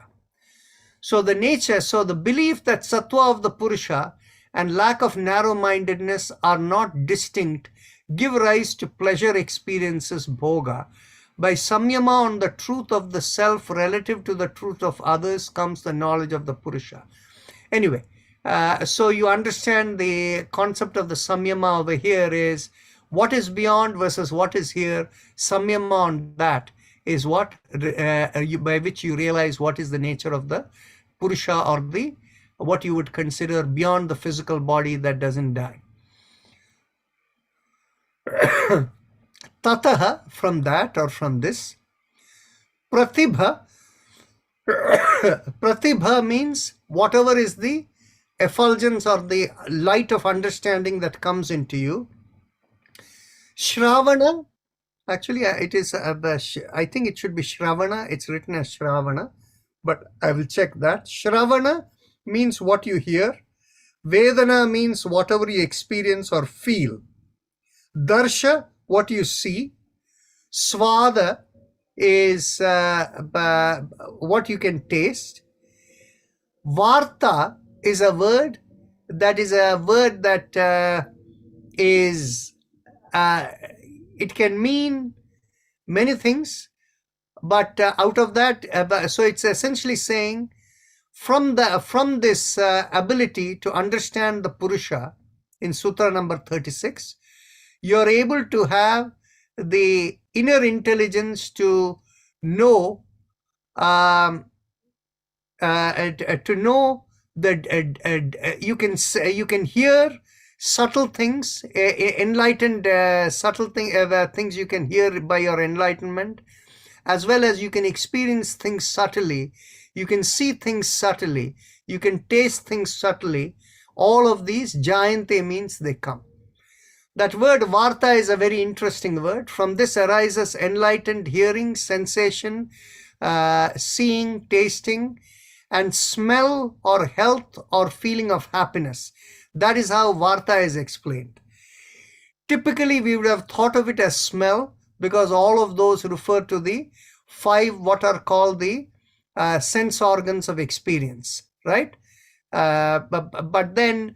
So the belief that Sattva of the Purusha and lack of narrow-mindedness are not distinct give rise to pleasure experiences, bhoga. By samyama on the truth of the self relative to the truth of others comes the knowledge of the Purusha. Anyway, so you understand the concept of the samyama over here is what is beyond versus what is here. Samyama on that is what by which you realize what is the nature of the Purusha, or the what you would consider beyond the physical body that doesn't die. Tataha, from that or from this. Pratibha. Pratibha means whatever is the effulgence or the light of understanding that comes into you. Shravana, actually it is, I think it should be Shravana, it's written as Shravana, but I will check that. Shravana means what you hear. Vedana means whatever you experience or feel. Darsha, what you see. Swada is what you can taste. Varta is a word that is it can mean many things, but out of that, so it's essentially saying from this ability to understand the Purusha in Sutra number 36, you're able to have the inner intelligence to know that you can hear subtle things, enlightened subtle things you can hear by your enlightenment, as well as you can experience things subtly, you can see things subtly, you can taste things subtly. All of these, jayante means they come. That word varta is a very interesting word. From this arises enlightened hearing, sensation, seeing, tasting, and smell or health or feeling of happiness. That is how Varta is explained. Typically, we would have thought of it as smell because all of those refer to the 5 what are called the sense organs of experience, right? But then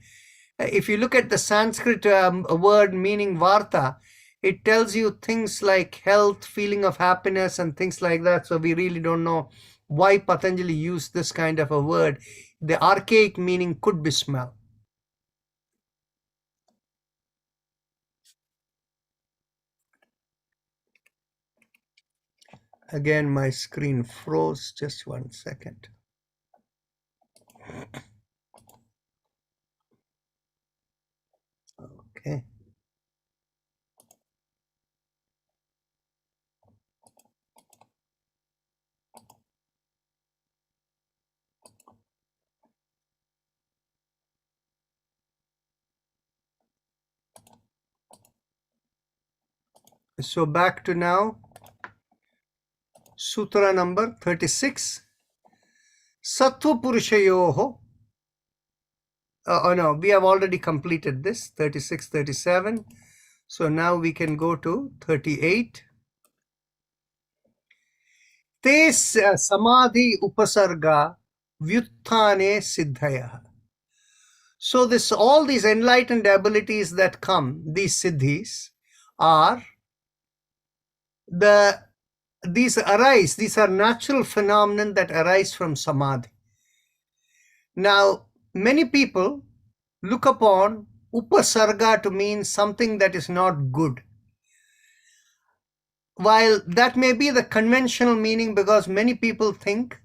if you look at the Sanskrit word meaning Varta, it tells you things like health, feeling of happiness, and things like that. So we really don't know why Patanjali used this kind of a word. The archaic meaning could be smell. Again, my screen froze. Just 1 second. Okay. So back to now, Sutra number 36. Sattva Purushayoho. Oh no, we have already completed this, 36, 37. So now we can go to 38. Te samadhi upasarga vyuthane siddhaya. So all these enlightened abilities that come, these siddhis, are these are natural phenomena that arise from samadhi. Now, many people look upon upasarga to mean something that is not good. While that may be the conventional meaning, because many people think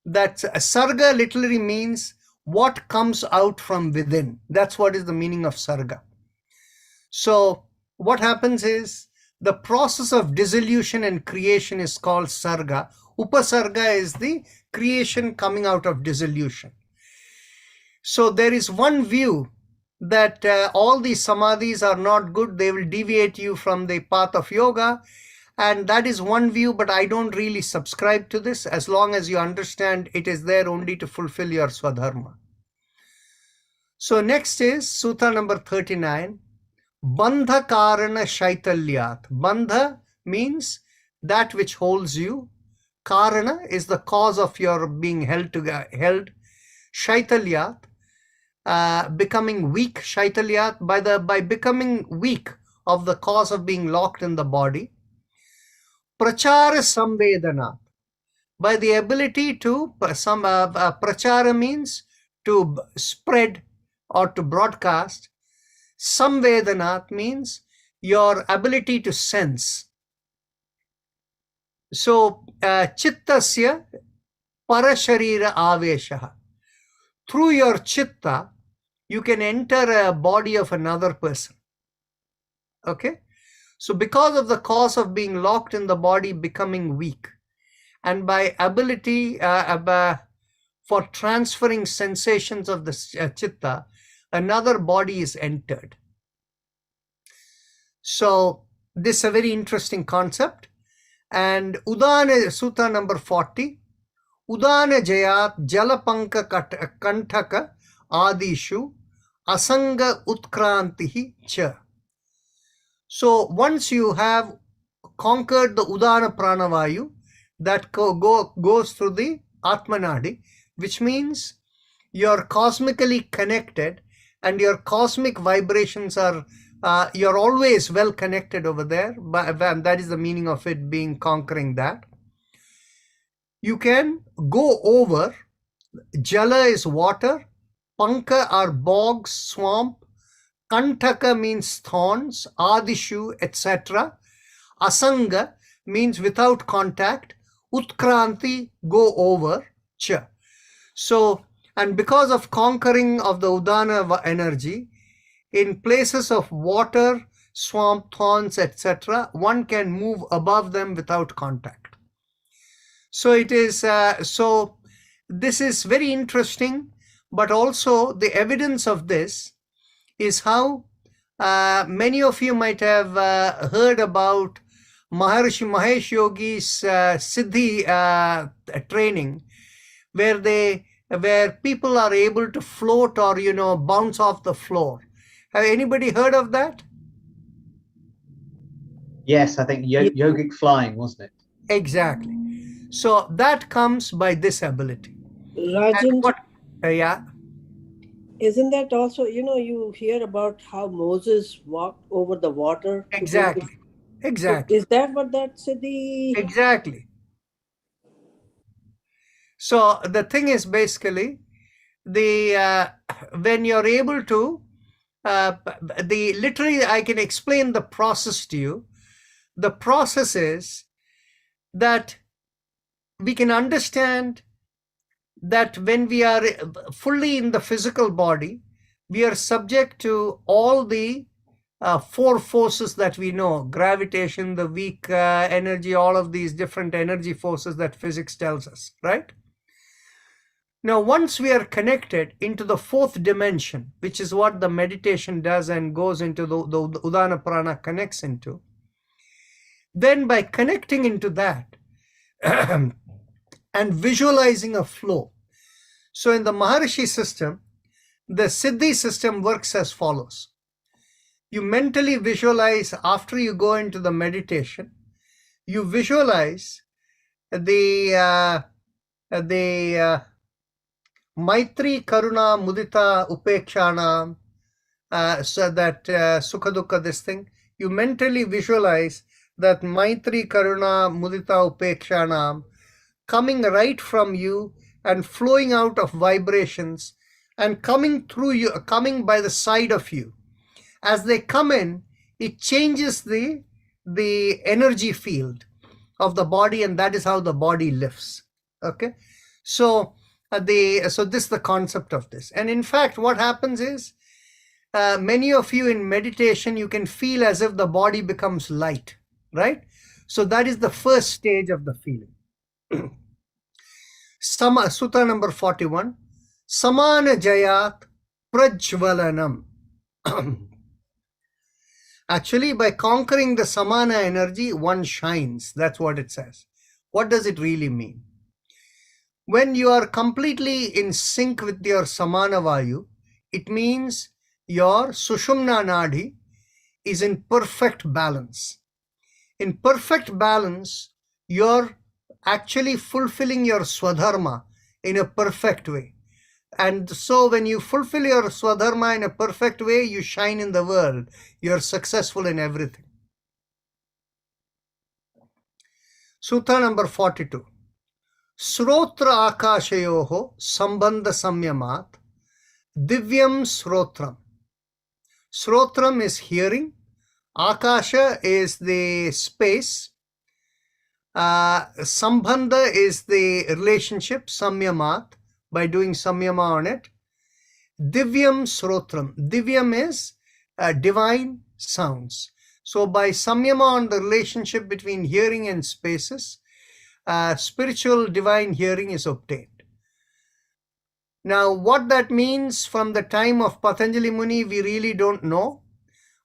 that sarga literally means what comes out from within. That's what is the meaning of sarga. So what happens is the process of dissolution and creation is called sarga. Upasarga is the creation coming out of dissolution. So there is one view that all these samadhis are not good. They will deviate you from the path of yoga. And that is one view, but I don't really subscribe to this, as long as you understand it is there only to fulfill your swadharma. So next is Sutra number 39. Bandha karana shaitalyat. Bandha means that which holds you. Karana is the cause of your being held. Shaitalyat, becoming weak. Shaitalyat, by becoming weak of the cause of being locked in the body. Prachara samvedana, by the ability to, prachara means to spread or to broadcast. Samvedanat means your ability to sense. So, chittasya parasharira aveshaha. Through your chitta, you can enter a body of another person. Okay? So because of the cause of being locked in the body becoming weak, and by ability for transferring sensations of the chitta, another body is entered. So this is a very interesting concept. And Udana Sutra number 40, Udana Jayat Jalapanka Kantaka Adishu Asanga Utkrantihi Cha. So once you have conquered the Udana Pranavayu that goes through the Atmanadi, which means you're cosmically connected and your cosmic vibrations are, you're always well connected over there. And that is the meaning of it being conquering that. You can go over. Jala is water. Panka are bogs, swamp. Kantaka means thorns, adishu, etc. Asanga means without contact. Utkranti, go over, cha. So, and because of conquering of the Udana energy, in places of water, swamp, thorns, etc., one can move above them without contact. So it is, so this is very interesting, but also the evidence of this is how many of you might have heard about Maharishi Mahesh Yogi's Siddhi training, where people are able to float or, bounce off the floor. Have anybody heard of that? Yes, I think yogic flying, wasn't it? Exactly. So that comes by this ability. Rajan, Yeah. isn't that also, you hear about how Moses walked over the water? Exactly. Exactly. So is that what that Siddhi? Exactly. So the thing is basically when you're able to literally I can explain the process to you. The process is that we can understand that when we are fully in the physical body, we are subject to all the four forces that we know: gravitation, the weak energy, all of these different energy forces that physics tells us, right? Now, once we are connected into the fourth dimension, which is what the meditation does and goes into the Udana Prana connects into, then by connecting into that and visualizing a flow. So in the Maharishi system, the Siddhi system works as follows. You mentally visualize after you go into the meditation, you visualize the Maitri, Karuna, Mudita, Upekshana, so that Sukha Dukkha, this thing, you mentally visualize that Maitri, Karuna, Mudita, Upekshana coming right from you and flowing out of vibrations and coming through you, coming by the side of you. As they come in, it changes the energy field of the body, and that is how the body lifts. Okay, so this is the concept of this. And in fact, what happens is many of you in meditation, you can feel as if the body becomes light, right? So that is the first stage of the feeling. Sutra number 41, Samana Jayat Prajvalanam. Actually, by conquering the Samana energy, one shines. That's what it says. What does it really mean? When you are completely in sync with your Samana Vayu, it means your Sushumna Nadi is in perfect balance. In perfect balance, you're actually fulfilling your Swadharma in a perfect way. And so when you fulfill your Swadharma in a perfect way, you shine in the world. You're successful in everything. Sutra number 42. Srotra akashayoho sambandha samyamat divyam srotram. Srotram is hearing. Akasha is the space. Sambandha is the relationship, samyamat, by doing samyama on it. Divyam srotram. Divyam is divine sounds. So by samyama on the relationship between hearing and spaces, spiritual divine hearing is obtained. Now, what that means from the time of Patanjali Muni, we really don't know.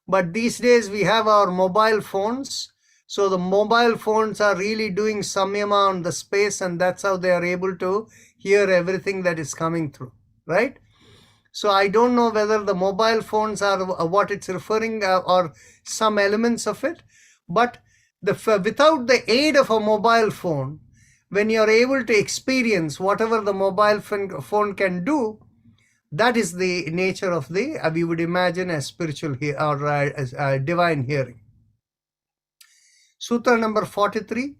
But these days we have our mobile phones. So the mobile phones are really doing samyama on the space, and that's how they are able to hear everything that is coming through, right? So I don't know whether the mobile phones are what it's referring or some elements of it, but without the aid of a mobile phone, when you're able to experience whatever the mobile phone can do, that is the nature of the, we would imagine, as spiritual or as divine hearing. Sutra number 43.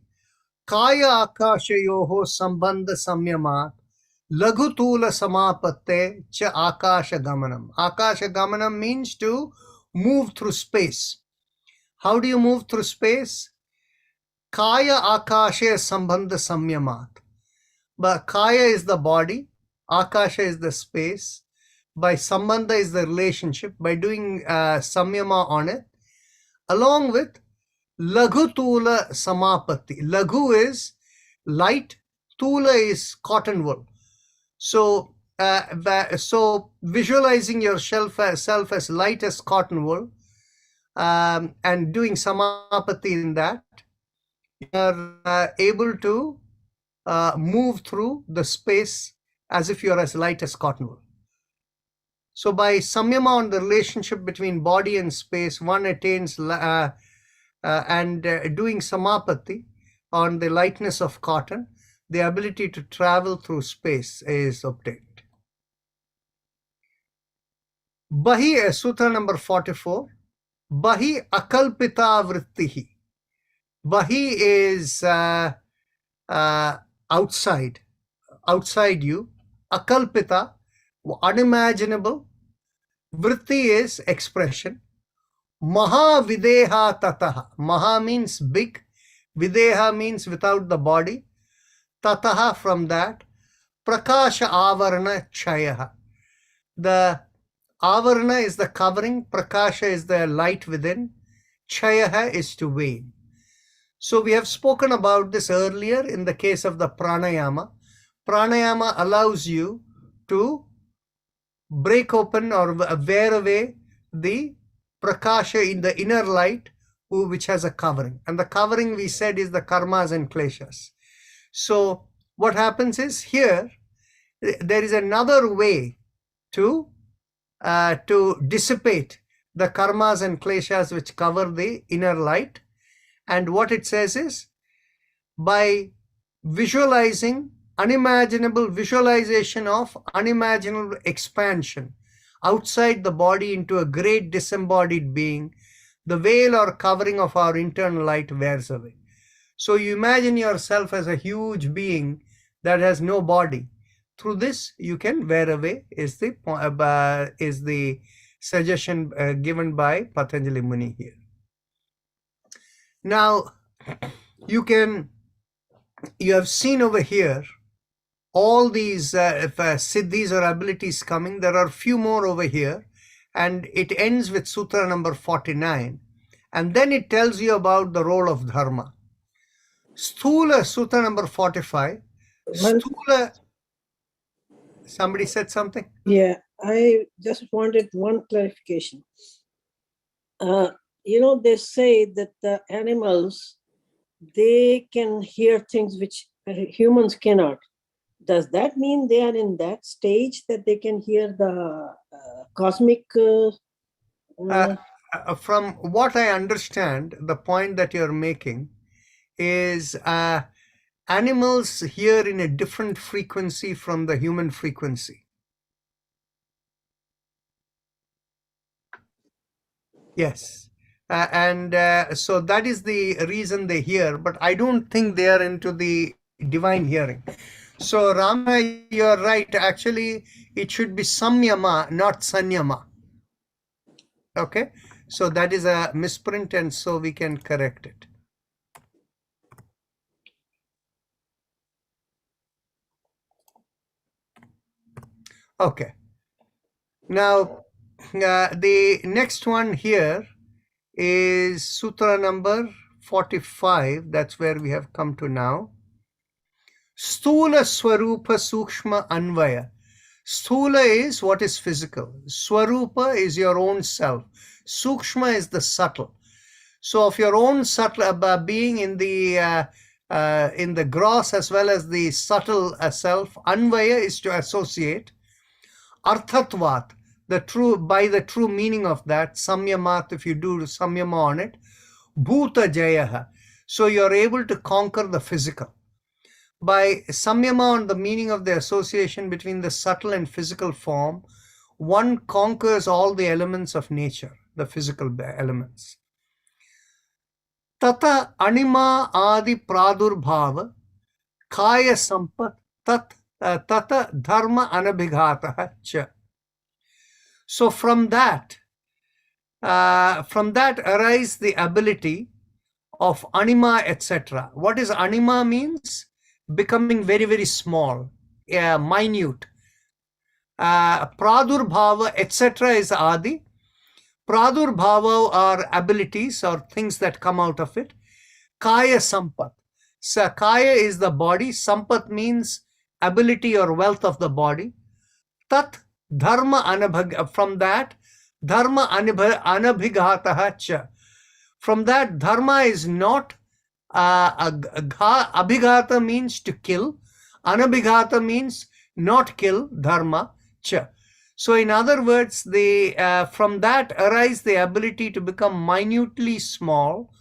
Kaya akashayoho sambandha samyamat laghu tula samapatte cha akasha gamanam. Akasha gamanam means to move through space. How do you move through space? Kaya akasha sambandha samyamat. But kaya is the body, akasha is the space, by sambandha is the relationship, by doing samyama on it, along with Laghu Tula Samapatti. Laghu is light, Tula is cotton wool. So, visualizing yourself as light as cotton wool and doing Samapatti in that, you are able to move through the space as if you're as light as cotton wool. So by samyama on the relationship between body and space, one attains doing samapatti on the lightness of cotton, the ability to travel through space is obtained. Bahi, Sutra number 44, Bahi akalpita vrittihi. Bahi is outside you. Akalpita, unimaginable. Vritti is expression. Maha videha tataha. Maha means big. Videha means without the body. Tataha from that. Prakasha avarana chayaha. The avarana is the covering. Prakasha is the light within. Chayaha is to wane. So we have spoken about this earlier in the case of the pranayama. Pranayama allows you to break open or wear away the prakasha in the inner light, which has a covering. And the covering, we said, is the karmas and kleshas. So what happens is here, there is another way to dissipate the karmas and kleshas which cover the inner light. And what it says is, by visualizing unimaginable visualization of unimaginable expansion outside the body into a great disembodied being, the veil or covering of our internal light wears away. So you imagine yourself as a huge being that has no body. Through this, you can wear away, is the suggestion given by Patanjali Muni here. Now, you have seen over here all these siddhis or abilities coming. There are few more over here, and it ends with Sutra number 49. And then it tells you about the role of dharma. Sthula, Sutra number 45. Sthula, somebody said something? Yeah, I just wanted one clarification. They say that the animals, they can hear things which humans cannot. Does that mean they are in that stage that they can hear the cosmic? From what I understand, the point that you're making is animals hear in a different frequency from the human frequency. Yes. So that is the reason they hear, but I don't think they are into the divine hearing. So Rama, you're right. Actually, it should be samyama, not sanyama. Okay. So that is a misprint, and so we can correct it. Okay. Now, the next one here is Sutra number 45. That's where we have come to now. Sthula Swarupa Sukshma Anvaya. Sthula is what is physical. Swarupa is your own self. Sukshma is the subtle. So of your own subtle being in the gross as well as the subtle self, Anvaya is to associate. Arthatvat, by the true meaning of that, samyamat, if you do samyama on it, bhuta jayaha. So you're able to conquer the physical. By samyama on the meaning of the association between the subtle and physical form, one conquers all the elements of nature, the physical elements. Tata anima adi pradurbhava kaya sampat tata dharma anabhighataha cha. So from that arise the ability of anima, etc. What is anima means? Becoming very, very small, minute. Pradurbhava, etc. is adi. Pradurbhava are abilities or things that come out of it. Kaya sampat. So kaya is the body. Sampat means ability or wealth of the body. Tat dharma anabhag. From that, dharma anabhighataha cha. From that, dharma is not Abhighata means to kill. Anabhighata means not kill, dharma, cha. So in other words, from that arise the ability to become minutely small,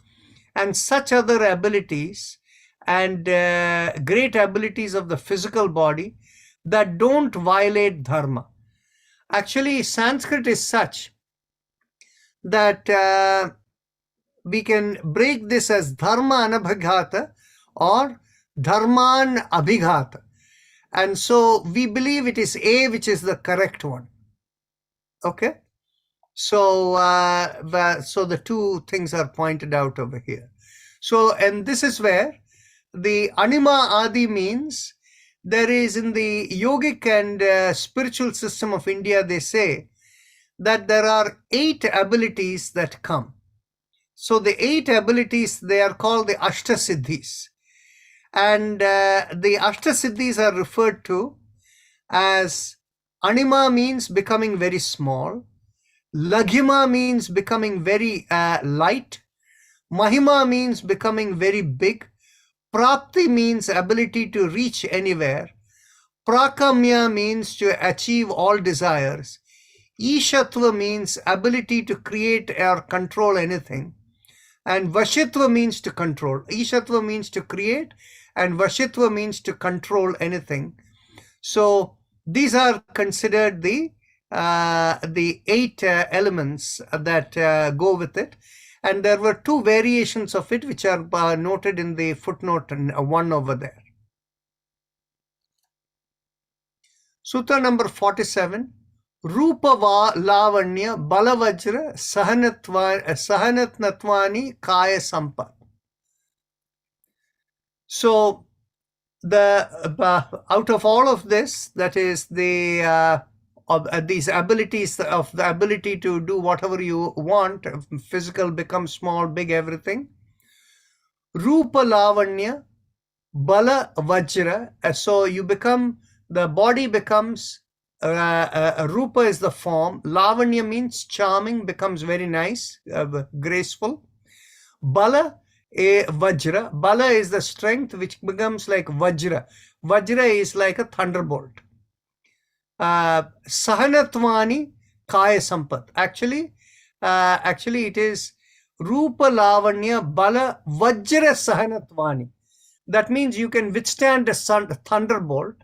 and such other abilities and great abilities of the physical body that don't violate dharma. Actually, Sanskrit is such that we can break this as dharma anabhighata or dharman abhighata. And so we believe it is A, which is the correct one. Okay? So, so the two things are pointed out over here. So, and this is where the anima adi means there is in the yogic and spiritual system of India, they say that there are 8 abilities that come. So the 8 abilities, they are called the Ashtasiddhis. And the Ashtasiddhis are referred to as anima means becoming very small. Laghima means becoming very light. Mahima means becoming very big. Prapti means ability to reach anywhere. Prakamya means to achieve all desires. Ishatva means ability to create or control anything. And Vashitva means to control. Ishatva means to create, and Vashitva means to control anything. So these are considered the 8 elements that go with it. And there were 2 variations of it which are noted in the footnote 1 over there. Sutra number 47. Rupa lavanya balavajra sahanatnatvani kaya sampat. So the out of all of this, that is the of these abilities, of the ability to do whatever you want, physical becomes small, big, everything. Rupa lavanya bala vajra. So you become, the body becomes, rupa is the form, lavanya means charming, becomes very nice, graceful. Bala vajra, bala is the strength which becomes like vajra. Vajra is like a thunderbolt. Sahanatvani kaya sampat. Actually it is rupa lavanya bala vajra sahanatvani. That means you can withstand a thunderbolt.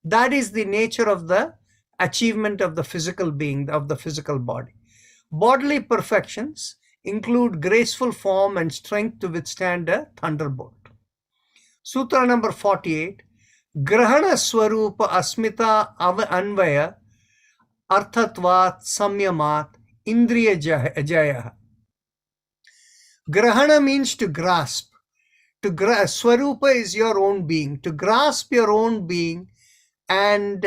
That is the nature of the achievement of the physical being, of the physical body. Bodily perfections include graceful form and strength to withstand a thunderbolt. Sutra number 48. Grahana swarupa asmita anvaya arthatvat samyamat indriya jaya. Grahana means to grasp. Swarupa is your own being. To grasp your own being, and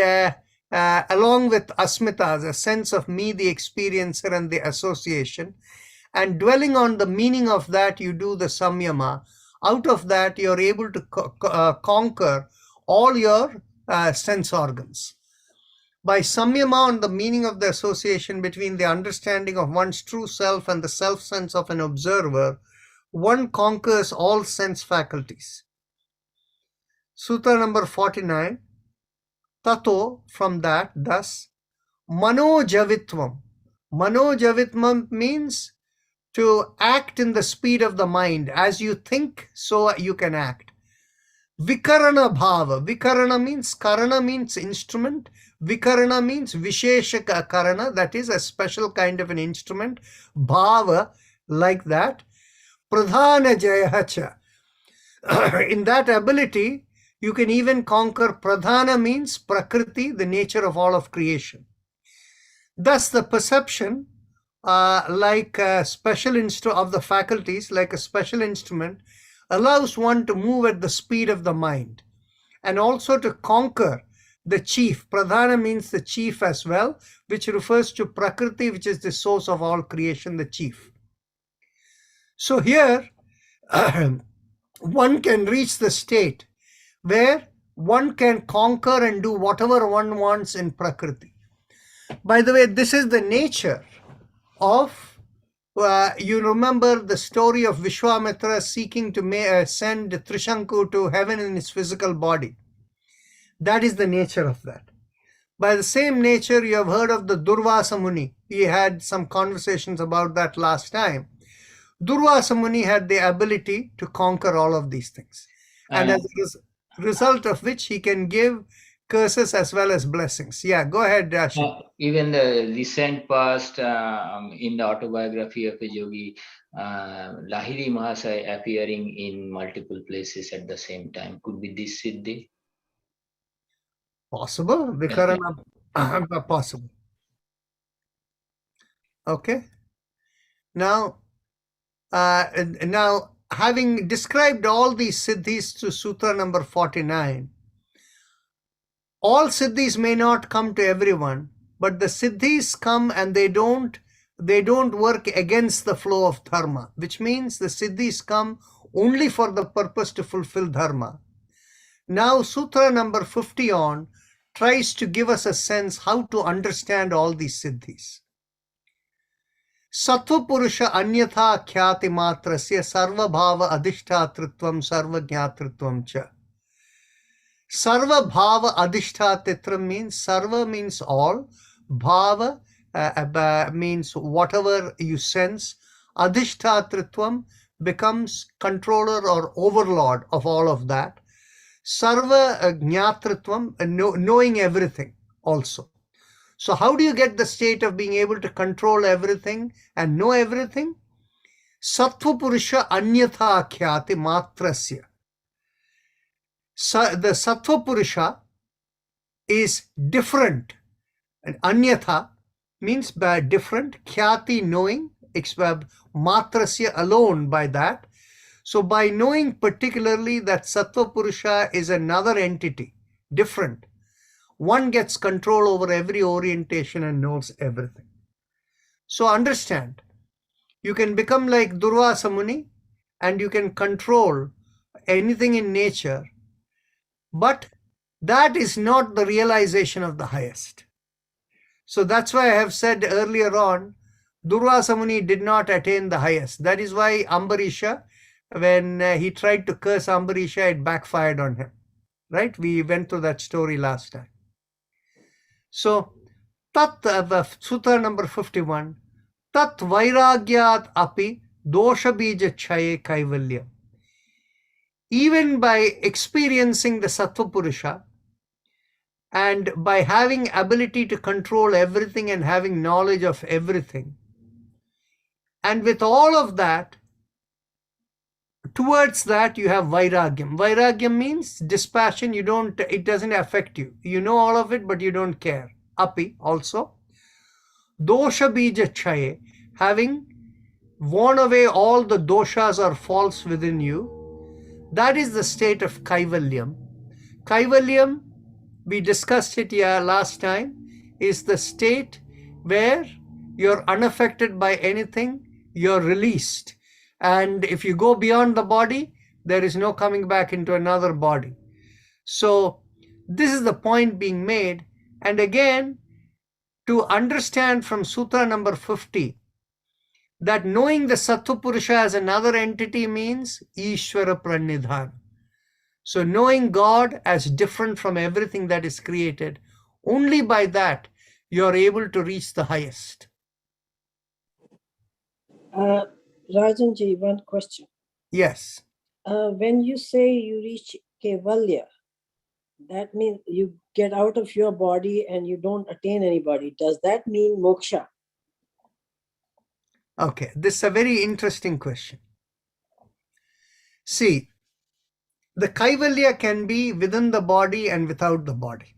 along with asmita, the sense of me, the experiencer, and the association, and dwelling on the meaning of that, you do the samyama. Out of that, you're able to conquer all your sense organs. By samyama, on the meaning of the association between the understanding of one's true self and the self-sense of an observer, one conquers all sense faculties. Sutra number 49. Tato, from that, thus, manojavitvam. Manojavitvam means to act in the speed of the mind. As you think, so you can act. Vikarana bhava. Vikarana means, karana means instrument. Vikarana means vishesha karana, that is a special kind of an instrument. Bhava, like that. Pradhana jayacha. In that ability, you can even conquer. Pradhana means prakriti, the nature of all of creation. Thus, the perception, like a special instrument of the faculties, like a special instrument, allows one to move at the speed of the mind, and also to conquer the chief. Pradhana means the chief as well, which refers to prakriti, which is the source of all creation, the chief. So here, one can reach the state where one can conquer and do whatever one wants in prakriti. By the way, this is the nature of You remember the story of Vishwamitra seeking to send Trishanku to heaven in his physical body. That is the nature of that. By the same nature, you have heard of the Durvasa Muni. We had some conversations about that last time. Durvasa Muni had the ability to conquer all of these things. And as a result of which he can give curses as well as blessings. Yeah, go ahead, Dashi. Even the recent past in the autobiography of a yogi, Lahiri Mahasaya appearing in multiple places at the same time. Could be this Siddhi? Possible. Vikarana, possible. Okay. Now, having described all these siddhis to Sutra number 49, all siddhis may not come to everyone, but the siddhis come and they don't work against the flow of dharma, which means the siddhis come only for the purpose to fulfill dharma. Now, Sutra number 50 on tries to give us a sense how to understand all these siddhis. Sattva Purusha Anyatha Khyati Matrasya Sarva Bhava Adhishtatritvam Sarva Jnatritvam Cha. Sarva Bhava Adhishtatritvam means Sarva means all, Bhava means whatever you sense, Adhishtatritvam becomes controller or overlord of all of that. Sarva Jnatritvam, knowing everything also. So how do you get the state of being able to control everything and know everything? Sattva Purusha Anyatha Khyati Matrasya. The Sattva Purusha is different. And Anyatha means by different. Khyati, knowing. Matrasya, alone by that. So by knowing particularly that Sattva Purusha is another entity, different, one gets control over every orientation and knows everything. So understand, you can become like Durvasa Muni and you can control anything in nature, but that is not the realization of the highest. So that's why I have said earlier on, Durvasa Muni did not attain the highest. That is why Ambarisha, when he tried to curse Ambarisha, it backfired on him. Right? We went through that story last time. So, Sutra number 51, Tat Vairagyat Api Dosha Bija Chaye Kaivalya. Even by experiencing the Sattva Purusha and by having ability to control everything and having knowledge of everything, and with all of that, towards that you have Vairagyam. Vairagyam means dispassion. It doesn't affect you. You know all of it, but you don't care. Api also. Dosha Bija Chaye, having worn away all the doshas or faults within you. That is the state of Kaivalyam. Kaivalyam, we discussed it here last time, is the state where you're unaffected by anything, you're released. And if you go beyond the body, there is no coming back into another body. So this is the point being made. And again, to understand from Sutra number 50, that knowing the Sattva Purusha as another entity means Ishvara Pranidhana. So knowing God as different from everything that is created, only by that you are able to reach the highest. Rajanji, one question. Yes. When you say you reach Kevalya, that means you get out of your body and you don't attain anybody. Does that mean moksha? Okay, this is a very interesting question. See, the Kaivalya can be within the body and without the body.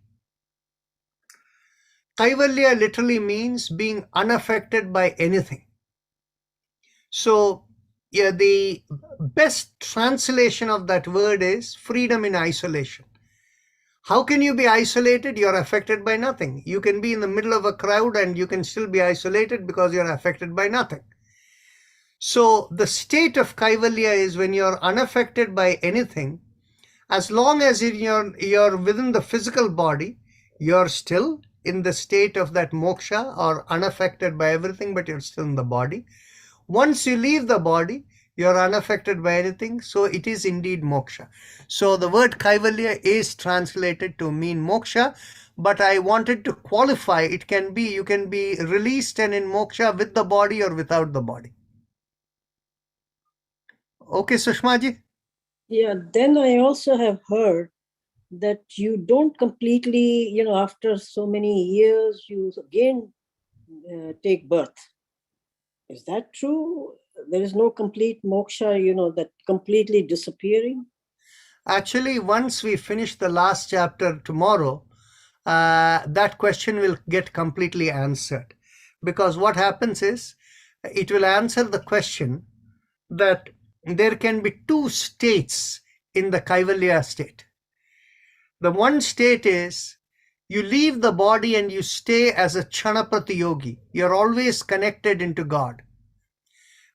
Kaivalya literally means being unaffected by anything. So, yeah, the best translation of that word is freedom in isolation. How can you be isolated? You're affected by nothing. You can be in the middle of a crowd and you can still be isolated because you're affected by nothing. So the state of Kaivalya is when you're unaffected by anything, as long as you're within the physical body, you're still in the state of that moksha or unaffected by everything, but you're still in the body. Once you leave the body, you're unaffected by anything. So it is indeed moksha. So the word kaivalya is translated to mean moksha, but I wanted to qualify. It can be, you can be released and in moksha with the body or without the body. Okay, Sushmaji? Yeah, then I also have heard that you don't completely, after so many years, you again take birth. Is that true? There is no complete moksha, that completely disappearing? Actually, once we finish the last chapter tomorrow, that question will get completely answered. Because what happens is, it will answer the question that there can be two states in the Kaivalya state. The one state is, you leave the body and you stay as a Chanapati yogi. You're always connected into God,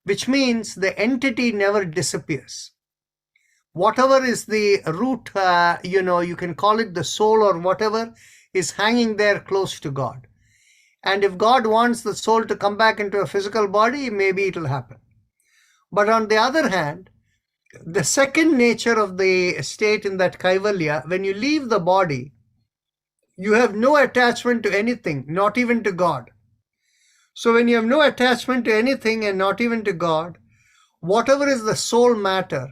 which means the entity never disappears. Whatever is the root, you can call it the soul or whatever, is hanging there close to God. And if God wants the soul to come back into a physical body, maybe it will happen. But on the other hand, the second nature of the state in that Kaivalya, when you leave the body, you have no attachment to anything, not even to God. So when you have no attachment to anything and not even to God, whatever is the soul matter,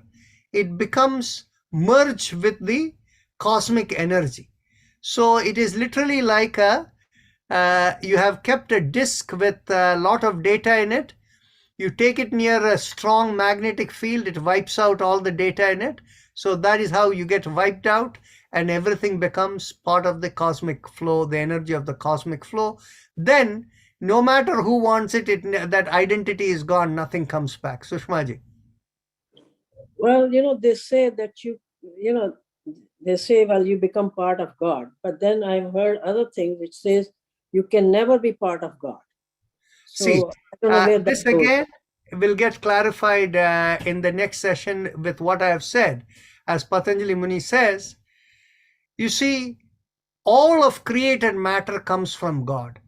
it becomes merged with the cosmic energy. So it is literally like you have kept a disk with a lot of data in it. You take it near a strong magnetic field, it wipes out all the data in it. So that is how you get wiped out and everything becomes part of the cosmic flow, the energy of the cosmic flow. Then, no matter who wants it, that identity is gone, nothing comes back. Sushmaji. Well, they say that they say, well, you become part of God. But then I've heard other things which says you can never be part of God. So See, I don't know where this that goes. again will get clarified in the next session with what I have said. As Patanjali Muni says, you see, all of created matter comes from God.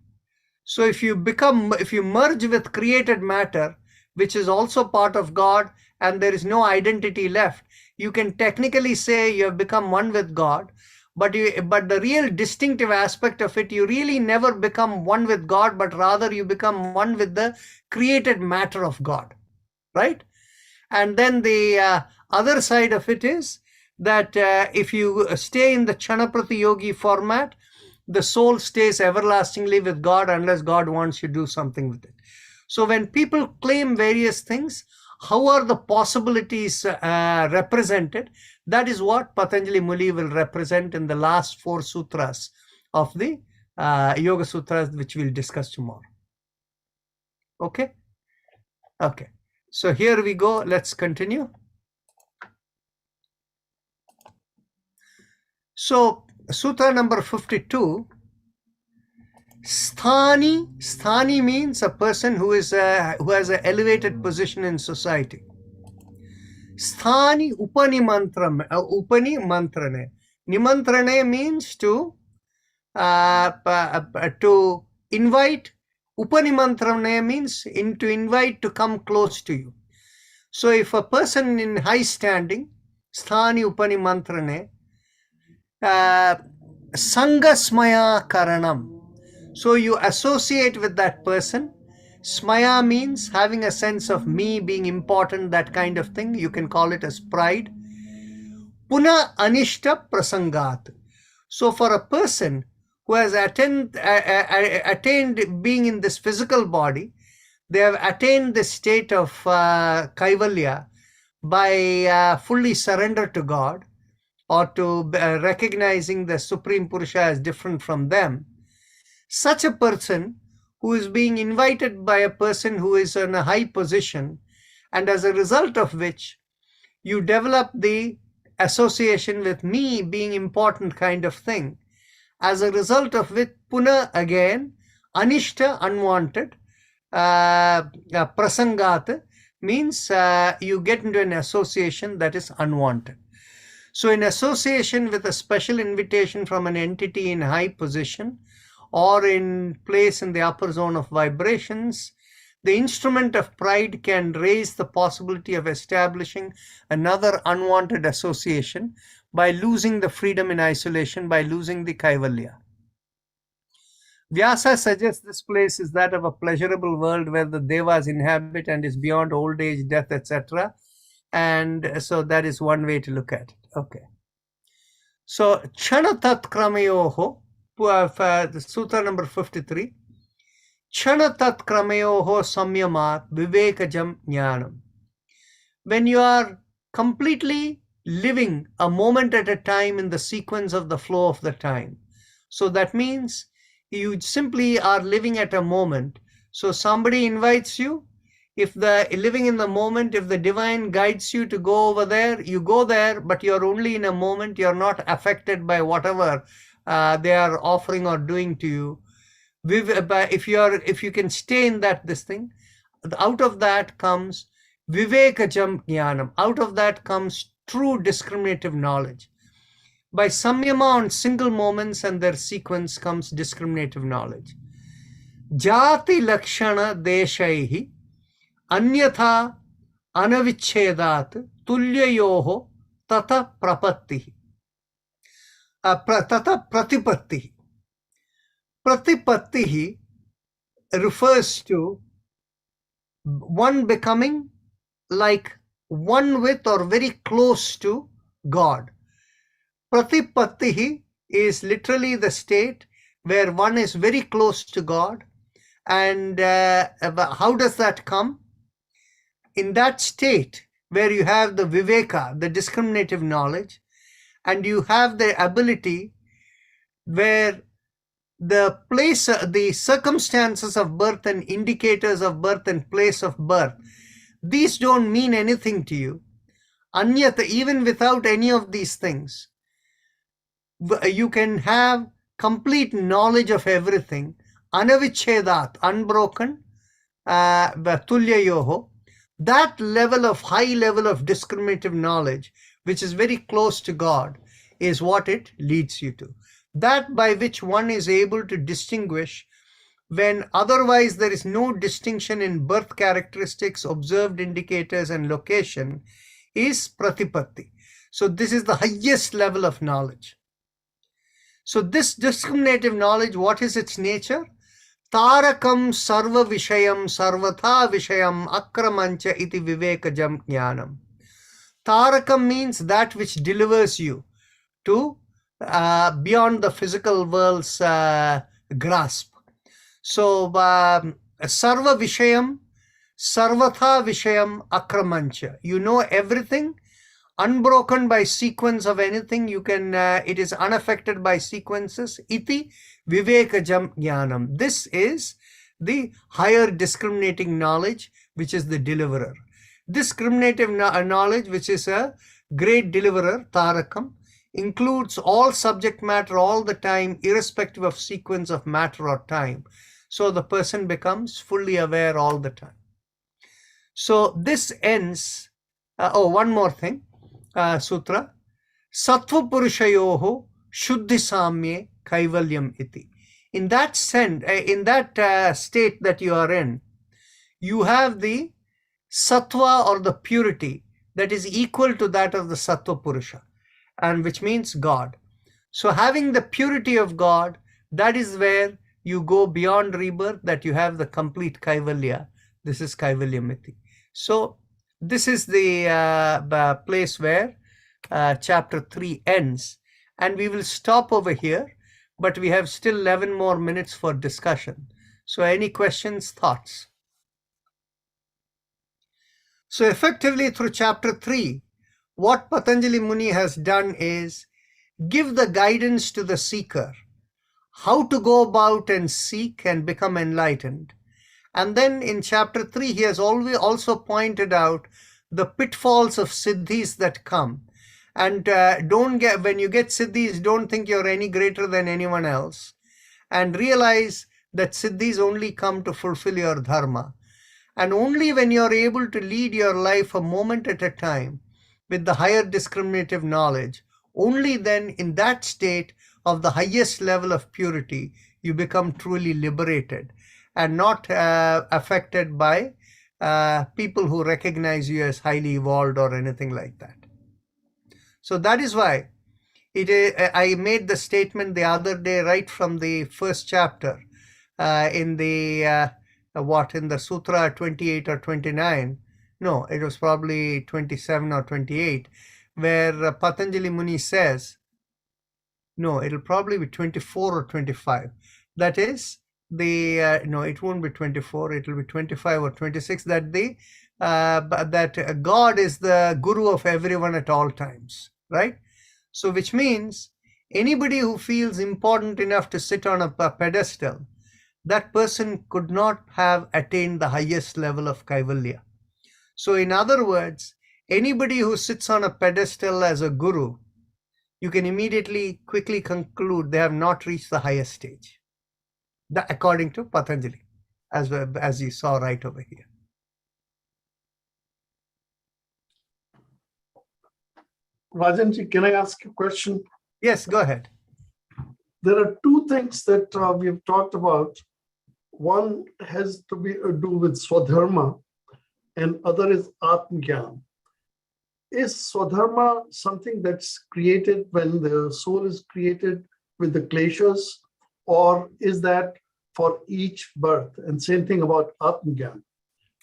So if you merge with created matter, which is also part of God, and there is no identity left, you can technically say you have become one with God. But the real distinctive aspect of it, you really never become one with God, but rather you become one with the created matter of God, right? And then the other side of it is that if you stay in the Chanaprati Yogi format, the soul stays everlastingly with God unless God wants you to do something with it. So when people claim various things, how are the possibilities represented? That is what Patanjali Muni will represent in the last 4 sutras of the Yoga Sutras, which we'll discuss tomorrow. Okay? Okay. So here we go. Let's continue. So Sutra number 52. Sthani means a person who has an elevated position in society. Sthani upanimantrane. Nimantrane means to invite. Upanimantrane means to invite to come close to you. So if a person in high standing, Sthani upanimantrane, Sangasmaya karanam. So you associate with that person. Smaya means having a sense of me being important, that kind of thing. You can call it as pride. Puna anishta prasangat. So for a person who has attained being in this physical body, they have attained the state of Kaivalya by fully surrender to God, or to recognizing the Supreme Purusha as different from them. Such a person who is being invited by a person who is in a high position, and as a result of which you develop the association with me being important kind of thing, as a result of which puna again, anishta, unwanted, prasangat means you get into an association that is unwanted. So in association with a special invitation from an entity in high position, or in place in the upper zone of vibrations, The instrument of pride can raise the possibility of establishing another unwanted association by losing the freedom in isolation, by losing the kaivalya. Vyasa suggests this place is that of a pleasurable world where the devas inhabit and is beyond old age, death, etc. And so that is one way to look at it. Okay. So, Chanatat Kramayoho, Sutra number 53. Chanatat Kramayoho Samyamat Vivekajam Jnanam. When you are completely living a moment at a time in the sequence of the flow of the time. So that means you simply are living at a moment. So somebody invites you. If the living in the moment, if the divine guides you to go over there, you go there, but you're only in a moment. You're not affected by whatever they are offering or doing to you. If you can stay in this thing, out of that comes vivekajam jnanam. Out of that comes true discriminative knowledge. By samyama on single moments and their sequence comes discriminative knowledge. Jati lakshana deshaihi anyatha anavichedat tulyayoho tata prapattihi. Tata pratipattihi. Pratipattihi refers to one becoming like one with or very close to God. Pratipattihi is literally the state where one is very close to God. And how does that come? In that state where you have the viveka, the discriminative knowledge, and you have the ability where the place, the circumstances of birth and indicators of birth and place of birth, these don't mean anything to you. Anyata, even without any of these things, you can have complete knowledge of everything. Anavichedat, unbroken, tulyayoho. That level of high level of discriminative knowledge, which is very close to God, is what it leads you to. That by which one is able to distinguish when otherwise there is no distinction in birth characteristics, observed indicators, and location, is pratipatti. So this is the highest level of knowledge. So this discriminative knowledge, what is its nature? Tarakam sarva vishayam sarvatha vishayam akramancha iti vivekajam jnanam. Tarakam means that which delivers you to beyond the physical world's grasp. So sarva vishayam sarvatha vishayam akramancha. You know everything, unbroken by sequence of anything. You can it is unaffected by sequences. Iti vivekajam jnanam. This is the higher discriminating knowledge, which is the deliverer. Discriminative knowledge, which is a great deliverer, tarakam, includes all subject matter all the time, irrespective of sequence of matter or time. So the person becomes fully aware all the time. So this ends. One more thing. Sutra. Sattva purushayoho shuddhi samye kaivalyam iti. In that sense, in that state that you are in, you have the sattva or the purity that is equal to that of the sattva purusha, and which means God. So having the purity of God, that is where you go beyond rebirth, that you have the complete kaivalya. This is kaivalyamiti. So this is the place where chapter 3 ends, and we will stop over here, but we have still 11 more minutes for discussion. So any questions, thoughts? So effectively through chapter 3, what Patanjali Muni has done is give the guidance to the seeker, how to go about and seek and become enlightened. And then in chapter 3, he has also pointed out the pitfalls of siddhis that come. And when you get siddhis, don't think you're any greater than anyone else. And realize that siddhis only come to fulfill your dharma. And only when you're able to lead your life a moment at a time with the higher discriminative knowledge, only then in that state of the highest level of purity, you become truly liberated. and not affected by people who recognize you as highly evolved or anything like that. So that is why I made the statement the other day, right from the first chapter, in the in the Sutra 28 or 29. No, it was probably 27 or 28, where Patanjali Muni says, no, it'll probably be 24 or 25. That is the no, it won't be 24. It'll be 25 or 26. That that God is the guru of everyone at all times, right? So, which means anybody who feels important enough to sit on a pedestal, that person could not have attained the highest level of Kaivalya. So, in other words, anybody who sits on a pedestal as a guru, you can immediately quickly conclude they have not reached the highest stage, according to Patanjali, as you saw right over here. Rajanji, can I ask a question? Yes, go ahead. There are two things that we have talked about. One has to do with Swadharma, and other is Atmagyan. Is Swadharma something that's created when the soul is created with the kleshas, or is that for each birth? And same thing about Atmagyan.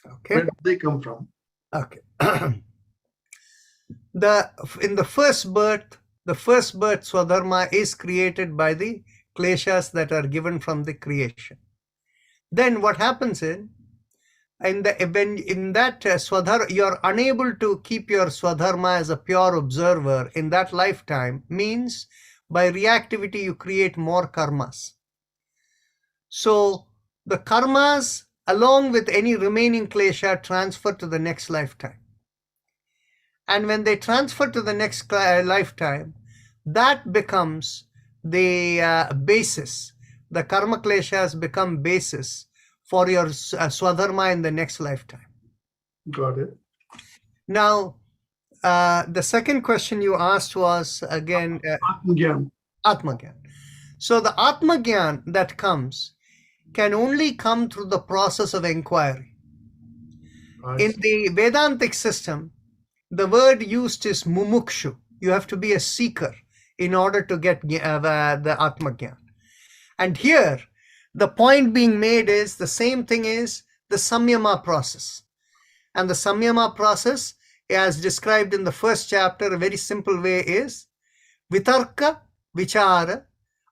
Okay. Where do they come from? Okay. In the first birth Swadharma is created by the kleshas that are given from the creation. Then what happens in that Swadharma, you are unable to keep your Swadharma as a pure observer in that lifetime, means by reactivity you create more karmas. So the karmas along with any remaining klesha transfer to the next lifetime. And when they transfer to the next lifetime, that becomes the basis. The karma kleshas become basis for your Swadharma in the next lifetime. Got it. Now, the second question you asked was again Atmagyan. Atmagyan. So the Atmagyan that comes can only come through the process of inquiry. In the Vedantic system, the word used is mumukshu. You have to be a seeker in order to get the Atmagyan. And here, the point being made is the same thing is the Samyama process. And the Samyama process, as described in the first chapter, a very simple way is Vitarka, Vichara,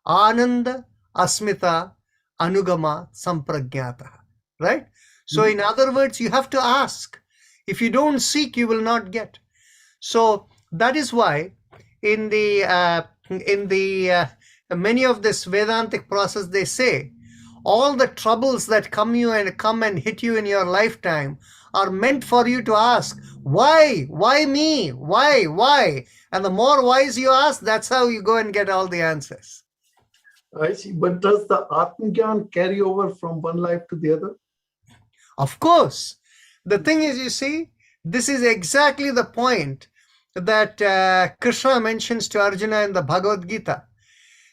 Ananda, Asmita, Anugama, Sampragyata. Right? So in other words, you have to ask. If you don't seek, you will not get. So that is why in the many of this Vedantic process, they say all the troubles that come and hit you in your lifetime are meant for you to ask, why me? Why? And the more whys you ask, that's how you go and get all the answers. I see. But does the Atmagyan carry over from one life to the other? Of course. The thing is, you see, this is exactly the point that Krishna mentions to Arjuna in the Bhagavad Gita.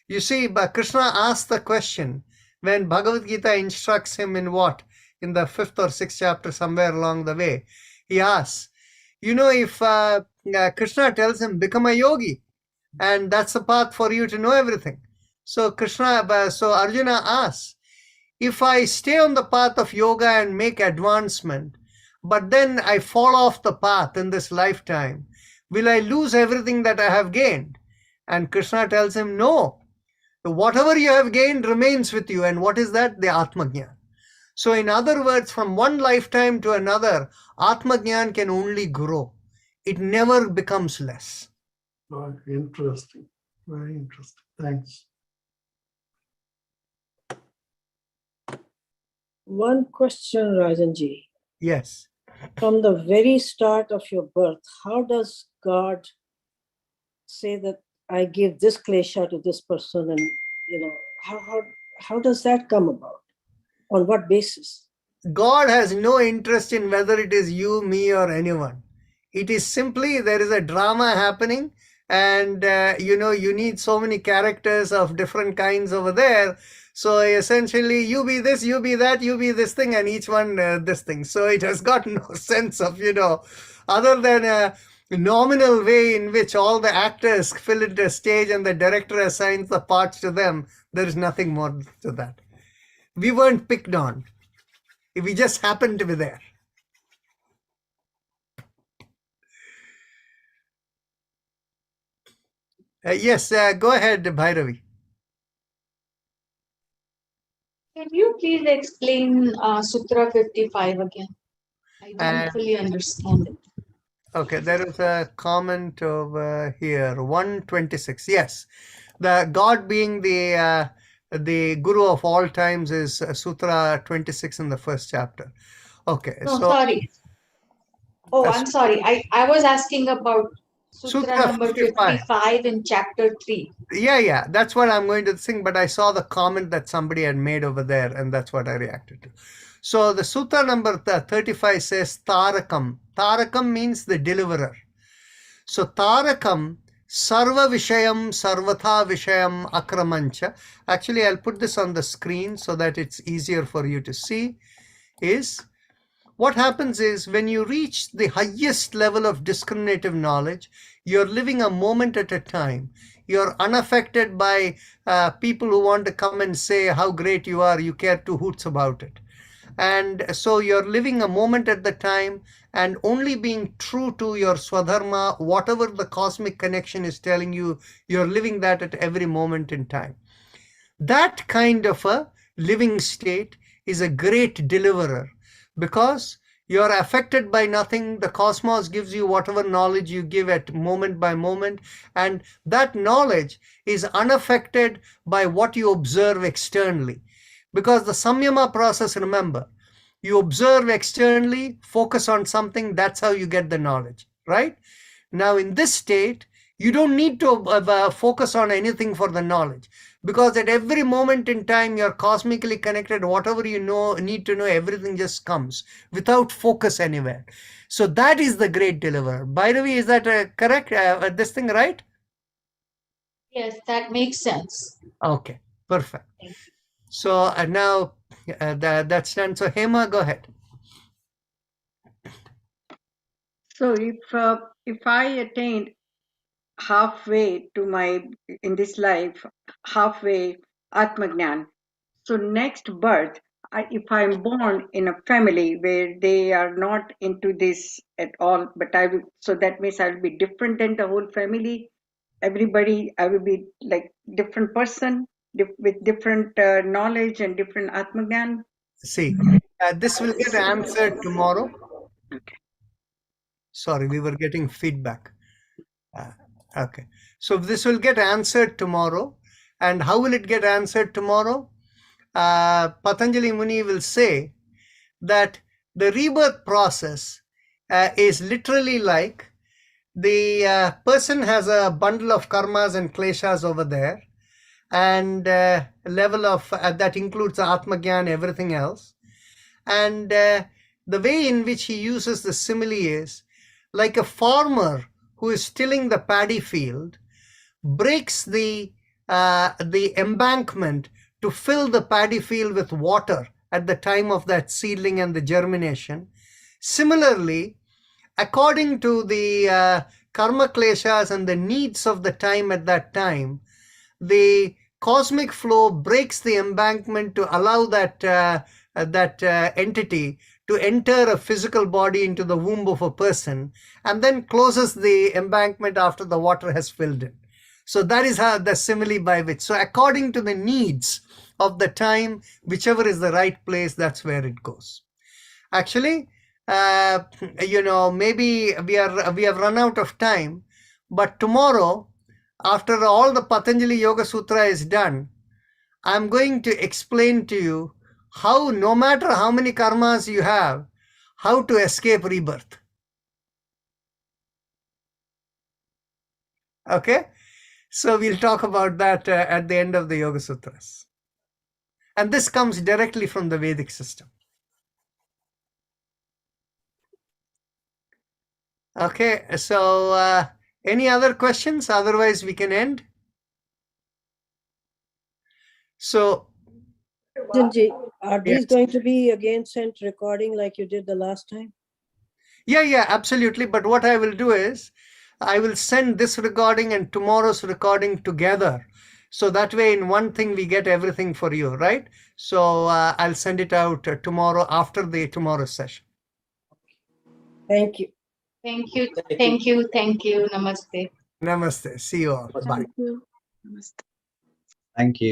You see, Krishna asks the question when Bhagavad Gita instructs him in what? In the 5th or 6th chapter, somewhere along the way, he asks, if Krishna tells him, become a yogi, and that's the path for you to know everything. So Arjuna asks, if I stay on the path of yoga and make advancement, but then I fall off the path in this lifetime, will I lose everything that I have gained? And Krishna tells him, no. Whatever you have gained remains with you. And what is that? The Atmagyan. So in other words, from one lifetime to another, Atmagyan can only grow. It never becomes less. Oh, interesting. Very interesting. Thanks. One question, Rajanji. Yes. From the very start of your birth, how does God say that I give this klesha to this person, and how does that come about? On what basis? God has no interest in whether it is you, me, or anyone. It is simply there is a drama happening. and you need so many characters of different kinds over there. So essentially, you be this, you be that, you be this thing, and each one this thing. So it has got no sense of, other than a nominal way in which all the actors fill into a stage and the director assigns the parts to them. There is nothing more to that. We weren't picked on. We just happened to be there. Yes, go ahead, Bhairavi. Can you please explain Sutra 55 again? I don't And fully understand it. okay, there is a comment over here, 126. Yes, the God being the Guru of all times is Sutra 26 in the first chapter. Okay, No, so sorry. Oh, I'm sorry. I was asking about Sutra Sutra number 55. 55 in chapter 3. Yeah, that's what I'm going to sing, but I saw the comment that somebody had made over there, and that's what I reacted to. So the Sutra number 35 says Tarakam. Tarakam means the deliverer. So Tarakam, Sarva Vishayam, Sarvatha Vishayam Akramancha. Actually, I'll put this on the screen so that it's easier for you to see. Is what happens is when you reach the highest level of discriminative knowledge, you're living a moment at a time. You're unaffected by people who want to come and say how great you are. You care two hoots about it. And so you're living a moment at the time and only being true to your swadharma, whatever the cosmic connection is telling you, you're living that at every moment in time. That kind of a living state is a great deliverer because you're affected by nothing. The cosmos gives you whatever knowledge you give at moment by moment, and that knowledge is unaffected by what you observe externally. Because the samyama process, remember, you observe externally, focus on something, that's how you get the knowledge, right? Now in this state, you don't need to focus on anything for the knowledge, because at every moment in time you're cosmically connected. Whatever you need to know, everything just comes without focus anywhere. So that is the great deliverer. Bhairavi, is that correct? This thing right? Yes, that makes sense. Okay, perfect. So now that's done. So Hema, go ahead. So if I attained halfway to in this life, halfway Atmagnan, so next birth, if I'm born in a family where they are not into this at all, but so that means I'll be different than the whole family. Everybody, I will be like different person with different knowledge and different Atmagnan. See, this will get answered tomorrow. Sorry, we were getting feedback. Okay, so this will get answered tomorrow. And how will it get answered tomorrow? Patanjali Muni will say that the rebirth process is literally like the person has a bundle of karmas and kleshas over there, and level of that includes Atmagyan, everything else. And the way in which he uses the simile is like a farmer who is tilling the paddy field breaks the embankment to fill the paddy field with water at the time of that seedling and the germination. Similarly, according to the karma kleshas and the needs of the time at that time, the cosmic flow breaks the embankment to allow that entity to enter a physical body into the womb of a person, and then closes the embankment after the water has filled it. So that is how the simile by which. So according to the needs of the time, whichever is the right place, that's where it goes. Actually, maybe we have run out of time, but tomorrow, after all the Patanjali Yoga Sutra is done, I'm going to explain to you how, no matter how many karmas you have, how to escape rebirth. Okay? So we'll talk about that at the end of the Yoga Sutras. And this comes directly from the Vedic system. Okay, so Any other questions? Otherwise, we can end. So, Jinji, are these yes. going to be again sent recording like you did the last time? Yeah, absolutely. But what I will do is, I will send this recording and tomorrow's recording together. So that way, in one thing, we get everything for you, right? So I'll send it out tomorrow after the tomorrow's session. Thank you. Thank you. Thank you. Thank you. Namaste. Namaste. See you all. Bye. Thank you. Namaste. Thank you.